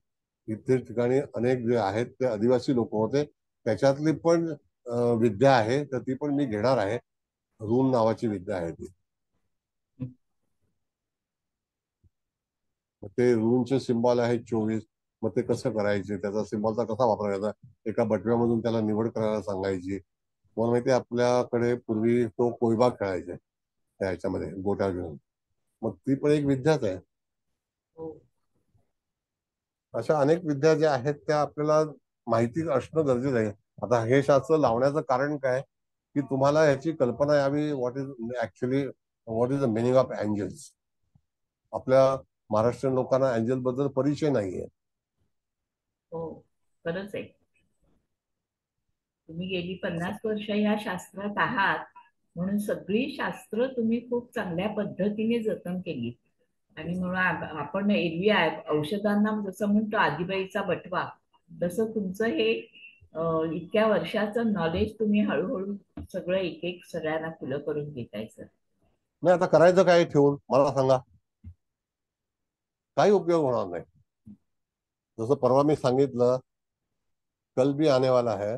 इथे ठिकाणी अनेक जे आहेत ते आदिवासी लोक होते. त्याच्यातली पण विद्या आहे, तर ती पण मी घेणार आहे. रून नावाची विद्या आहे ती. ते रूनचे सिम्बॉल आहे 24. मग ते कसं करायचे, त्याचा सिम्बॉलचा कसा वापर करायचा, एका बटव्यामधून त्याला निवड करायला सांगायची. मला माहिती आपल्याकडे पूर्वी तो कोयबा खेळायचे त्या ह्याच्यामध्ये गोट्या घेऊन, मग ती पण एक विद्याच आहे. अशा अनेक विद्या ज्या आहेत त्या आपल्याला माहिती असणं गरजेचं आहे. आता हे शास्त्र लावण्याचं कारण काय की तुम्हाला याची कल्पना यावी, what is the meaning of angels. आपल्या महाराष्ट्रीयन लोकांना एंजल बद्दल परिचय नाहीये. हो खरंच आहे. तुम्ही गेली 50 वर्ष या शास्त्रात आहात म्हणून सगळी शास्त्र तुम्ही खूप चांगल्या पद्धतीने जतन केली. आणि म्हणून आपण एरवी औषधांना जसं म्हणतो आजीबाईचा बटवा, तसं तुमचं हे इतक्या वर्षाचं नॉलेज तुम्ही हळूहळू सगळं एक एक सगळ्यांना खुलं करून घेताय सर. नाही आता करायचं काय ठेवून मला सांगा, काही उपयोग होणार नाही. जसं परवा मी सांगितलं, कल भी आने वाला है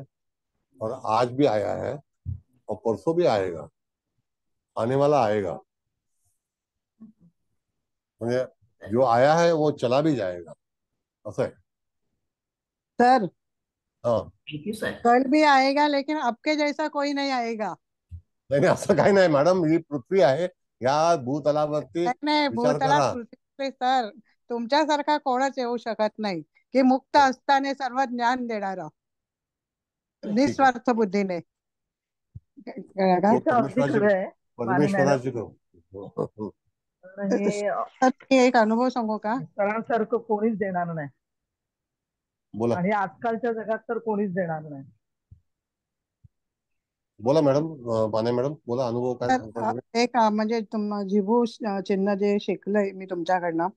और आज भी आया है और परसों भी आएगा, आने वाला आएगा. म्हणजे जो आया है वो चला भी जाएगा, असं आहे. सर हाँ कल भी आएगा लेकिन आपके जैसा कोई नहीं आएगा. नाही असं काही नाही मॅडम, ही पृथ्वी आहे, या भूतलावरती नाही विचार भूतला करा. पृथ्वी सर तुमच्यासारखा कोणच येऊ शकत नाही की मुक्त असताना सर्व ज्ञान देणारा निस्वार्थ बुद्धीने. परमेश्वराची एक अनुभव सांगू का, सरांसारखं कोणीच देणार नाही. बोला. आणि आजकालच्या जगात तर कोणीच देणार नाही. बोला मॅडम, माने मॅडम बोला, अनुभव काय सांगता. एक म्हणजे जिभू चिन्ह जे शिकलंय मी तुमच्याकडनं,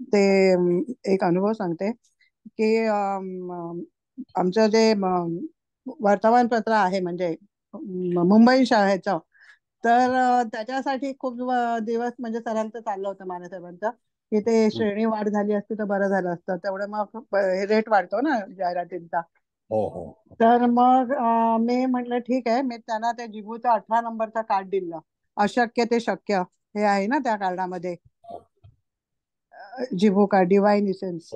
ते एक अनुभव सांगते की आमचं जे वर्तमानपत्र आहे म्हणजे मुंबई शहराचं, तर त्याच्यासाठी खूप दिवस म्हणजे सरांचं चाललं होतं मानेसाहेबांचं की ते श्रेणी वाढ झाली असती तर बरं झालं असतं, तेवढं मग रेट वाढतो ना जाहिरातींचा. हो हो. तर मग मी म्हटलं ठीक आहे, मी त्यांना ते जिबूचा 18 नंबरचा कार्ड दिलं. अशक्य ते शक्य हे आहे ना त्या कार्डामध्ये, जिबू कार्ड डिवाइन इसेन्स.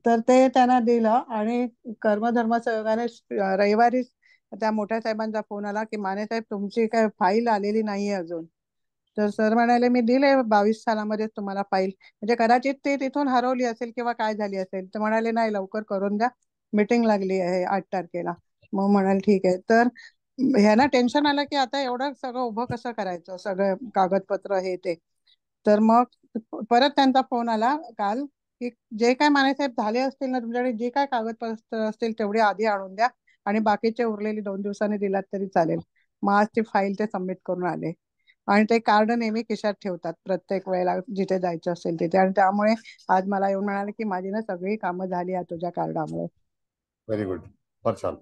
तर ते त्यांना दिलं आणि कर्मधर्म सहयोगाने रविवारी त्या मोठ्या साहेबांचा फोन आला की माने साहेब तुमची काय फाईल आलेली नाहीये अजून. तर सर म्हणाले मी दिले 22 सालामध्ये तुम्हाला फाईल, म्हणजे कदाचित ती तिथून हरवली असेल किंवा काय झाली असेल. तर म्हणाले नाही लवकर करून द्या, मीटिंग लागली आहे 8 तारखेला. मग म्हणाले ठीक आहे. तर ह्यांना टेन्शन आलं की आता एवढं सगळं उभं कसं करायचं, सगळं कागदपत्र हे ते. तर मग परत त्यांचा फोन आला काल की जे काय मानेसाहेब झाले असतील ना तुमच्याकडे, जे काय कागदपत्र असतील तेवढे आधी आणून द्या आणि बाकीचे उरलेली 2 दिवसांनी दिलात तरी चालेल. मग आज ती फाईल ते सबमिट करून आले आणि ते कार्ड नेहमी खिशात ठेवतात प्रत्येक वेळेला जिथे जायचं असेल तिथे. आणि त्यामुळे आज मला येऊन म्हणाले की माझी ना सगळी कामं झाली आहे तुझ्या कार्डामुळे. व्हेरी गुड, फार छान.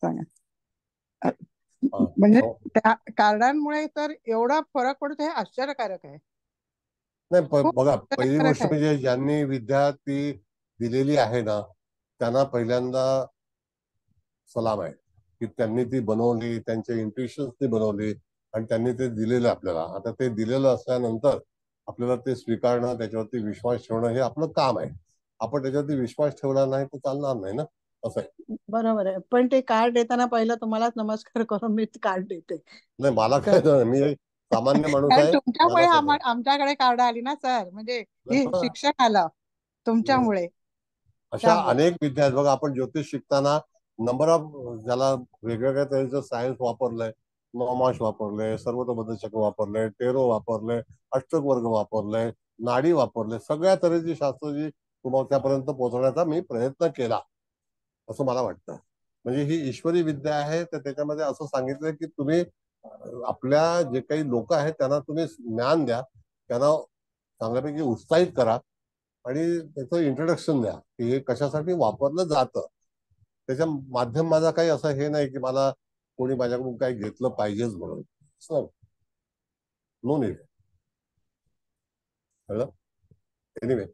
सांगा म्हणजे त्या कार्डांमुळे तर एवढा फरक पडतो हे आश्चर्यकारक आहे. नाही बघा, पहिली आश्चर्यकारक गोष्ट आहे. म्हणजे ज्यांनी विद्या ती दिलेली आहे ना त्यांना पहिल्यांदा सलाम आहे की त्यांनी ती बनवली, त्यांचे इंट्युशन्स ती बनवली आणि त्यांनी ते दिलेलं आपल्याला. आता ते दिलेलं असल्यानंतर आपल्याला ते स्वीकारणं, त्याच्यावरती विश्वास ठेवणं हे आपलं काम आहे. आपण त्याच्यावरती विश्वास ठेवला नाही तर चालणार नाही ना, असं आहे. बरोबर आहे, पण ते कार्ड देताना पहिलं तुम्हालाच नमस्कार करून मी कार्ड देते. नाही मला काय नाही, मी सामान्य माणूस कारण आहे. तुमच्यामुळे मला काय आमच्याकडे कार्ड आली ना सर, म्हणजे ही शिक्षण आलं तुमच्यामुळे. अशा अनेक विद्या आहेत बघा. आपण ज्योतिष शिकताना नंबर ऑफ ज्याला वेगवेगळ्या तऱ्हेचं सायन्स वापरलंय, नॉमाश वापरलंय, सर्वतोबद्ध चक्र वापरलंय, टेरो वापरलंय, अष्टक वर्ग वापरलंय, नाडी वापरले, सगळ्या तऱ्हेची शास्त्र जी तुम्हाला त्यापर्यंत पोहोचवण्याचा मी प्रयत्न केला असं मला वाटतं. म्हणजे ही ईश्वरी विद्या आहे. तर त्याच्यामध्ये असं सांगितलंय की तुम्ही आपल्या जे काही लोक आहेत त्यांना तुम्ही ज्ञान द्या, त्यांना चांगल्यापैकी उत्साहित करा आणि त्याचं इंट्रोडक्शन द्या की हे कशासाठी वापरलं जातं. त्याच्या माध्यम माझा काही असं हे नाही की मला कोणी माझ्याकडून काही घेतलं पाहिजेच म्हणून. No need. एनिवे,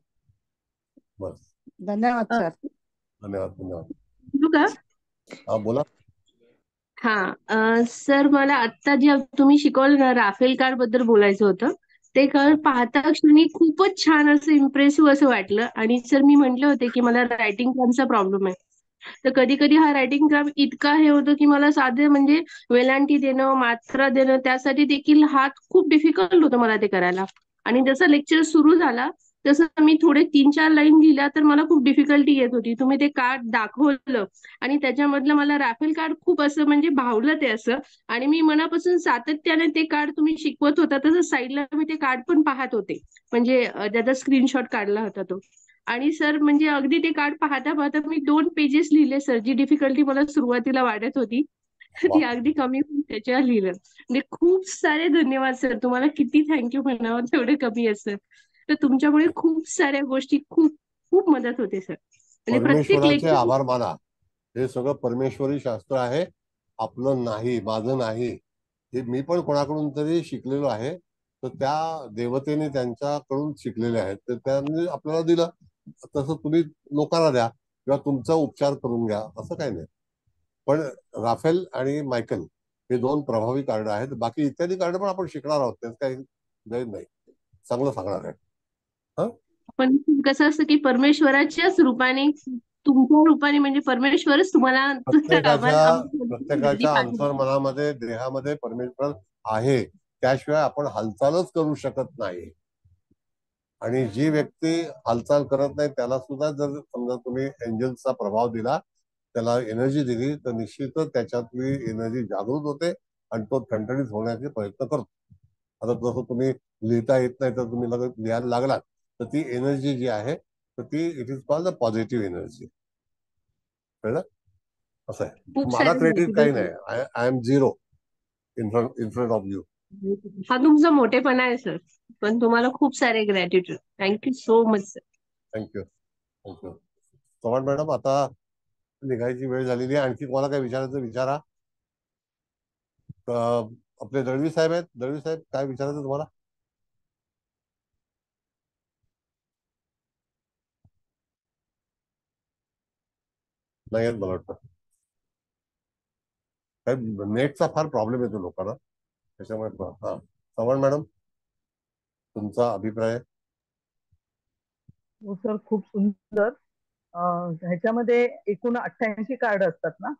बस. धन्यवाद सर. धन्यवाद धन्यवाद. का हा बोला. हा सर, मला आता जे तुम्ही शिकवलं ना राफेल कार्ड बद्दल बोलायचं होतं. ते कार्ड पाहता क्षणी खूपच छान असं इम्प्रेसिव्ह असं वाटलं. आणि सर मी म्हटले होते की मला रायटिंग क्रॅम्पचा प्रॉब्लेम आहे. तर कधी कधी हा रायटिंग क्रॅम्प इतका हे होतं की मला साधे म्हणजे वेलांटी देणं, मात्रा देणं त्यासाठी देखील हात खूप डिफिकल्ट होतं मला ते करायला. आणि जसं लेक्चर सुरू झाला तसं मी थोडे 3-4 लाईन लिहिल्या तर मला खूप डिफिकल्टी येत होती. तुम्ही ते कार्ड दाखवलं आणि त्याच्यामधलं मला राफेल कार्ड खूप असं म्हणजे भावलं ते असं. आणि मी मनापासून सातत्याने ते कार्ड तुम्ही शिकवत होता तसं साईडला मी ते कार्ड पण पाहत होते, म्हणजे त्याचा स्क्रीनशॉट काढला होता तो. आणि सर म्हणजे अगदी ते कार्ड पाहता पाहता मी 2 पेजेस लिहिले सर. जी डिफिकल्टी मला सुरुवातीला वाटत होती ती अगदी कमी होऊन त्याच्यावर लिहिलं. म्हणजे खूप सारे धन्यवाद सर. तुम्हाला किती थँक्यू म्हणावं तेवढे कमी आहे सर. तर तुमच्यामुळे खूप साऱ्या गोष्टी खूप खूप मदत होते सर. म्हणजे प्रत्येक परमेश्वराचे लेक्चर आभार माना. हे सगळं परमेश्वरी शास्त्र आहे, आपलं नाही, माझं नाही. हे मी पण कोणाकडून तरी शिकलेलो आहे. तर त्या देवतेने त्यांच्याकडून शिकलेले आहेत, तर त्यांनी आपल्याला दिलं. तसं तुम्ही लोकांना द्या किंवा तुमचा उपचार करून घ्या, असं काही नाही. पण राफेल आणि मायकल हे 2 प्रभावी कार्ड आहेत. बाकी इत्यादी कार्ड पण आपण शिकणार आहोत, त्यात काही गैर नाही. चांगलं सांगणार आहे. पण कसं असतं की परमेश्वराच्याच रूपाने, तुमच्या रूपाने म्हणजे परमेश्वरच तुम्हाला प्रत्येकाच्या अंतर्मनामध्ये, देहामध्ये परमेश्वर आहे. त्याशिवाय आपण हालचालच करू शकत नाही. आणि जी व्यक्ती हालचाल करत नाही त्याला सुद्धा जर समजा तुम्ही एंजल्सचा प्रभाव दिला, त्याला एनर्जी दिली, तर निश्चितच त्याच्यातली एनर्जी जागृत होते आणि तो ठणठणीत होण्याचे प्रयत्न करतो. आता जसं तुम्ही लिहिता येत नाही तर तुम्ही लगेच लिहायला लागलात, तर ती एनर्जी जी आहे तर ती it is called the positive energy. कळलं? असं आहे. मला क्रेडिट काही नाही. I am zero in front of you. हा तुमचा मोठेपणा आहे सर. पण तुम्हाला खूप सारे gratitude. Thank you so much sir. Thank you thank you. Chavan madam, आता निघायची वेळ झालेली आहे. आणखी कोणाला काही विचारायचं विचारा. आपले दळवी साहेब आहेत. दळवी साहेब, काय विचारायचं तुम्हाला? नाही आहेत मला वाटतं. साहेब, नेटचा फार प्रॉब्लेम येतो लोकांना, त्याच्यामुळे. हा, चव्हाण मॅडम, तुमचा अभिप्राय? हो सर, खूप सुंदर. ह्याच्यामध्ये एकूण 88 कार्ड असतात ना?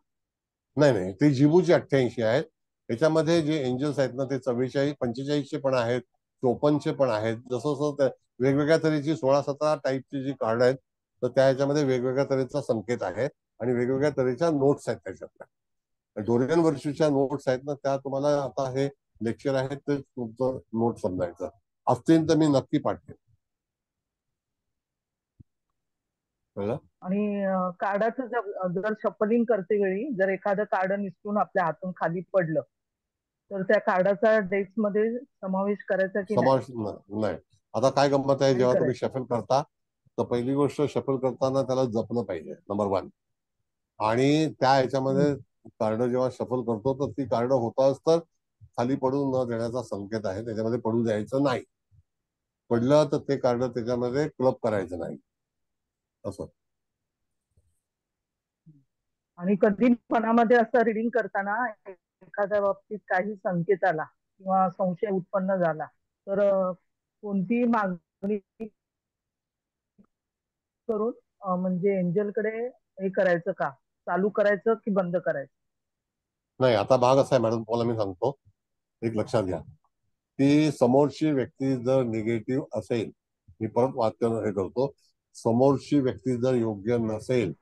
नाही, ते जिबूची 88 आहेत. त्याच्यामध्ये जे एंजल्स आहेत ना, ते 44 45चे पण आहेत, 54चे पण आहेत. जसं जसं वेगवेगळ्या तऱ्हेची 16-17 टाईपची जी कार्ड आहेत, तर त्या ह्याच्यामध्ये वेगवेगळ्या तऱ्हेचा संकेत आहे आणि वेगवेगळ्या तऱ्हेच्या नोट्स आहेत त्याच्यातल्या. डोरियन वर्षीच्या नोट्स आहेत ना, त्या तुम्हाला आता हे लेक्चर आहेत ते तुमचं नोट समजायचं असतील तर मी नक्की पाठवेन. आणि कार्डाचं जर शफलिंग करते वेळी जर एखादं कार्ड निसटून आपल्या हातून खाली पडलं तर त्या कार्डाचा डेस्क मध्ये समावेश करायचा की नाही? नाही. आता काय गंमत आहे, जेव्हा तुम्ही शफल करता तर पहिली गोष्ट, शफल करताना त्याला जपलं पाहिजे, नंबर 1. आणि त्या ह्याच्यामध्ये कार्ड जेव्हा शफल करतो तर ती कार्ड होताच तर खाली पडून न देण्याचा संकेत आहे. त्याच्यामध्ये पडू द्यायचं नाही. पडलं तर ते कार्ड त्याच्यामध्ये क्लब करायचं नाही, असं. आणि कधी मनामध्ये असं रिडिंग करताना एखाद्या बाबतीत काही संकेत आला किंवा संशय उत्पन्न झाला तर कोणती मागणी करून म्हणजे एंजलकडे हे करायचं का, चालू करायचं की बंद करायचं? नाही, आता भाग असा आहे मॅडम, तुम्हाला मी सांगतो, एक लक्षात घ्या की समोरची व्यक्ती जर निगेटिव्ह असेल, मी परत वाक्य हे करतो, समोरची व्यक्ती जर योग्य नसेल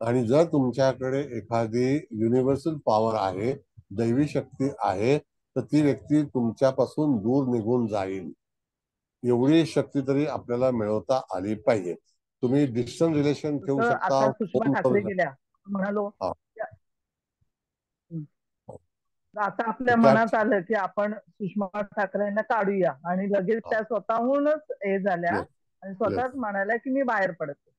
आणि जर तुमच्याकडे एखादी युनिव्हर्सल पॉवर आहे, दैवी शक्ती आहे, तर ती व्यक्ती तुमच्यापासून दूर निघून जाईल. एवढी शक्ती तरी आपल्याला मिळवता आली पाहिजे. तुम्ही डिस्टन्स रिलेशन ठेवू शकता. आता सुषमा ठाकरे गेल्या, म्हणालो आता आपल्या मनात आलं की आपण सुषमा ठाकरेंना काढूया आणि लगेच त्या स्वतःहूनच हे झाल्या आणि स्वतःच म्हणाल्या की मी बाहेर पडते.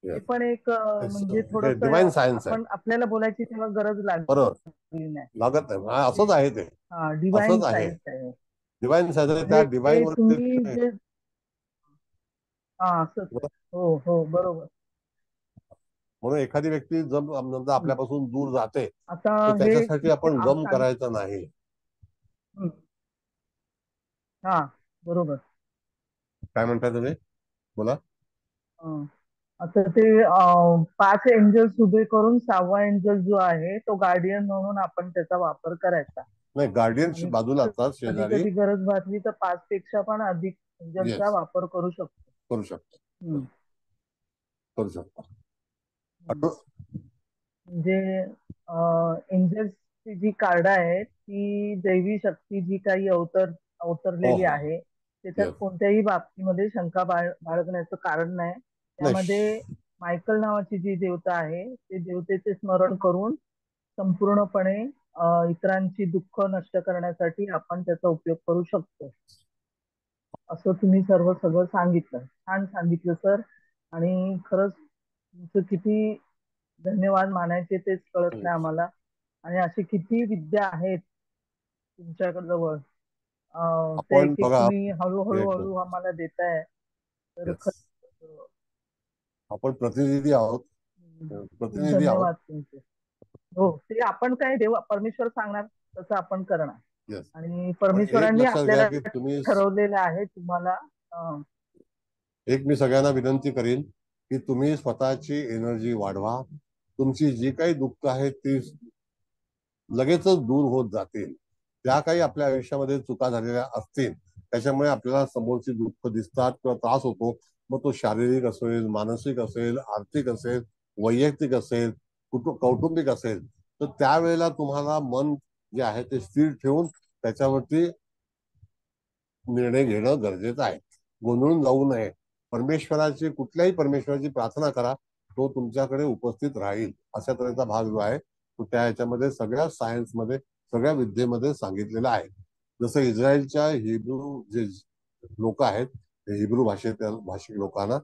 हे पण एक म्हणजे डिवाइन थोडस सायन्स आहे. आपण आपल्याला बोलायची तेव्हा गरज लागत नाही. असंच आहे ते, डिवाइन असंच आहे. सायन्स आहे. डिवाइन सायन्स, त्या डिवाइन तुम्ही जे हो हो बरोबर. म्हणून एखादी व्यक्ती जर आपल्यापासून दूर जाते आता तर त्याच्यासाठी आपण गम करायचं नाही. हा बरोबर. काय म्हणताय तुम्ही, बोला. आता ते 5 एंजल्स उभे करून 6वा एंजल जो आहे तो गार्डियन म्हणून आपण त्याचा वापर करायचा. नाही, गार्डियन बाजूला असतात कधी शेजारी. कधी गरज भासली तर 5 पेक्षा पण अधिक एंजलचा वापर करू शकतो. म्हणजे एंजल्सची जी कार्ड आहेत ती दैवी शक्ती जी काही अवतरलेली आहे त्याच्यात कोणत्याही बाबतीमध्ये शंका बाळगण्याचं कारण नाही. त्यामध्ये मायकल नावाची जी देवता आहे ते देवतेचे स्मरण करून संपूर्णपणे इतरांची दुःख नष्ट करण्यासाठी आपण त्याचा उपयोग करू शकतो. असं तुम्ही सगळं सांगितलं, छान सांगितलं सर. आणि खरंच तुमचं किती धन्यवाद मानायचे तेच कळत नाही आम्हाला. आणि अशी किती विद्या आहेत तुमच्याकडे जवळ, त्या एक तुम्ही हळूहळू आम्हाला देताय. तर आपण प्रतिनिधी आहोत, धन्यवाद तुमचे. हो, ते आपण काय देव परमेश्वर सांगणार तसं आपण करणार. आणि परमेश्वरांनी आपल्याला ठरवलेलं आहे. तुम्हाला एक मी सगळ्यांना विनंती करीन की तुम्ही स्वतःची एनर्जी वाढवा. तुमची जी काही दुःख आहे ती लगेचच दूर होत जातील. ज्या काही आपल्या आयुष्यामध्ये चुका झालेल्या असतील त्याच्यामुळे आपल्याला समोरची दुःख दिसतात किंवा त्रास होतो, मग तो शारीरिक असेल, मानसिक असेल, आर्थिक असेल, वैयक्तिक असेल, कौटुंबिक असेल, तर त्यावेळेला तुम्हाला मन जे आहे ते स्थिर ठेवून त्याच्यावरती निर्णय घेणं गरजेचं आहे. गोंधळून जाऊ नये. कुठल्याही परमेश्वराची प्रार्थना करा, तो तुमच्याकडे उपस्थित राहील. अशा तऱ्हेचा भाग जो आहे तो त्या ह्याच्यामध्ये सगळ्या सायन्समध्ये, सगळ्या विद्येमध्ये सांगितलेला आहे. जसं इस्रायलच्या हिब्रू जे लोक आहेत, हिब्रू भाषिक लोकांना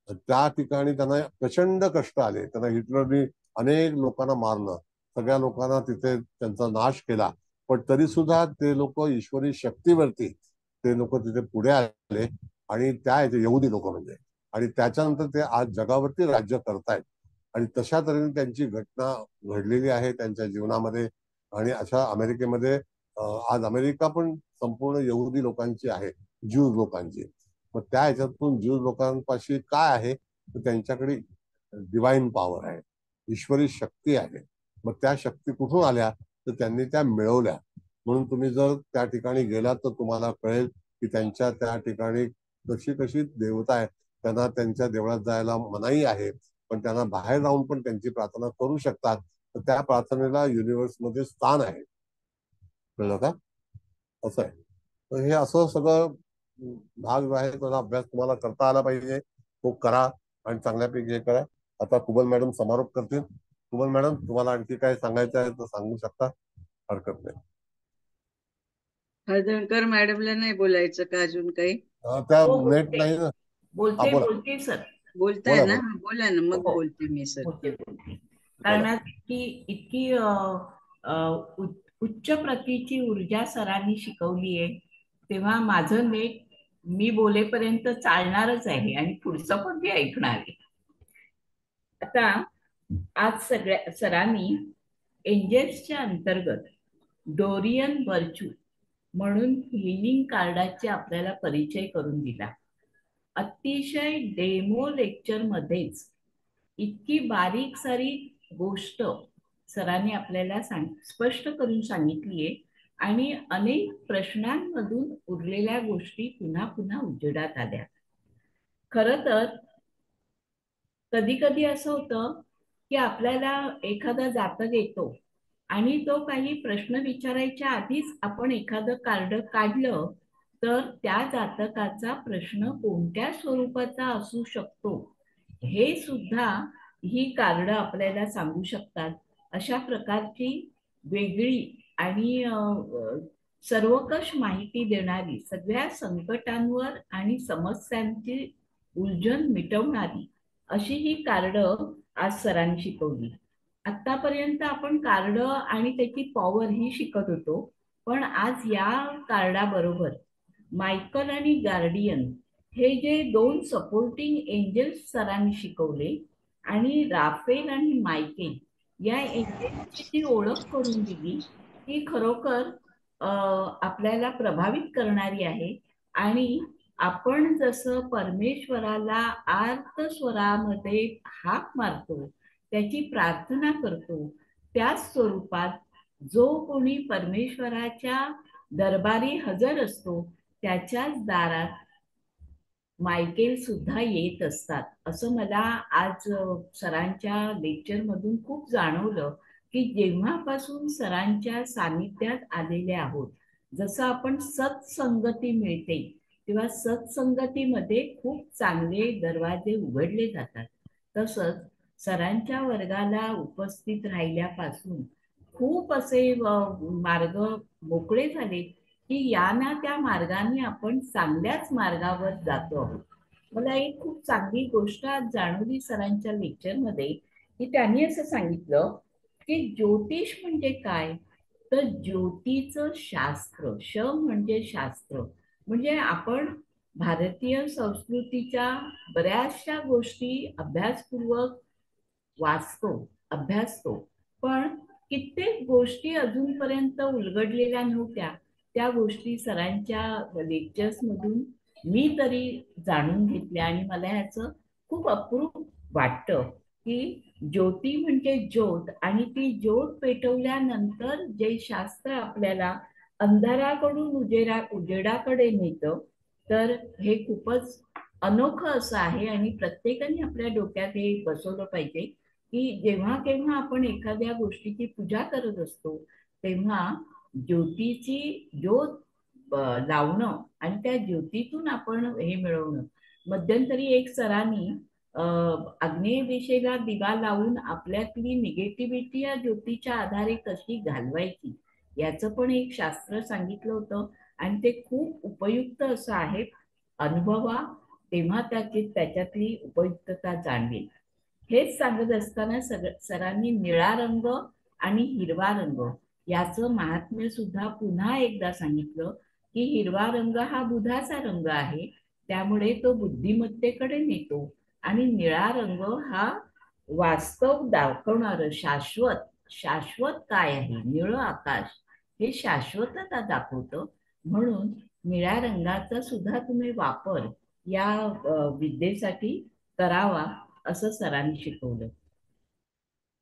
त्या ठिकाणी त्यांना प्रचंड कष्ट आले. त्यांना हिटलरनी अनेक लोकांना मारलं, सगळ्या लोकांना तिथे त्यांचा नाश केला. पण तरी सुद्धा ते लोक ईश्वरी शक्तीवरती ते लोक तिथे पुढे आले आणि त्या यहुदी लोक म्हणजे, आणि त्याच्यानंतर ते आज जगावरती राज्य करतायत. आणि तशा तऱ्हेने त्यांची घटना घडलेली आहे त्यांच्या जीवनामध्ये. आणि अशा अमेरिकेमध्ये आज अमेरिका पण संपूर्ण यहुदी लोकांची आहे, ज्यूज लोकांची. मग त्या ह्याच्यातून ज्यूज लोकांपाशी काय आहे, तर त्यांच्याकडे डिवाइन पॉवर आहे, ईश्वरी शक्ती आहे. मग त्या शक्ती कुठून आल्या, तर त्यांनी त्या मिळवल्या. म्हणून तुम्ही जर त्या ठिकाणी गेलात तर तुम्हाला कळेल की त्यांच्या त्या ठिकाणी कशी कशी देवता आहे. त्यांना त्यांच्या देवळात जायला मनाई आहे, पण त्यांना बाहेर राहून पण त्यांची प्रार्थना करू शकतात. तर त्या प्रार्थनेला युनिव्हर्समध्ये स्थान आहे. कळलं का? असं आहे. तर हे असं सगळं भाग जो आहे त्याचा अभ्यास तुम्हाला करता आला पाहिजे. तो करा आणि चांगल्यापैकी हे करा. आता कुबल मॅडम समारोप करतील. कुबल मॅडम, तुम्हाला आणखी काय सांगायचं आहे तर सांगू शकता, हरकत नाही. हळदणकर मॅडमला नाही बोलायचं का अजून काही? त्या नेट नाही ना. बोलते बोला. बोलते सर. बोलताय बोला, ना? बोला. बोला ना, मग हो. बोलते मी सर. बोलते. कारण इतकी उच्च प्रतीची ऊर्जा सरांनी शिकवली आहे, तेव्हा माझं नेट मी बोलेपर्यंत चालणारच आहे आणि पुढचं पण मी ऐकणार आहे. आता आज सगळ्या सरांनी एंजेल्सच्या अंतर्गत डोरियन वर्च्यू म्हणून हिलिंग कार्डाचे आपल्याला परिचय करून दिला. अतिशय डेमो लेक्चर मध्येच इतकी बारीक सारीक गोष्ट सरांनी आपल्याला स्पष्ट करून सांगितली आहे आणि अनेक प्रश्नांमधून उरलेल्या गोष्टी पुन्हा पुन्हा उजेडात आल्या. खरं तर कधी कधी असं होतं की आपल्याला एखादा जातक येतो आणि तो काही प्रश्न विचारायच्या आधीच आपण एखादं कार्ड काढलं तर त्या जातकाचा प्रश्न कोणत्या स्वरूपाचा असू शकतो हे सुद्धा ही कार्ड आपल्याला सांगू शकतात. अशा प्रकारची वेगळी आणि सर्वकष माहिती देणारी, सगळ्या संकटांवर आणि समस्यांची उलझन मिटवणारी अशी ही कार्ड आज सरांनी शिकवली. आतापर्यंत आपण कार्ड आणि त्याची पॉवर ही शिकत होतो, पण आज या कार्डाबरोबर मायकल आणि गार्डियन हे जे दोन सपोर्टिंग एंजल्स सरांनी शिकवले आणि राफेल आणि मायकेल या एंजल्सची जी ओळख करून दिली ती खरोखर आपल्याला प्रभावित करणारी आहे. आणि आपण जसं परमेश्वराला आर्त स्वरामध्ये हाक मारतो, त्याची प्रार्थना करतो, त्याच स्वरूपात जो कोणी परमेश्वराच्या दरबारी हजर असतो त्याच्याच दारात मायकेल सुद्धा येत असतात. असं मला आज सरांच्या लेक्चर मधून खूप जाणवलं की जेव्हापासून सरांच्या सानिध्यात आलेले आहोत, जसं आपण सत्संगती मिळते तेव्हा सत्संगतीमध्ये खूप चांगले दरवाजे उघडले जातात. तसंच सरांच्या वर्गाला उपस्थित राहिल्यापासून खूप असे मार्ग मोकळे झाले की या ना त्या मार्गाने आपण चांगल्याच मार्गावर जातो आहोत. मला एक खूप चांगली गोष्ट आज जाणवली सरांच्या लेक्चरमध्ये की त्यांनी असं सांगितलं की ज्योतिष म्हणजे काय, तर ज्योतीचं शास्त्र, श म्हणजे शास्त्र, म्हणजे आपण भारतीय संस्कृतीच्या बऱ्याचशा गोष्टी अभ्यासपूर्वक वाचतो, अभ्यासतो, पण कित्येक गोष्टी अजूनपर्यंत उलगडलेल्या नव्हत्या. त्या गोष्टी सरांच्या लेक्चर्स मधून मी तरी जाणून घेतल्या आणि मला ह्याचं खूप अप्रूप वाटतं की ज्योती म्हणजे ज्योत आणि ती ज्योत पेटवल्यानंतर जे शास्त्र आपल्याला अंधाराकडून उजेडाकडे नेतं, तर हे खूपच अनोखं असं आहे. आणि प्रत्येकाने आपल्या डोक्यात हे बसवलं पाहिजे की जेव्हा केव्हा आपण एखाद्या गोष्टीची पूजा करत असतो तेव्हा ज्योतीची ज्योत लावणं आणि त्या ज्योतीतून आपण हे मिळवणं. मध्यंतरी एक सरांनी आग्नेय दिशेला दिवा लावून आपल्यातली निगेटिव्हिटी या ज्योतीच्या आधारे कशी घालवायची याचं पण एक शास्त्र सांगितलं होतं आणि ते खूप उपयुक्त असं आहे. अनुभवा तेव्हा त्याच्यातली उपयुक्तता जाणवेल. हेच सांगत असताना सरांनी निळा रंग आणि हिरवा रंग याचं महात्म्य सुद्धा पुन्हा एकदा सांगितलं की हिरवा रंग हा बुधाचा रंग आहे, त्यामुळे तो बुद्धिमत्तेकडे नेतो. आणि निळा रंग हा वास्तव दाखवणार, शाश्वत शाश्वत काय आहे, निळं आकाश हे शाश्वतता दाखवतं. म्हणून निळ्या रंगाचा सुद्धा तुम्ही वापर या विद्येसाठी करावा असं सरांनी शिकवलं.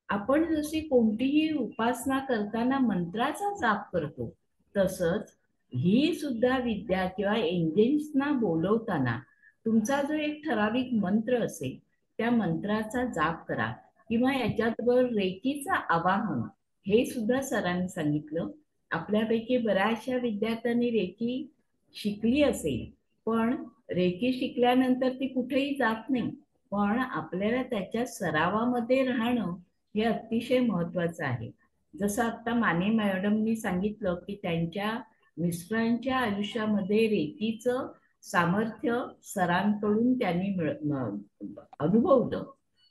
आपण जशी कोणतीही उपासना करताना मंत्राचा जाप करतो, तसंच ही सुद्धा विद्या किंवा एंजल्सना बोलवताना तुमचा जो एक ठराविक मंत्र असेल त्या मंत्राचा जाप करा. किंवा याच्याबरोबर रेकीचा आवाहन हे सुद्धा सरांनी सांगितलं. आपल्यापैकी बऱ्याचशा विद्यार्थ्यांनी रेकी शिकली असेल, पण रेकी शिकल्यानंतर ती कुठेही जात नाही. पण आपल्याला त्याच्या सरावामध्ये राहणं हे अतिशय महत्वाचं आहे. जसं आता माने मॅडमनी सांगितलं की त्यांच्या मिस्टरांच्या आयुष्यामध्ये रेकीचं सामर्थ्य सरांकडून त्यांनी अनुभवलं.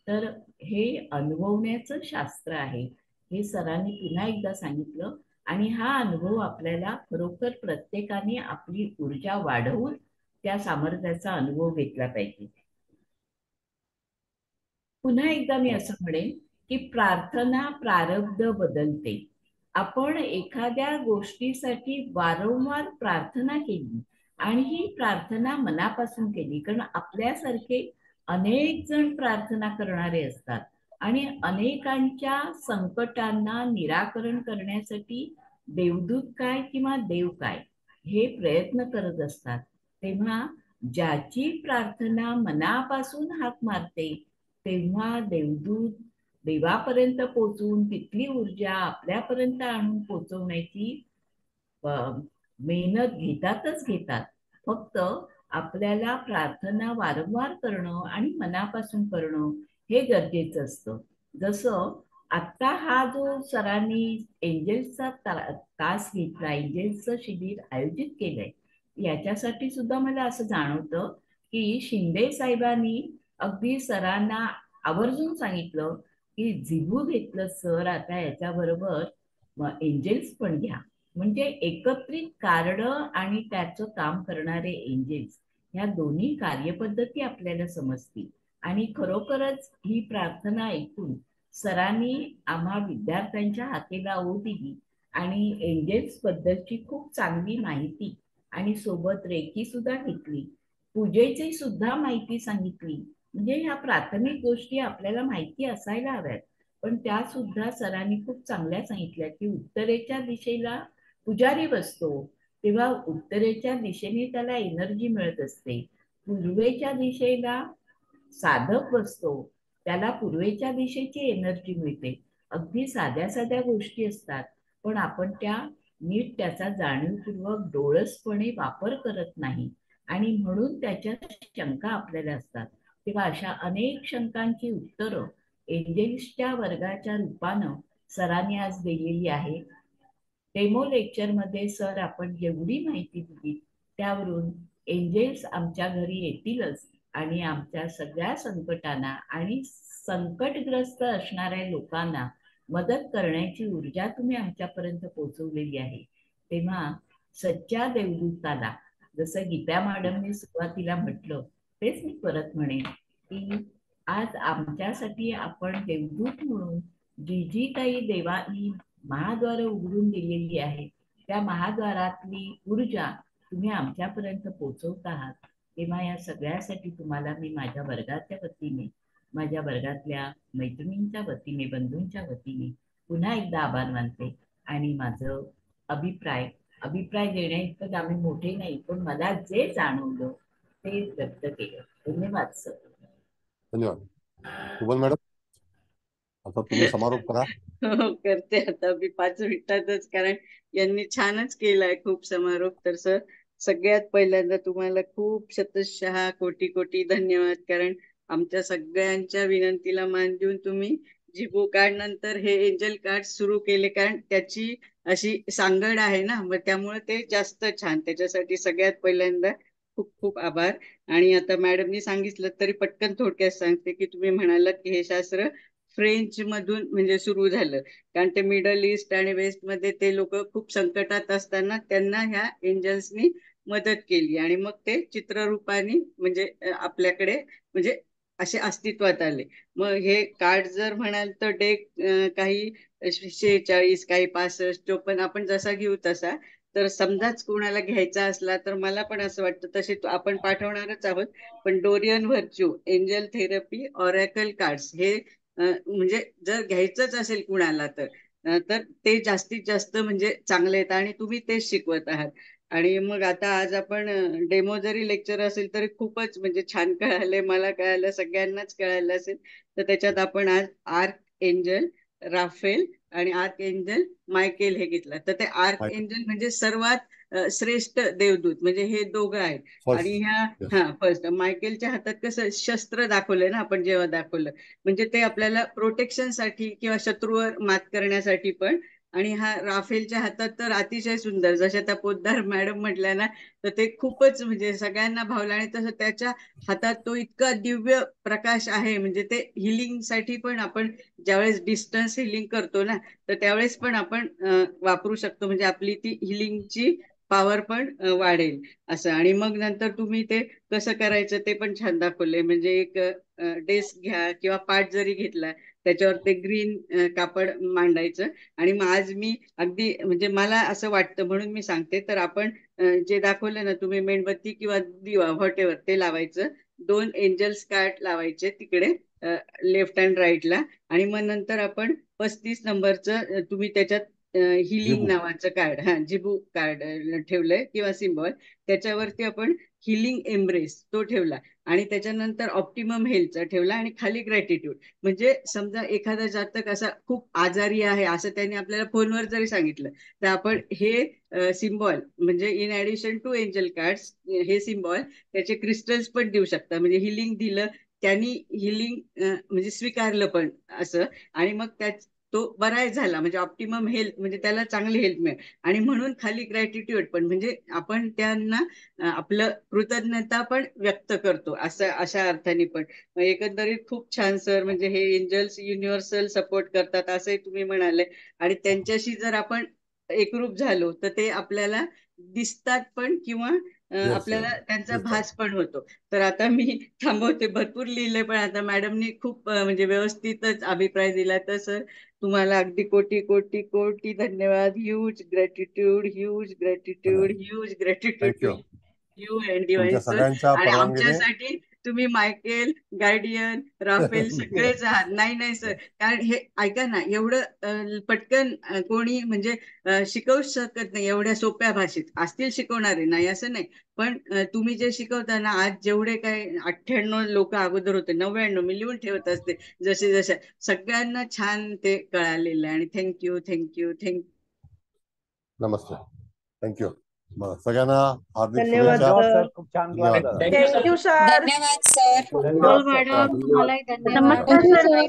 तर हे अनुभवण्याचं शास्त्र आहे हे सरांनी पुन्हा एकदा सांगितलं. आणि हा अनुभव आपल्याला खरोखर प्रत्येकाने आपली ऊर्जा वाढवून त्या सामर्थ्याचा अनुभव घेतला पाहिजे. पुन्हा एकदा मी असं म्हणेन की प्रार्थना प्रारब्ध बदलते. आपण एखाद्या गोष्टीसाठी वारंवार प्रार्थना केली आणि ही प्रार्थना मनापासून केली, कारण आपल्यासारखे अनेक जण प्रार्थना करणारे असतात आणि अनेकांच्या संकटांना निराकरण करण्यासाठी देवदूत काय किंवा देव काय हे प्रयत्न करत असतात. तेव्हा ज्याची प्रार्थना मनापासून हाक मारते तेव्हा देवदूत देवापर्यंत पोचवून तिथली ऊर्जा आपल्यापर्यंत आणून पोचवण्याची मेहनत घेतात. फक्त आपल्याला प्रार्थना वारंवार करणं आणि मनापासून करणं हे गरजेचं असतं. जसं आता हा जो सरांनी एंजल्सचा तास घेतला, एंजल्सचं शिबिर आयोजित केलंय, याच्यासाठी सुद्धा मला असं जाणवतं की शिंदे साहेबांनी अगदी सरांना आवर्जून सांगितलं की झिबू घेतलं सर, आता याच्याबरोबर एंजल्स पण घ्या. म्हणजे एकत्रित कार्ड आणि त्याचं काम करणारे एंजल्स ह्या दोन्ही कार्यपद्धती आपल्याला समजतील. आणि खरोखरच ही प्रार्थना ऐकून सरांनी आम्हा विद्यार्थ्यांच्या हाकेला ओढ दिली आणि एंजल्स बद्दलची खूप चांगली माहिती आणि सोबत रेकी सुद्धा घेतली, पूजेची सुद्धा माहिती सांगितली. म्हणजे ह्या प्राथमिक गोष्टी आपल्याला माहिती असायला हव्यात, पण त्या सुद्धा सरांनी खूप चांगल्या सांगितल्या की उत्तरेच्या दिशेला पुजारी बसतो तेव्हा उत्तरेच्या दिशेने त्याला एनर्जी मिळत असते, पूर्वेच्या दिशेला साधक बसतो त्याला पूर्वेच्या दिशेची एनर्जी मिळते. अगदी साध्या साध्या गोष्टी असतात, पण आपण त्या नीट त्याचा जाणीवपूर्वक डोळसपणे वापर करत नाही आणि म्हणून त्याच्या शंका आपल्याला असतात. तेव्हा अशा अनेक शंकांची उत्तरं एंजल्सच्या वर्गाच्या रूपानं सरांनी आज दिलेली आहे. डेमो लेक्चर मध्ये सर आपण जेवढी माहिती दिली त्यावरून एंजल्स आमच्या घरी येतीलच आणि आमच्या सगळ्या संकटांना आणि संकटग्रस्त असणाऱ्या लोकांना मदत करण्याची ऊर्जा तुम्ही आमच्यापर्यंत पोहोचवलेली आहे. तेव्हा सच्च्या देवदूताला जसं गीता मॅडमने सुरुवातीला म्हटलं तेच मी परत म्हणेन की आज आमच्यासाठी आपण देवदूत म्हणून जी जी काही देवानी महाद्वार उघडून दिलेली आहे त्या महाद्वारातली ऊर्जा तुम्ही आमच्यापर्यंत पोहोचवत आहात. तेव्हा या सगळ्यासाठी तुम्हाला मी माझ्या वर्गाच्या वतीने, माझ्या वर्गातल्या मैत्रिणींच्या वतीने, बंधूंच्या वतीने पुन्हा एकदा आभार मानते. आणि माझं अभिप्राय देण्याइतकं आम्ही मोठे नाही, पण मला जे जाणवलं ते व्यक्त केलं. धन्यवाद सर. धन्यवाद. सुबल मॅडम, आता तुम्ही समारोप करा. हो करते आता मी 5 मिनिटातच, कारण यांनी छानच केलाय खूप समारोप. तर सर सगळ्यात पहिल्यांदा तुम्हाला खूप शतशः कोटी कोटी धन्यवाद, कारण आमच्या सगळ्यांच्या विनंतीला मान देऊन तुम्ही जिबो कार्ड नंतर हे एंजल कार्ड सुरू केले, कारण त्याची अशी सांगड आहे ना, मग त्यामुळे ते जास्त छान. त्याच्यासाठी सगळ्यात पहिल्यांदा खूप खूप आभार. आणि आता मॅडमनी सांगितलं तरी पटकन थोडक्यात सांगते की तुम्ही म्हणालात की हे शास्त्र फ्रेंच मधून म्हणजे सुरू झालं, कारण ते मिडल ईस्ट आणि वेस्ट मध्ये ते लोक खूप संकटात असताना त्यांना ह्या एंजल्सनी मदत केली आणि मग ते चित्ररूपाने म्हणजे आपल्याकडे म्हणजे असे अस्तित्वात आले. मग हे कार्ड जर म्हणाल तर डेक काही 46, काही 65, जो पण आपण जसा घेऊ तसा. तर समजाच कोणाला घ्यायचा असला तर मला पण असं वाटतं, तसे आपण पाठवणारच आहोत, पण Doreen Virtue, angel therapy, oracle cards हे म्हणजे जर घ्यायचंच असेल कुणाला तर ते जास्तीत जास्त म्हणजे चांगले आहेत आणि तुम्ही तेच शिकवत आहात. आणि मग आता आज आपण डेमो जरी लेक्चर असेल तरी खूपच म्हणजे छान कळालंय, मला कळालं, सगळ्यांनाच कळालं असेल. तर त्याच्यात आपण आज आर्क एंजल राफेल आणि आर्क एंजल मायकेल हे घेतलं. तर ते आर्क एंजल म्हणजे सर्वात श्रेष्ठ देवदूत म्हणजे हे दोघं आहेत. आणि ह्या फर्स्ट मायकेलच्या हातात कसं शस्त्र दाखवलंय ना आपण, जेव्हा दाखवलं म्हणजे ते आपल्याला प्रोटेक्शनसाठी किंवा शत्रूवर मात करण्यासाठी पण. आणि हा राफेलच्या हातात तर अतिशय सुंदर, जशा त्या पोद्दार मॅडम म्हटल्या ना, तर ते खूपच म्हणजे सगळ्यांना भावलं. आणि तसं त्याच्या हातात तो इतका दिव्य प्रकाश आहे म्हणजे ते हिलिंग साठी पण आपण ज्यावेळेस डिस्टन्स हिलिंग करतो ना, तर त्यावेळेस पण आपण वापरू शकतो, म्हणजे आपली ती हिलिंगची पॉवर पण वाढेल असं. आणि मग नंतर तुम्ही ते कसं करायचं ते पण छान दाखवले, म्हणजे एक डेस्क घ्या किंवा पाट जरी घेतला त्याच्यावर ते ग्रीन कापड मांडायचं. आणि मग आज मी अगदी म्हणजे मला असं वाटतं म्हणून मी सांगते, तर आपण जे दाखवलं ना तुम्ही, मेणबत्ती किंवा दिवा व्हॉट एव्हर ते लावायचं, 2 एंजल्स कार्ड लावायचे तिकडे लेफ्ट अँड राईटला. आणि मग नंतर आपण 35 नंबरचं तुम्ही त्याच्यात हिलिंग नावाचं कार्ड, जिबू कार्ड ठेवलंय किंवा सिम्बॉल, त्याच्यावरती आपण हिलिंग एम्ब्रेस तो ठेवला. आणि त्याच्यानंतर ऑप्टिमम हेल्थचा ठेवला आणि खाली ग्रॅटिट्यूड. म्हणजे समजा एखादा जातक असा खूप आजारी आहे असं त्यांनी आपल्याला फोनवर जरी सांगितलं, तर आपण हे सिम्बॉल म्हणजे in addition to angel cards हे सिम्बॉल त्याचे क्रिस्टल्स पण देऊ शकता, म्हणजे हिलिंग दिलं त्यांनी, हिलिंग म्हणजे स्वीकारलं पण असं. आणि मग तो बराय झाला म्हणजे ऑप्टिमम हेल्थ म्हणजे त्याला चांगली हेल्थ मिळेल. आणि म्हणून खाली ग्रॅटिट्यूड पण म्हणजे आपण त्यांना आपलं कृतज्ञता पण व्यक्त करतो असं, अशा अर्थाने पण. एकंदरीत खूप छान सर, म्हणजे हे एंजल्स युनिव्हर्सल सपोर्ट करतात असंही तुम्ही म्हणाले. आणि त्यांच्याशी जर आपण एकरूप झालो तर ते आपल्याला दिसतात पण किंवा आपल्याला त्यांचा भास पण होतो. तर आता मी थांबवते, भरपूर लिहिले पण आता मॅडमनी खूप म्हणजे व्यवस्थितच अभिप्राय दिला. तर सर तुम्हाला अगदी कोटी कोटी कोटी धन्यवाद. Huge gratitude, huge gratitude, huge gratitude to you and divine sir. आणि आमच्यासाठी तुम्ही मायकेल, गार्डियन, राफेल सगळेच आहात. नाही सर, कारण हे ऐका ना, एवढं पटकन कोणी म्हणजे शिकवू शकत नाही एवढ्या सोप्या भाषेत. असतील शिकवणारे, नाही असं नाही, पण तुम्ही जे शिकवता ना, आज जेवढे काय 98 लोक अगोदर होते, 99 मी लिहून ठेवत असते जसे सगळ्यांना छान ते कळालेलं आहे. आणि थँक्यू थँक्यू थँक्यू. नमस्ते, थँक्यू सगळ्यांना, हार्दिक धन्यवाद शुभेच्छा. सर, खूप छान क्लास झाला. धन्यवाद थँक्यू सर. धन्यवाद सर. धन्यवाद मॅडम, तुम्हालाही धन्यवाद. नमस्कार सर.